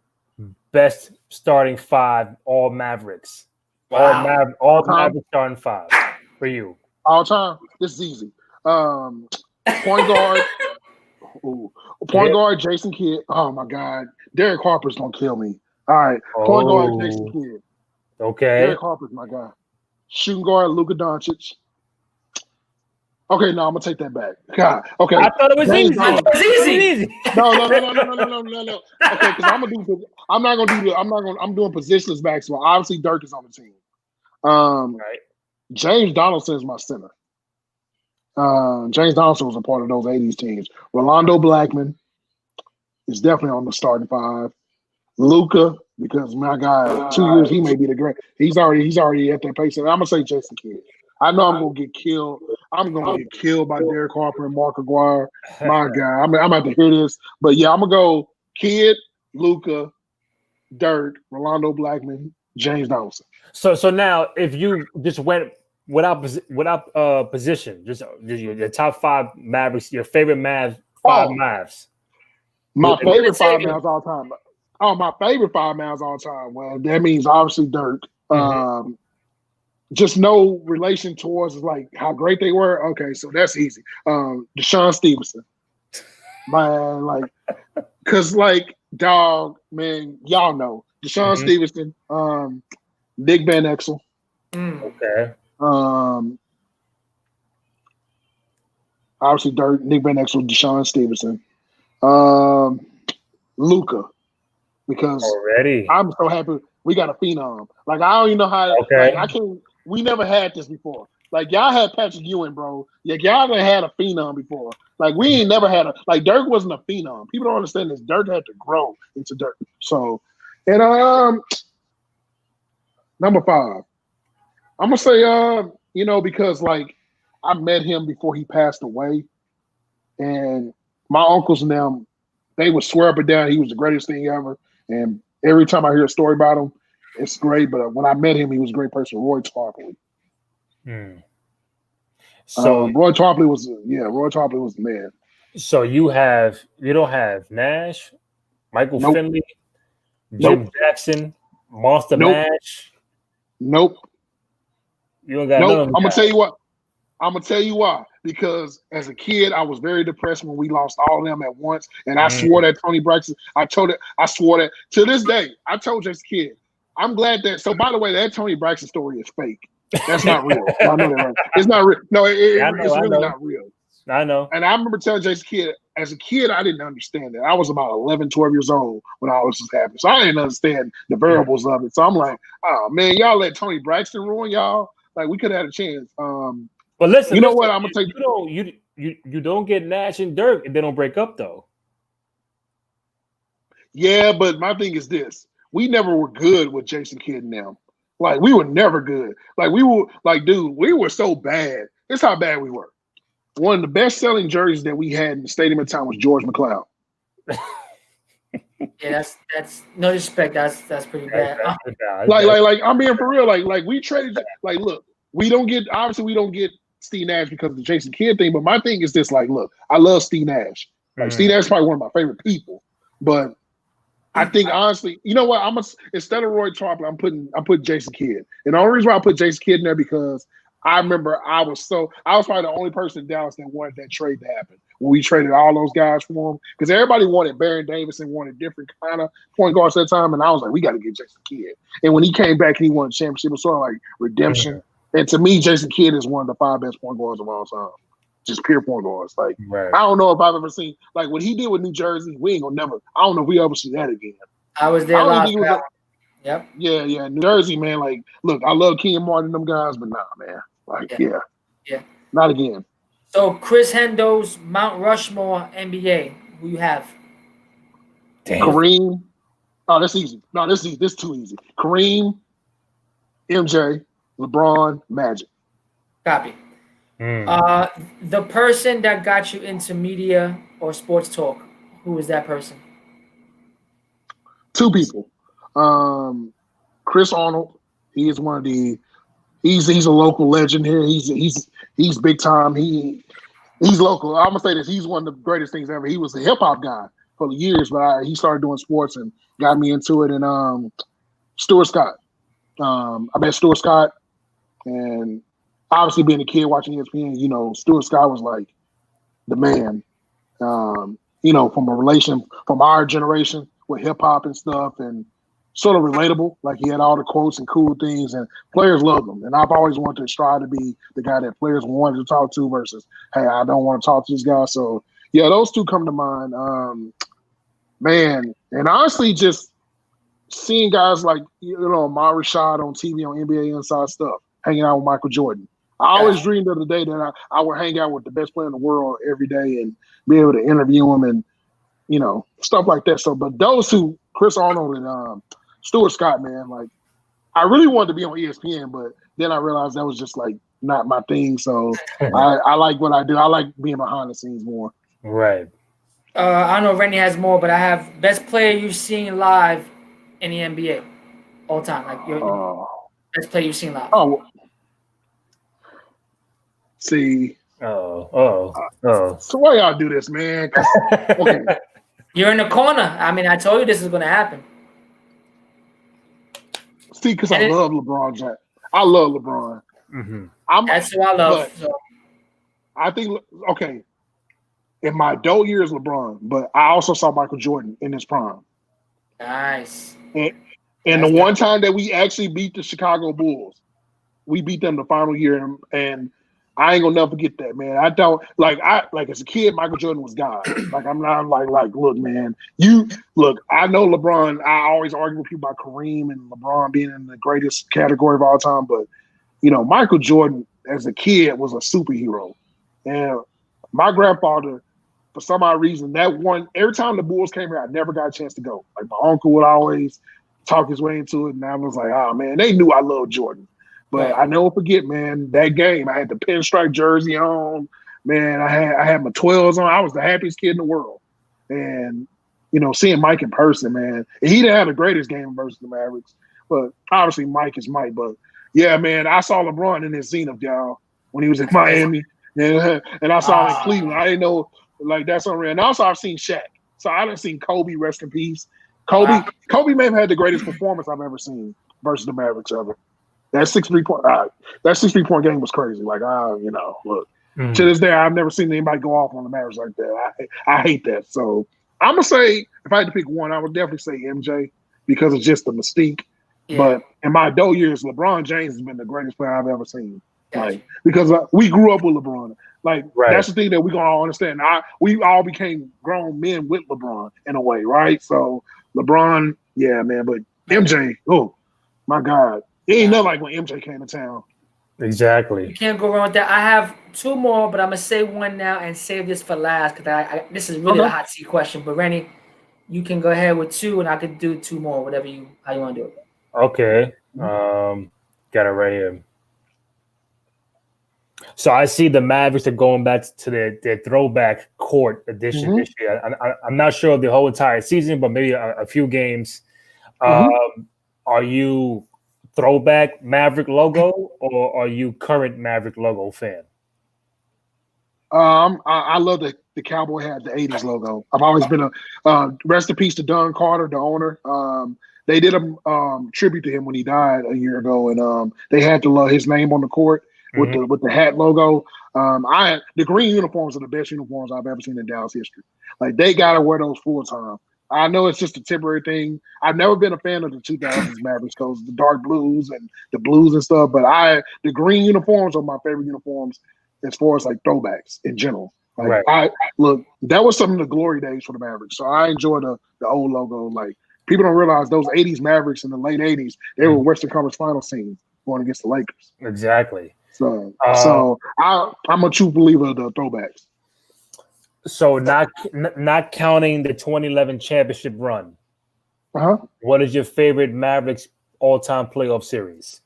best starting 5 all Mavericks. Wow. All Mavericks starting 5 for you. All time. This is easy. Point guard. Point guard, Jason Kidd. Oh my God. Derek Harper's gonna kill me. All right. Point guard, Jason Kidd. Okay. Derek Harper's my guy. Shooting guard, Luka Doncic. Okay, no, I'm gonna take that back. God, okay. I thought it was easy. No. Okay, because I'm doing positionless basketball. Obviously, Dirk is on the team. Right. James Donaldson is my center. James Donaldson was a part of those 80s teams. Rolando Blackman is definitely on the starting 5. Luka, because my guy, 2 years he may be the great. He's already at that pace. And I'm gonna say Jason Kidd. I know I'm gonna get killed. I'm gonna get killed by Derek Harper and Mark Aguirre. My God, I'm about to hear this, but yeah, I'm gonna go Kidd, Luka, Dirk, Rolando Blackman, James Donaldson. So now, if you just went without position, just your top 5 Mavericks, your favorite five Mavs. My favorite 5 Mavs all time. Oh, my favorite 5 Mavs all time. Well, that means obviously Dirk. Just no relation towards like how great they were. Okay, so that's easy. Deshaun Stevenson. Man, like, cause like, dog, man, y'all know. Deshaun Stevenson, Nick Van Exel. Okay. Obviously Dirk, Nick Van Exel, Deshaun Stevenson. Luka. Because already I'm so happy we got a phenom. Like I don't even know how like I can't. We never had this before. Like y'all had Patrick Ewing, bro. Like y'all never had a phenom before. Like we ain't never had like Dirk wasn't a phenom. People don't understand this. Dirk had to grow into Dirk. So, and number 5, I'm gonna say because like I met him before he passed away, and my uncles and them, they would swear up and down he was the greatest thing ever. And every time I hear a story about him, it's great. But when I met him, he was a great person. Roy Tarpley. So Roy Tarpley was the man. So you don't have Nash, Michael Finley, Jim Jackson, Monster Mash. Nope. You don't got none of them. I'm gonna tell you why. Because as a kid, I was very depressed when we lost all of them at once. And I swore that Tony Braxton, I swore that to this day. I told this kid, I'm glad that. So by the way, that Tony Braxton story is fake. That's not real. I know that, right? It's not real. No, it's really not real. I know. And I remember telling Jason Kidd, as a kid, I didn't understand that. I was about 11, 12 years old when all this was happening. So I didn't understand the variables of it. So I'm like, oh man, y'all let Tony Braxton ruin y'all. Like we could have had a chance. But listen, You know what? I'm gonna take. You don't get Nash and Dirk, and they don't break up though. Yeah, but my thing is this: we never were good with Jason Kidd and them. Like we were never good. Like we were like, dude, we were so bad. That's how bad we were. One of the best selling jerseys that we had in the stadium at the time was George McLeod. Yeah, that's no disrespect. That's pretty bad. Like I'm being for real. Like we traded. Like, look, we don't get Steve Nash because of the Jason Kidd thing. But my thing is this: like, look, I love Steve Nash. Like Steve Nash is probably one of my favorite people. But I think honestly, you know what? Instead of Roy Tarplin, I'm putting Jason Kidd. And the only reason why I put Jason Kidd in there because I remember I was probably the only person in Dallas that wanted that trade to happen when we traded all those guys for him. Because everybody wanted Baron Davis and wanted different kind of point guards at that time. And I was like, we got to get Jason Kidd. And when he came back and he won a championship, it was sort of like redemption. Mm-hmm. And to me, Jason Kidd is one of the 5 best point guards of all time. Just pure point guards. Like, right. I don't know if I've ever seen, like what he did with New Jersey, we ain't gonna never, I don't know if we ever see that again. I was there last night. Yep. Yeah. New Jersey, man. Like, look, I love Ken Martin and them guys, but nah, man. Like, yeah. Not again. So, Chris Hendo's Mount Rushmore NBA, who you have? Damn. Kareem. Oh, that's easy. No, this is too easy. Kareem, MJ, LeBron, Magic. Copy. The person that got you into media or sports talk, who was that person? 2 people. Chris Arnold. He is one of the. He's a local legend here. He's big time. He's local. I'm gonna say this. He's one of the greatest things ever. He was a hip hop guy for years, but he started doing sports and got me into it. And Stuart Scott. I met Stuart Scott, and obviously being a kid watching ESPN, you know, Stuart Scott was like the man. You know, from our generation with hip hop and stuff, and sort of relatable. Like he had all the quotes and cool things, and players loved him. And I've always wanted to strive to be the guy that players wanted to talk to versus, hey, I don't want to talk to this guy. So yeah, those 2 come to mind. Man, and honestly, just seeing guys like Amar Rashad on TV on NBA Inside Stuff, hanging out with Michael Jordan. I always dreamed of the day that I would hang out with the best player in the world every day and be able to interview him and, you know, stuff like that. So, but those 2, Chris Arnold and Stuart Scott, man, like I really wanted to be on ESPN, but then I realized that was just like not my thing. So I like what I do. I like being behind the scenes more. Right. I know Rennie has more, but I have best player you've seen live in the NBA all time. Like your best player you've seen live. Oh. See. So why y'all do this, man? Okay. You're in the corner. I mean, I told you this is going to happen. See, because I love LeBron James. I love LeBron. Mm-hmm. That's who I love. So. I think, okay, in my adult years, LeBron, but I also saw Michael Jordan in his prime. Nice. And the one time that we actually beat the Chicago Bulls, we beat them the final year, and I ain't gonna never forget that, man. I don't like as a kid, Michael Jordan was God. Like I'm not like look, man. I know LeBron. I always argue with people about Kareem and LeBron being in the greatest category of all time, but you know, Michael Jordan as a kid was a superhero. And my grandfather, for some odd reason, every time the Bulls came here, I never got a chance to go. Like my uncle would always talk his way into it, and I was like, oh man, they knew I loved Jordan. But I never forget, man, that game. I had the pinstripe jersey on. Man, I had my 12s on. I was the happiest kid in the world. And, you know, seeing Mike in person, man. He didn't have the greatest game versus the Mavericks. But obviously Mike is Mike. But, yeah, man, I saw LeBron in his zenith, y'all, when he was in Miami. And I saw him in Cleveland. I didn't know, like, that's unreal. And also I've seen Shaq. So I done seen Kobe, rest in peace. Kobe may have had the greatest performance I've ever seen versus the Mavericks ever. That 63 point game was crazy. Like, you know, look, to this day, I've never seen anybody go off on the Mavericks like that. I hate that. So I'm gonna say, if I had to pick one, I would definitely say MJ because it's just the mystique. Yeah. But in my adult years, LeBron James has been the greatest player I've ever seen. Like, because we grew up with LeBron. Like, that's the thing that we're gonna all understand. We all became grown men with LeBron in a way, right? So LeBron, yeah, man. But MJ, oh my God. It ain't nothing like when MJ came to town. Exactly. You can't go wrong with that. I have two more, but I'm gonna say one now and save this for last because this is really the hot seat question. But Rennie, you can go ahead with two, and I could do two more, whatever how you want to do it. Okay. Got it right here. So I see the Mavericks are going back to their throwback court edition this year. I'm not sure of the whole entire season, but maybe a few games. Are you throwback Maverick logo or are you current Maverick logo fan? I love the Cowboy hat, the '80s logo. I've always been a rest in peace to Don Carter, the owner. They did a tribute to him when he died a year ago, and they had his name on the court with the hat logo. The green uniforms are the best uniforms I've ever seen in Dallas history. Like they gotta wear those full time. I know it's just a temporary thing. I've never been a fan of the 2000s Mavericks because the dark blues and the blues and stuff. But the green uniforms are my favorite uniforms as far as like throwbacks in general. Like look, that was some of the glory days for the Mavericks. So I enjoy the old logo. Like people don't realize those '80s Mavericks in the late '80s, they were Western Conference Finals team going against the Lakers. Exactly. So I'm a true believer of the throwbacks. So not counting the 2011 championship run. What is your favorite Mavericks all-time playoff series?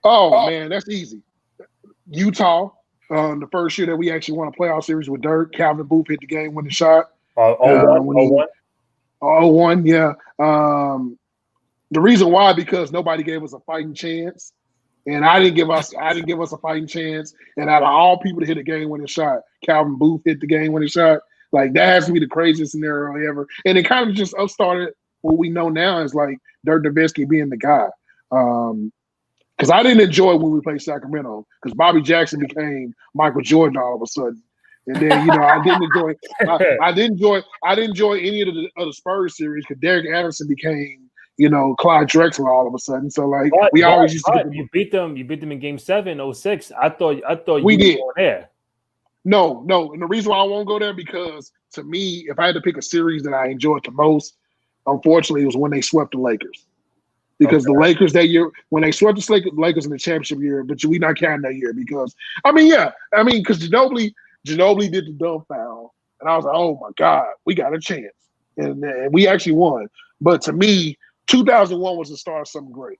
Oh man, that's easy. Utah, the first year that we actually won a playoff series with Dirk, Calvin Booth hit the game-winning shot. 01, yeah. The reason why, because nobody gave us a fighting chance. And I didn't give us a fighting chance. And out of all people to hit a game-winning shot, Calvin Booth hit the game-winning shot. Like that has to be the craziest scenario ever. And it kind of just upstarted what we know now is like Dirk Nowitzki being the guy. Because I didn't enjoy when we played Sacramento because Bobby Jackson became Michael Jordan all of a sudden. And then I didn't enjoy any of the Spurs series because Derek Anderson became Clyde Drexler all of a sudden. So like always used to get you beat them in game 7, 06. I thought we did. Were there. No. And the reason why I won't go there because to me, if I had to pick a series that I enjoyed the most, unfortunately, it was when they swept the Lakers. Because the Lakers that year, when they swept the Lakers in the championship year, but we not counting that year because because Ginobili did the dumb foul, and I was like, oh my God, we got a chance, and we actually won. But to me, 2001 was the start of something great.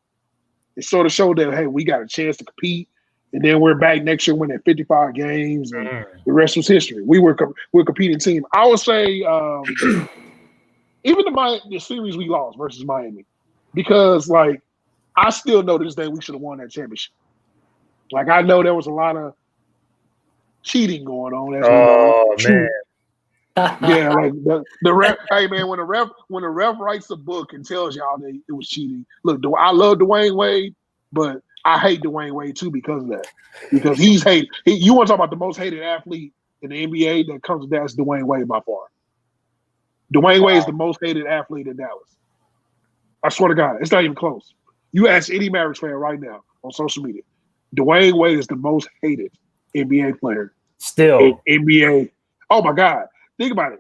It sort of showed that, hey, we got a chance to compete. And then we're back next year winning 55 games, and the rest was history. We're a competing team. I would say even the series we lost versus Miami, because, like, I still know to this day we should have won that championship. Like, I know there was a lot of cheating going on. As man. Yeah, like the ref. Hey man, when the ref writes a book and tells y'all that it was cheating. Look, I love Dwayne Wade, but I hate Dwayne Wade too because of that. Because he's hated. You want to talk about the most hated athlete in the NBA that comes to Dallas? Dwayne Wade by far. Dwayne Wade is the most hated athlete in Dallas. I swear to God, it's not even close. You ask any Mavericks fan right now on social media, Dwayne Wade is the most hated NBA player. Still. In NBA. Oh my God. Think about it.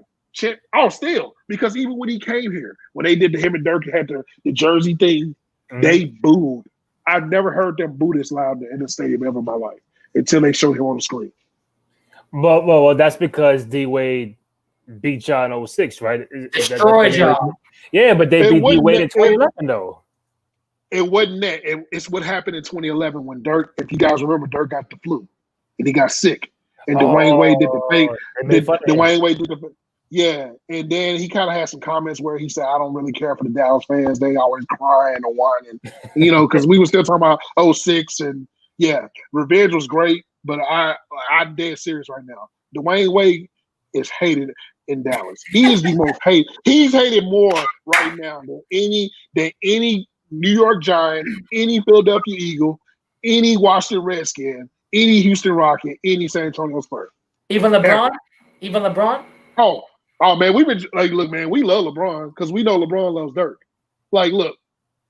Still. Because even when he came here, when they did him and Dirk had the jersey thing, they booed. I've never heard them boo this loud in the stadium ever in my life until they showed him on the screen. Well, that's because D Wade beat y'all in 06, right? Destroyed y'all. Yeah, but they beat D Wade in 2011, though. It wasn't that. It's what happened in 2011 when Dirk, if you guys remember, Dirk got the flu and he got sick. And Dwayne Wade did the fake. Dwayne Wade did the yeah. And then he kind of had some comments where he said, I don't really care for the Dallas fans. They always crying or whining, because we were still talking about 06. And yeah, revenge was great. But I'm dead serious right now. Dwayne Wade is hated in Dallas. He is the most hated. He's hated more right now than any New York Giant, any Philadelphia Eagle, any Washington Redskin, any Houston Rocket, any San Antonio Spurs. Even LeBron? Even LeBron? Oh man, we've been like, look, man, we love LeBron because we know LeBron loves Dirk. Like, look,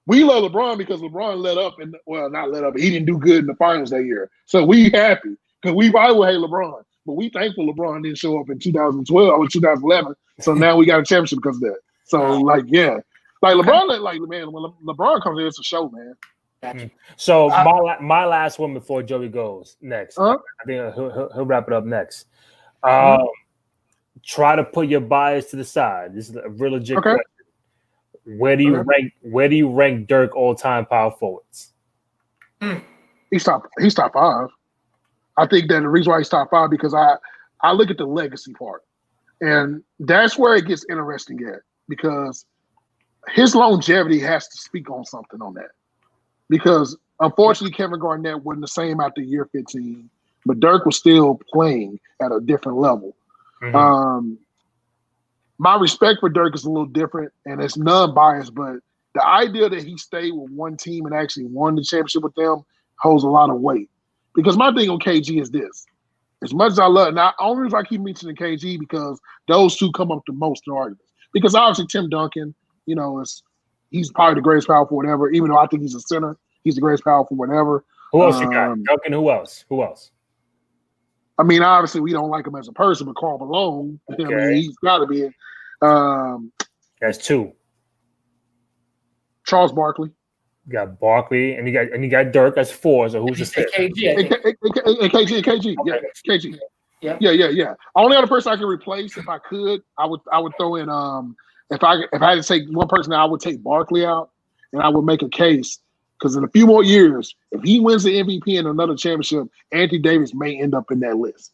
we love LeBron because LeBron let up not let up, but he didn't do good in the finals that year. So we happy because we probably would hate LeBron, but we thankful LeBron didn't show up in 2012 or 2011. So now we got a championship because of that. So like, yeah, like LeBron, when LeBron comes in, it's a show, man. Gotcha. So my last one before Joey goes next. I think he'll wrap it up next. Try to put your bias to the side. This is a real legit question. Where do you rank Dirk all-time power forwards? He's top 5. I think that the reason why he's top 5 because I look at the legacy part. And that's where it gets interesting at because his longevity has to speak on something on that. Because unfortunately, Kevin Garnett wasn't the same after year 15, but Dirk was still playing at a different level. My respect for Dirk is a little different, and it's non-biased, but the idea that he stayed with one team and actually won the championship with them holds a lot of weight. Because my thing on KG is this. As much as I love, now, only reason I keep mentioning KG because those two come up the most in arguments. Because obviously Tim Duncan, he's probably the greatest power forward ever. Even though I think he's a center, he's the greatest power forward ever. Who else you got? Duncan, who else? I mean, obviously we don't like him as a person, but Karl Malone, I mean, he's got to be in. That's 2. Charles Barkley. You got Barkley, and you got Dirk. That's 4. So who's the 5th? KG. Yeah, KG. Yeah. Only other person I can replace, if I could, I would throw in. If I had to take one person, I would take Barkley out, and I would make a case because in a few more years, if he wins the MVP and another championship, Anthony Davis may end up in that list.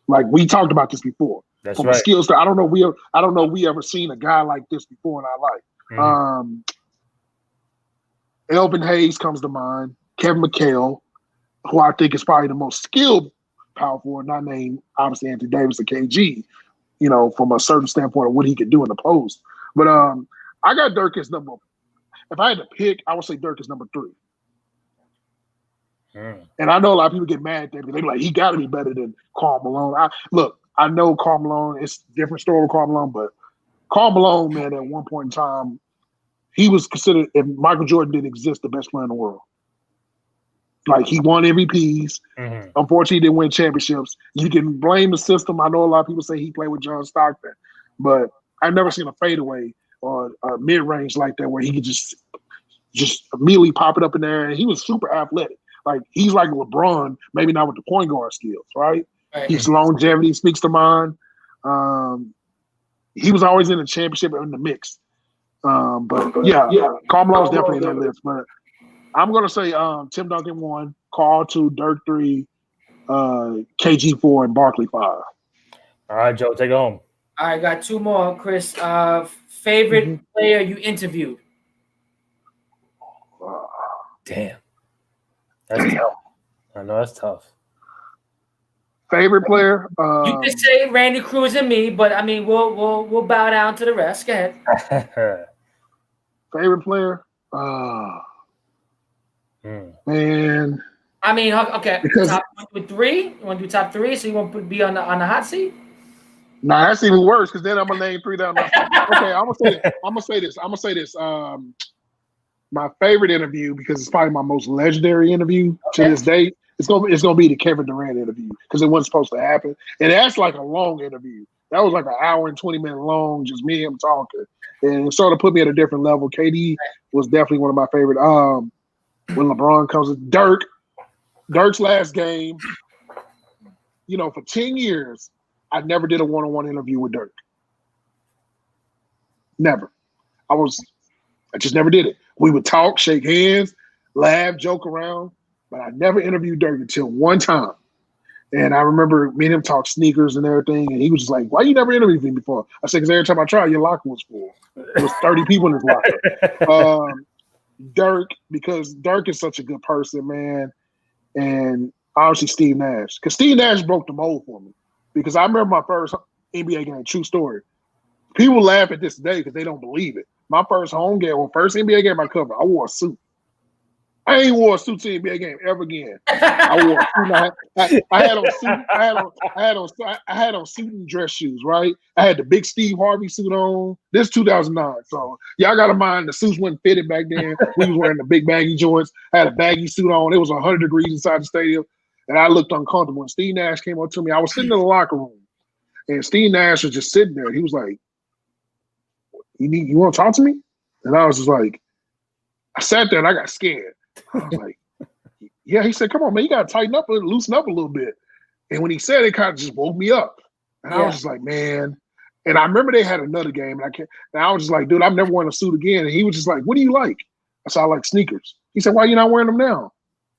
Like we talked about this before. That's From right. a skill set, I don't know. We ever seen a guy like this before in our life. Elvin Hayes comes to mind. Kevin McHale, who I think is probably the most skilled power forward, not named obviously Anthony Davis or KG, from a certain standpoint of what he could do in the post. But I got Dirk as number. If I had to pick, I would say Dirk is number 3. And I know a lot of people get mad at that because they're like, he got to be better than Karl Malone. I know Karl Malone. It's a different story with Karl Malone, but Karl Malone, man, at one point in time, he was considered, if Michael Jordan didn't exist, the best player in the world. Like, he won MVPs. Unfortunately, he didn't win championships. You can blame the system. I know a lot of people say he played with John Stockton, but I've never seen a fadeaway or a mid-range like that where he could just immediately pop it up in there. And he was super athletic. Like, he's like LeBron, maybe not with the point guard skills, right? His longevity speaks to mind. He was always in the championship in the mix. But Karl Malone's definitely in that list. But I'm gonna say Tim Duncan 1, Karl 2, Dirk 3, KG 4, and Barkley 5. All right, Joe, take it home. All right, got 2 more, Chris. Favorite player you interviewed? Damn, that's tough. I know that's tough. Favorite player? You can say Randy Cruz and me, but I mean we'll bow down to the rest. Go ahead. Favorite player? Man. I mean, okay. Because top 3. You want to do top 3? So you want to be on the hot seat? Nah, that's even worse because then I'm gonna name 3 down. Okay, I'm gonna say this. My favorite interview because it's probably my most legendary interview to this day. It's gonna be the Kevin Durant interview because it wasn't supposed to happen, and that's like a long interview. That was like an hour and 20 minutes long, just me and him talking, and it sort of put me at a different level. KD was definitely one of my favorite. When LeBron comes in, Dirk's last game. For 10 years, I never did a one-on-one interview with Dirk. Never. I just never did it. We would talk, shake hands, laugh, joke around, but I never interviewed Dirk until one time. And I remember me and him talk sneakers and everything, and he was just like, "Why you never interviewed me before?" I said, "Because every time I tried, your locker was full. There was 30 people in his locker." Dirk, because Dirk is such a good person, man, and obviously Steve Nash. Because Steve Nash broke the mold for me. Because I remember my first NBA game, true story. People laugh at this today because they don't believe it. My first home game, first NBA game I covered, I wore a suit. I ain't wore a suit to the NBA game ever again. I wore a suit. I had on suit and dress shoes, right? I had the big Steve Harvey suit on. This 2009. So y'all got to mind the suits wasn't fitted back then. We was wearing the big baggy joints. I had a baggy suit on. It was 100 degrees inside the stadium. And I looked uncomfortable. When Steve Nash came up to me, I was sitting in the locker room. And Steve Nash was just sitting there. He was like, you want to talk to me? And I was just like, I sat there and I got scared. I was like, yeah. He said, come on, man, you got to tighten up, loosen up a little bit. And when he said it, kind of just woke me up. And I was just like, man. And I remember they had another game, and I was just like, dude, I'm never wearing a suit again. And he was just like, what do you like? I said, I like sneakers. He said, why are you not wearing them now?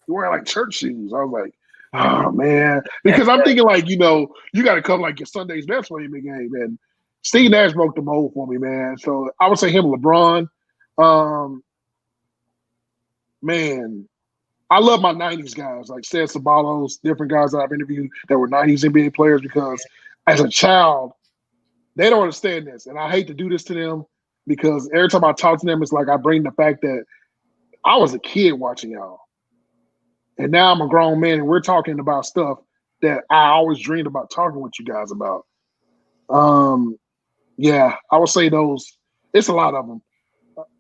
You're wearing like church shoes. I was like, oh man. Because I'm thinking like, you got to come like your Sunday's best for him game. And Steve Nash broke the mold for me, man. So I would say him, LeBron. Man, I love my 90s guys, like Seth Sabalos, different guys that I've interviewed that were 90s NBA players, because as a child, they don't understand this. And I hate to do this to them, because every time I talk to them, it's like I bring the fact that I was a kid watching y'all. And now I'm a grown man, and we're talking about stuff that I always dreamed about talking with you guys about. Yeah, I would say those. It's a lot of them,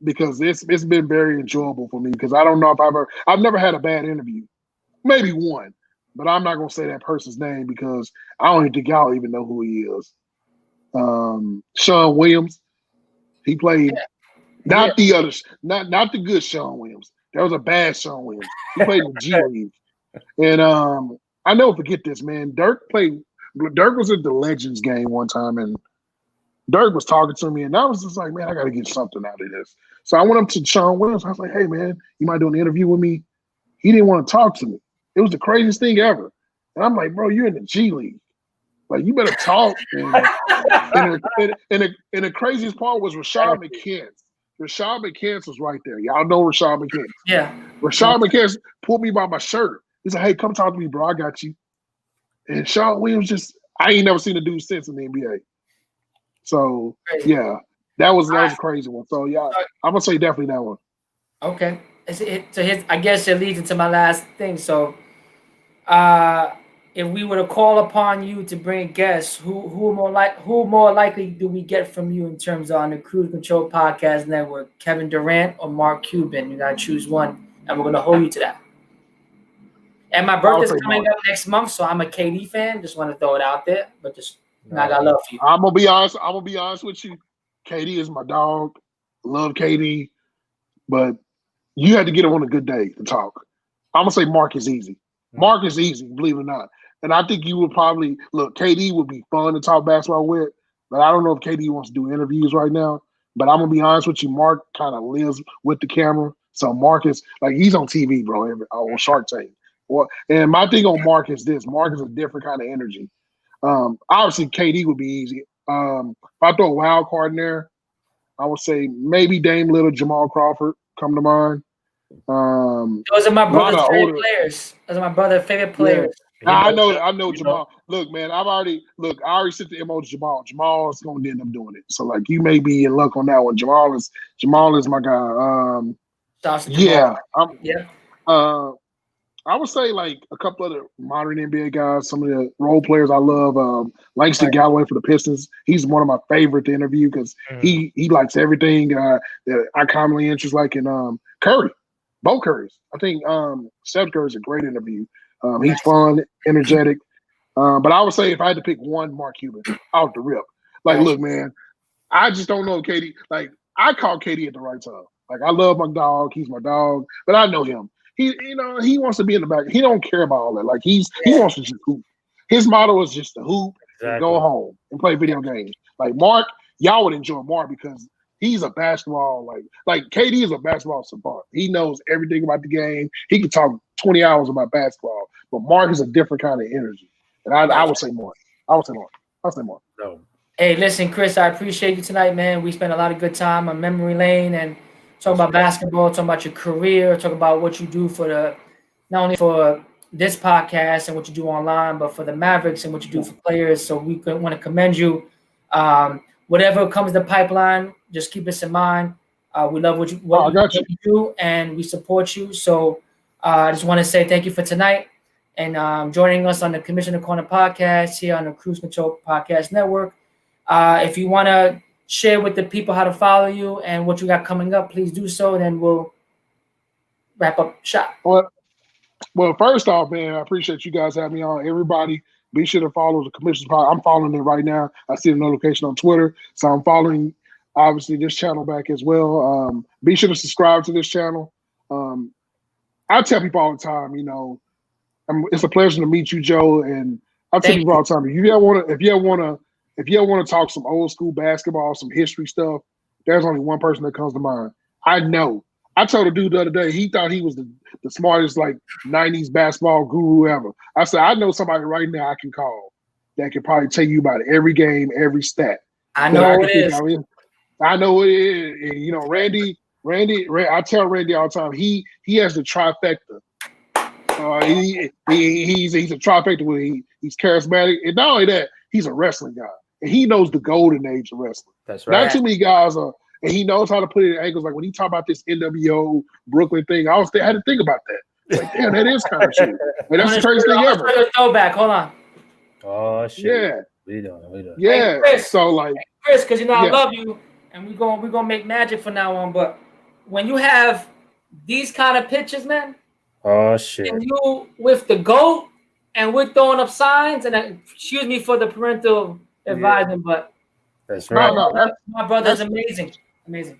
because it's been very enjoyable for me, because I don't know if I've never had a bad interview. Maybe one, but I'm not gonna say that person's name because I don't think y'all even know who he is. Sean Williams, he played not the good Sean Williams. That was a bad Sean Williams. He played in the G League. And I never forget this, man. Dirk was at the Legends game one time, and Dirk was talking to me, and I was just like, man, I got to get something out of this. So I went up to Sean Williams. I was like, hey, man, you might do an interview with me? He didn't want to talk to me. It was the craziest thing ever. And I'm like, bro, you're in the G League. Like, you better talk. And the craziest part was Rashad McCants. Rashad McCants was right there. Y'all know Rashad McCants. Yeah. Rashad McCants pulled me by my shirt. He said, hey, come talk to me, bro. I got you. And Sean Williams I ain't never seen a dude since in the NBA. So, yeah, that was a crazy one. So, yeah, I'm going to say definitely that one. Okay. I guess it leads into my last thing. So, if we were to call upon you to bring guests, who more likely do we get from you in terms of on the Cruise Control Podcast Network? Kevin Durant or Mark Cuban? You gotta choose one, and we're gonna hold you to that. And my birthday's coming up next month, so I'm a KD fan. Just want to throw it out there, but I got love for you. I'm gonna be honest with you. KD is my dog. Love KD, but you had to get him on a good day to talk. I'm gonna say Mark is easy. Mark is easy, believe it or not. And I think you would probably look. KD would be fun to talk basketball with, but I don't know if KD wants to do interviews right now. But I'm gonna be honest with you. Mark kind of lives with the camera, so Mark is like he's on TV, bro, on Shark Tank. And my thing on Mark is this: Mark is a different kind of energy. Obviously, KD would be easy. If I throw a wild card in there, I would say maybe Dame Little, Jamal Crawford come to mind. Those are my brother's favorite players. Those are my brother's favorite players. Yeah. I know Jamal. Look, man, I already sent the MO to Jamal. Jamal is going to end up doing it. So, like, you may be in luck on that one. Jamal is my guy. Yeah. I would say, like, a couple other modern NBA guys, some of the role players I love. Langston Galloway for the Pistons. He's one of my favorite to interview because he likes everything that I commonly interest, like in Curry. Both Currys. I think Steph Curry is a great interview. He's fun, energetic. But I would say if I had to pick one, Mark Cuban, out the rip. Like, look, man, I just don't know KD. Like, I call KD at the right time. Like, I love my dog. He's my dog. But I know him. He wants to be in the back. He don't care about all that. Like, he wants to just hoop. His motto is just to hoop and go home and play video games. Like, Mark, y'all would enjoy Mark because he's a basketball, like KD is a basketball savant. He knows everything about the game. He can talk 20 hours about basketball. But Mark is a different kind of energy. And I would say Mark. I would say Mark. No. Hey, listen, Chris, I appreciate you tonight, man. We spent a lot of good time on memory lane and talk about basketball, talk about your career, talk about what you do not only for this podcast and what you do online, but for the Mavericks and what you do for players. So we want to commend you. Whatever comes the pipeline, just keep us in mind. We love what you do, and we support you. So I just want to say thank you for tonight and joining us on the Commissioner Corner podcast here on the Cruise Control Podcast Network. If you want to share with the people how to follow you and what you got coming up, please do so. Then we'll wrap up shop. Well, first off, man, I appreciate you guys having me on. Everybody, be sure to follow the Commissioner's Pod. I'm following it right now. I see the notification on Twitter, so I'm following, obviously, this channel back as well. Be sure to subscribe to this channel. I tell people all the time, it's a pleasure to meet you, Joe. And I tell people all the time, if you ever want to talk some old school basketball, some history stuff, there's only one person that comes to mind. I know. I told a dude the other day, he thought he was the smartest, like, 90s basketball guru ever. I said, I know somebody right now I can call that can probably tell you about every game, every stat. I know it is. I know it is. And, Randy, I tell Randy all the time, he has the trifecta. He's a trifecta where he's charismatic, and not only that, he's a wrestling guy, and he knows the golden age of wrestling. That's right. Not too many guys are, and he knows how to put it in angles. Like when he talk about this NWO Brooklyn thing, I had to think about that. Like, damn, that is kind of shit. And that's the craziest thing ever. Throwback. Hold on. Oh shit. Yeah. We don't. Yeah. Hey, Chris, so like, Chris, because I love you, and we're gonna make magic from now on. But when you have these kind of pictures, man. Oh shit! And you with the GOAT, and we're throwing up signs, and excuse me for the parental advising, but that's right. My brother's amazing. Man,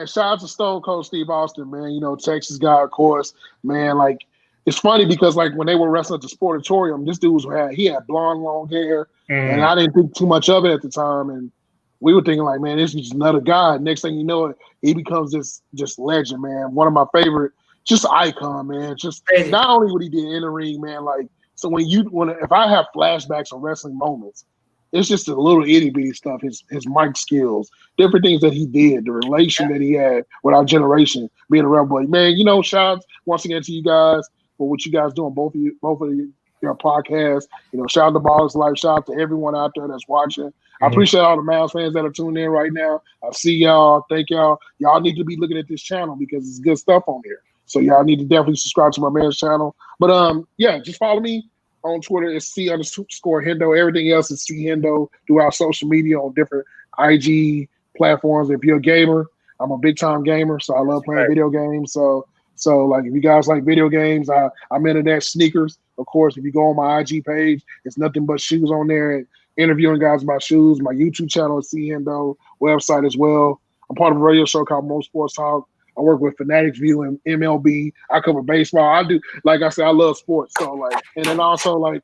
shout out to Stone Cold Steve Austin, man. Texas guy, of course, man. Like, it's funny because like when they were wrestling at the Sportatorium, this dude had blonde, long hair, and I didn't think too much of it at the time, and we were thinking like, man, this is just another guy. Next thing you know, he becomes this just legend, man. One of my favorite. Just icon, man. Just crazy. Not only what he did in the ring, man. Like, so if I have flashbacks of wrestling moments, it's just a little itty bitty stuff. His mic skills, different things that he did, the relation that he had with our generation, being a rebel. Man, shout out once again to you guys for what you guys doing, both of your podcasts. Shout out to Ballers Life. Shout out to everyone out there that's watching. I appreciate all the Mavs fans that are tuning in right now. I see y'all. Thank y'all. Y'all need to be looking at this channel because it's good stuff on here. So y'all need to definitely subscribe to my man's channel. But just follow me on Twitter. It's C_Hendo. Everything else is C Hendo throughout social media on different IG platforms. If you're a gamer, I'm a big time gamer, so I love playing video games. So like if you guys like video games, I'm into that. Sneakers, of course. If you go on my IG page, it's nothing but shoes on there and interviewing guys about shoes. My YouTube channel is C Hendo, website as well. I'm part of a radio show called Most Sports Talk. I work with Fanatics View and MLB. I cover baseball. I do, like I said, I love sports. So like, and then also like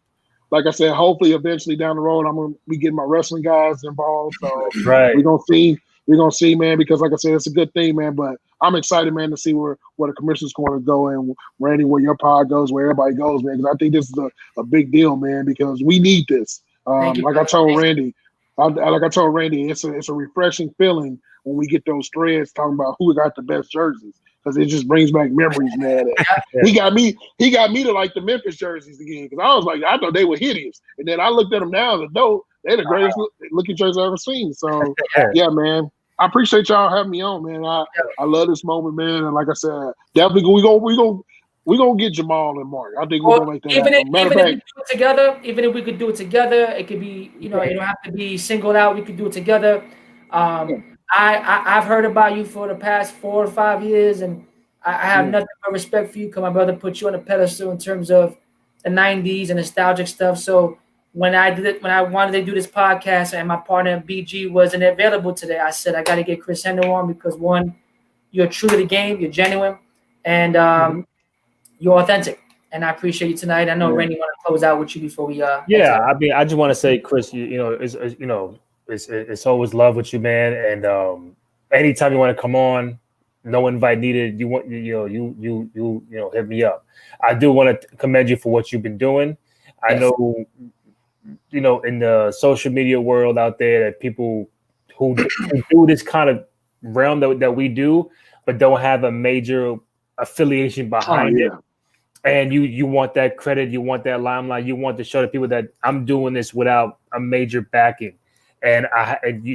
I said, hopefully eventually down the road, I'm gonna be getting my wrestling guys involved. So right. We're gonna see, man, because like I said, it's a good thing, man. But I'm excited, man, to see where the commissioner's going to go and Randy, where your pod goes, where everybody goes, man. Because I think this is a big deal, man, because we need this. Like I told Randy, it's a refreshing feeling when we get those threads talking about who got the best jerseys, because it just brings back memories, man. He got me to like the Memphis jerseys again, because I was like, I thought they were hideous, and then I looked at them now as a dope. They're the greatest looking jerseys I've ever seen. So yeah, man, I appreciate y'all having me on, man. I love this moment, man, and like I said, definitely we gonna get Jamal and Mark. I think we're gonna make that happen. Even if we could do it together, it could be, it don't have to be singled out. We could do it together. I've heard about you for the past 4 or 5 years, and I have nothing but respect for you because my brother put you on a pedestal in terms of the 90s and nostalgic stuff. So when I wanted to do this podcast and my partner BG wasn't available today, I said I got to get Chris Hendo on because, one, you're true to the game, you're genuine, and you're authentic. And I appreciate you tonight. I know Randy want to close out with you before we exit. I mean, I just want to say, Chris, it's always love with you, man. And anytime you want to come on, no invite needed. You want you hit me up. I do want to commend you for what you've been doing. I know, in the social media world out there, that people who do this kind of realm that we do, but don't have a major affiliation behind it. And you want that credit, you want that limelight, you want to show the people that I'm doing this without a major backing. And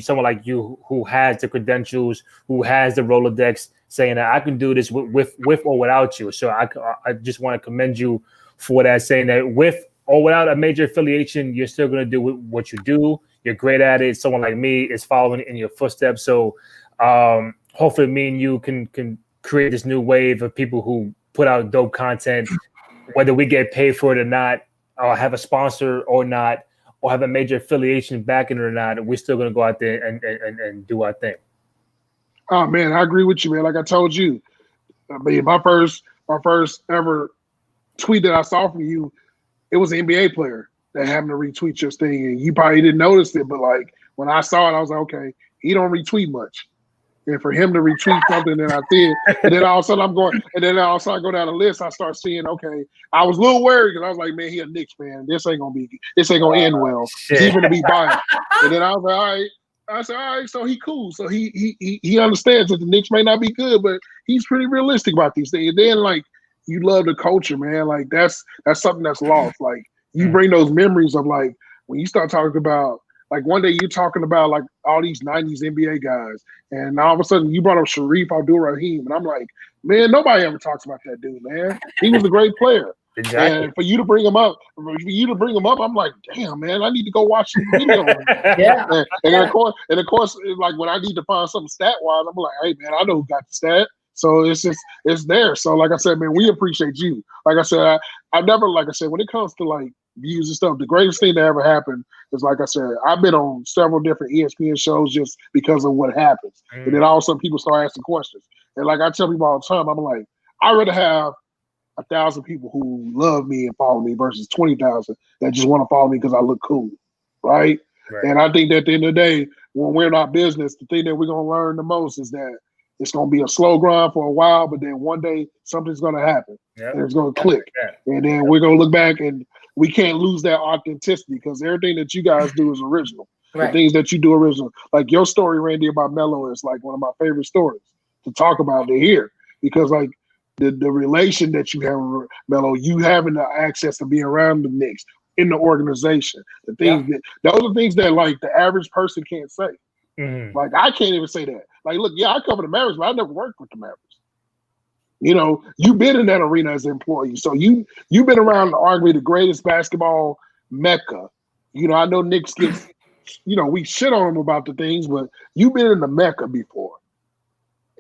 someone like you who has the credentials, who has the Rolodex, saying that I can do this with or without you. So I just want to commend you for that, saying that with or without a major affiliation, you're still going to do what you do. You're great at it. Someone like me is following in your footsteps. So hopefully me and you can create this new wave of people who put out dope content, whether we get paid for it or not, or have a sponsor or not, or have a major affiliation backing it or not. We're still going to go out there and do our thing. Oh man, I agree with you, man. Like I told you, I mean, my first my first ever tweet that I saw from you, it was an NBA player that happened to retweet your thing, and you probably didn't notice it, but like when I saw it, I was like, okay, he don't retweet much. And for him to retweet something that I did, and then all of a sudden all of a sudden I go down the list, I start seeing, okay, I was a little worried because I was like, man, he a Knicks fan. This ain't gonna end well. He's gonna be biased. And then I was like, all right. I said, all right, so he cool. So he understands that the Knicks may not be good, but he's pretty realistic about these things. And then like you love the culture, man. Like that's something that's lost. Like you bring those memories of like when you start talking about like one day you're talking about like all these 90s NBA guys, and all of a sudden you brought up Sharif Abdul-Rahim, and I'm like, man, nobody ever talks about that dude, man. He was a great player. Exactly. And for you to bring him up, I'm like, damn, man, I need to go watch the video. Yeah. And of course, like when I need to find something stat wise, I'm like, hey, man, I know who got the stat. So it's there. So like I said, man, we appreciate you. Like I said, I never, like I said, when it comes to like views and stuff, the greatest thing that ever happened is, like I said, I've been on several different ESPN shows just because of what happens. And then all of a sudden people start asking questions. And like I tell people all the time, I'm like, I'd rather have 1,000 people who love me and follow me versus 20,000 that just want to follow me because I look cool. Right? And I think that at the end of the day, when we're in our business, the thing that we're going to learn the most is that it's going to be a slow grind for a while, but then one day something's going to happen and it's going to click. And then we're going to look back and we can't lose that authenticity because everything that you guys do is original. The things that you do original. Like your story, Randy, about Melo is like one of my favorite stories to talk about to hear because like the relation that you have with Melo, you having the access to be around the Knicks in the organization. The things those are things that like the average person can't say. Like I can't even say that. Like, look, I cover the Mavericks, but I never worked with the Mavericks. You know, you've been in that arena as an employee, so you've been around arguably the greatest basketball mecca. You know, I know Knicks gets, you know, we shit on them about the things, but you've been in the mecca before,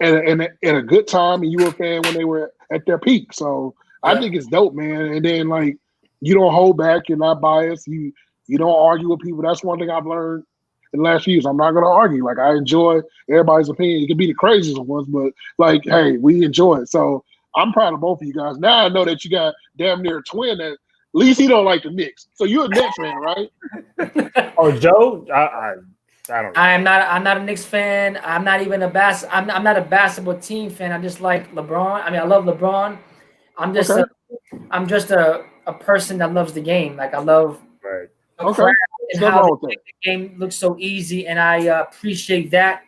and at a good time, and you were a fan when they were at their peak. So I think it's dope, man. And then like you don't hold back, you're not biased, you don't argue with people. That's one thing I've learned in the last few years. I'm not going to argue. Like, I enjoy everybody's opinion. It could be the craziest ones, but like, hey, we enjoy it. So I'm proud of both of you guys. Now I know that you got damn near a twin that at least he don't like the Knicks. So you're a Knicks fan, right? Oh, Joe, I don't know. I'm not a Knicks fan. I'm not even I'm not a basketball team fan. I just like LeBron. I mean, I love LeBron. I'm just a person that loves the game. Like I love the craft and how the game looks so easy, and I appreciate that.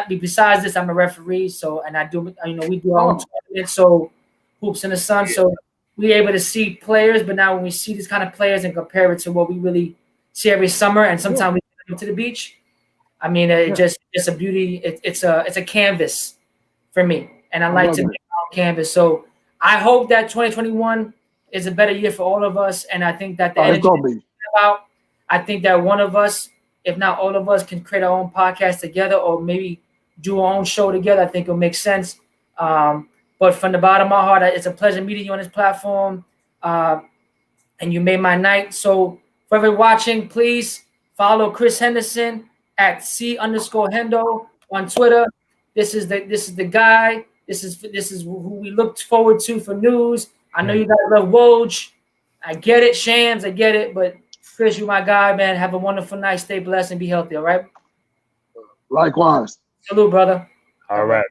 Besides this, I'm a referee, so and I do, you know, we do our own tournaments, so hoops in the sun, so we're able to see players. But now when we see these kind of players and compare it to what we really see every summer, and sometimes we go to the beach, I mean, it's a beauty. It's a canvas for me, and I like to make my own canvas. So I hope that 2021 is a better year for all of us, and I think that the energy I think that one of us, if not all of us, can create our own podcast together, or maybe do our own show together. I think it'll make sense. But from the bottom of my heart, it's a pleasure meeting you on this platform, and you made my night. So for everyone watching, please follow Chris Henderson at C_Hendo on Twitter. This is the guy. This is who we look forward to for news. I know you guys love Woj. I get it, Shams. I get it, but Chris, you my guy, man. Have a wonderful night. Stay blessed and be healthy. All right. Likewise. Salute, brother. All right.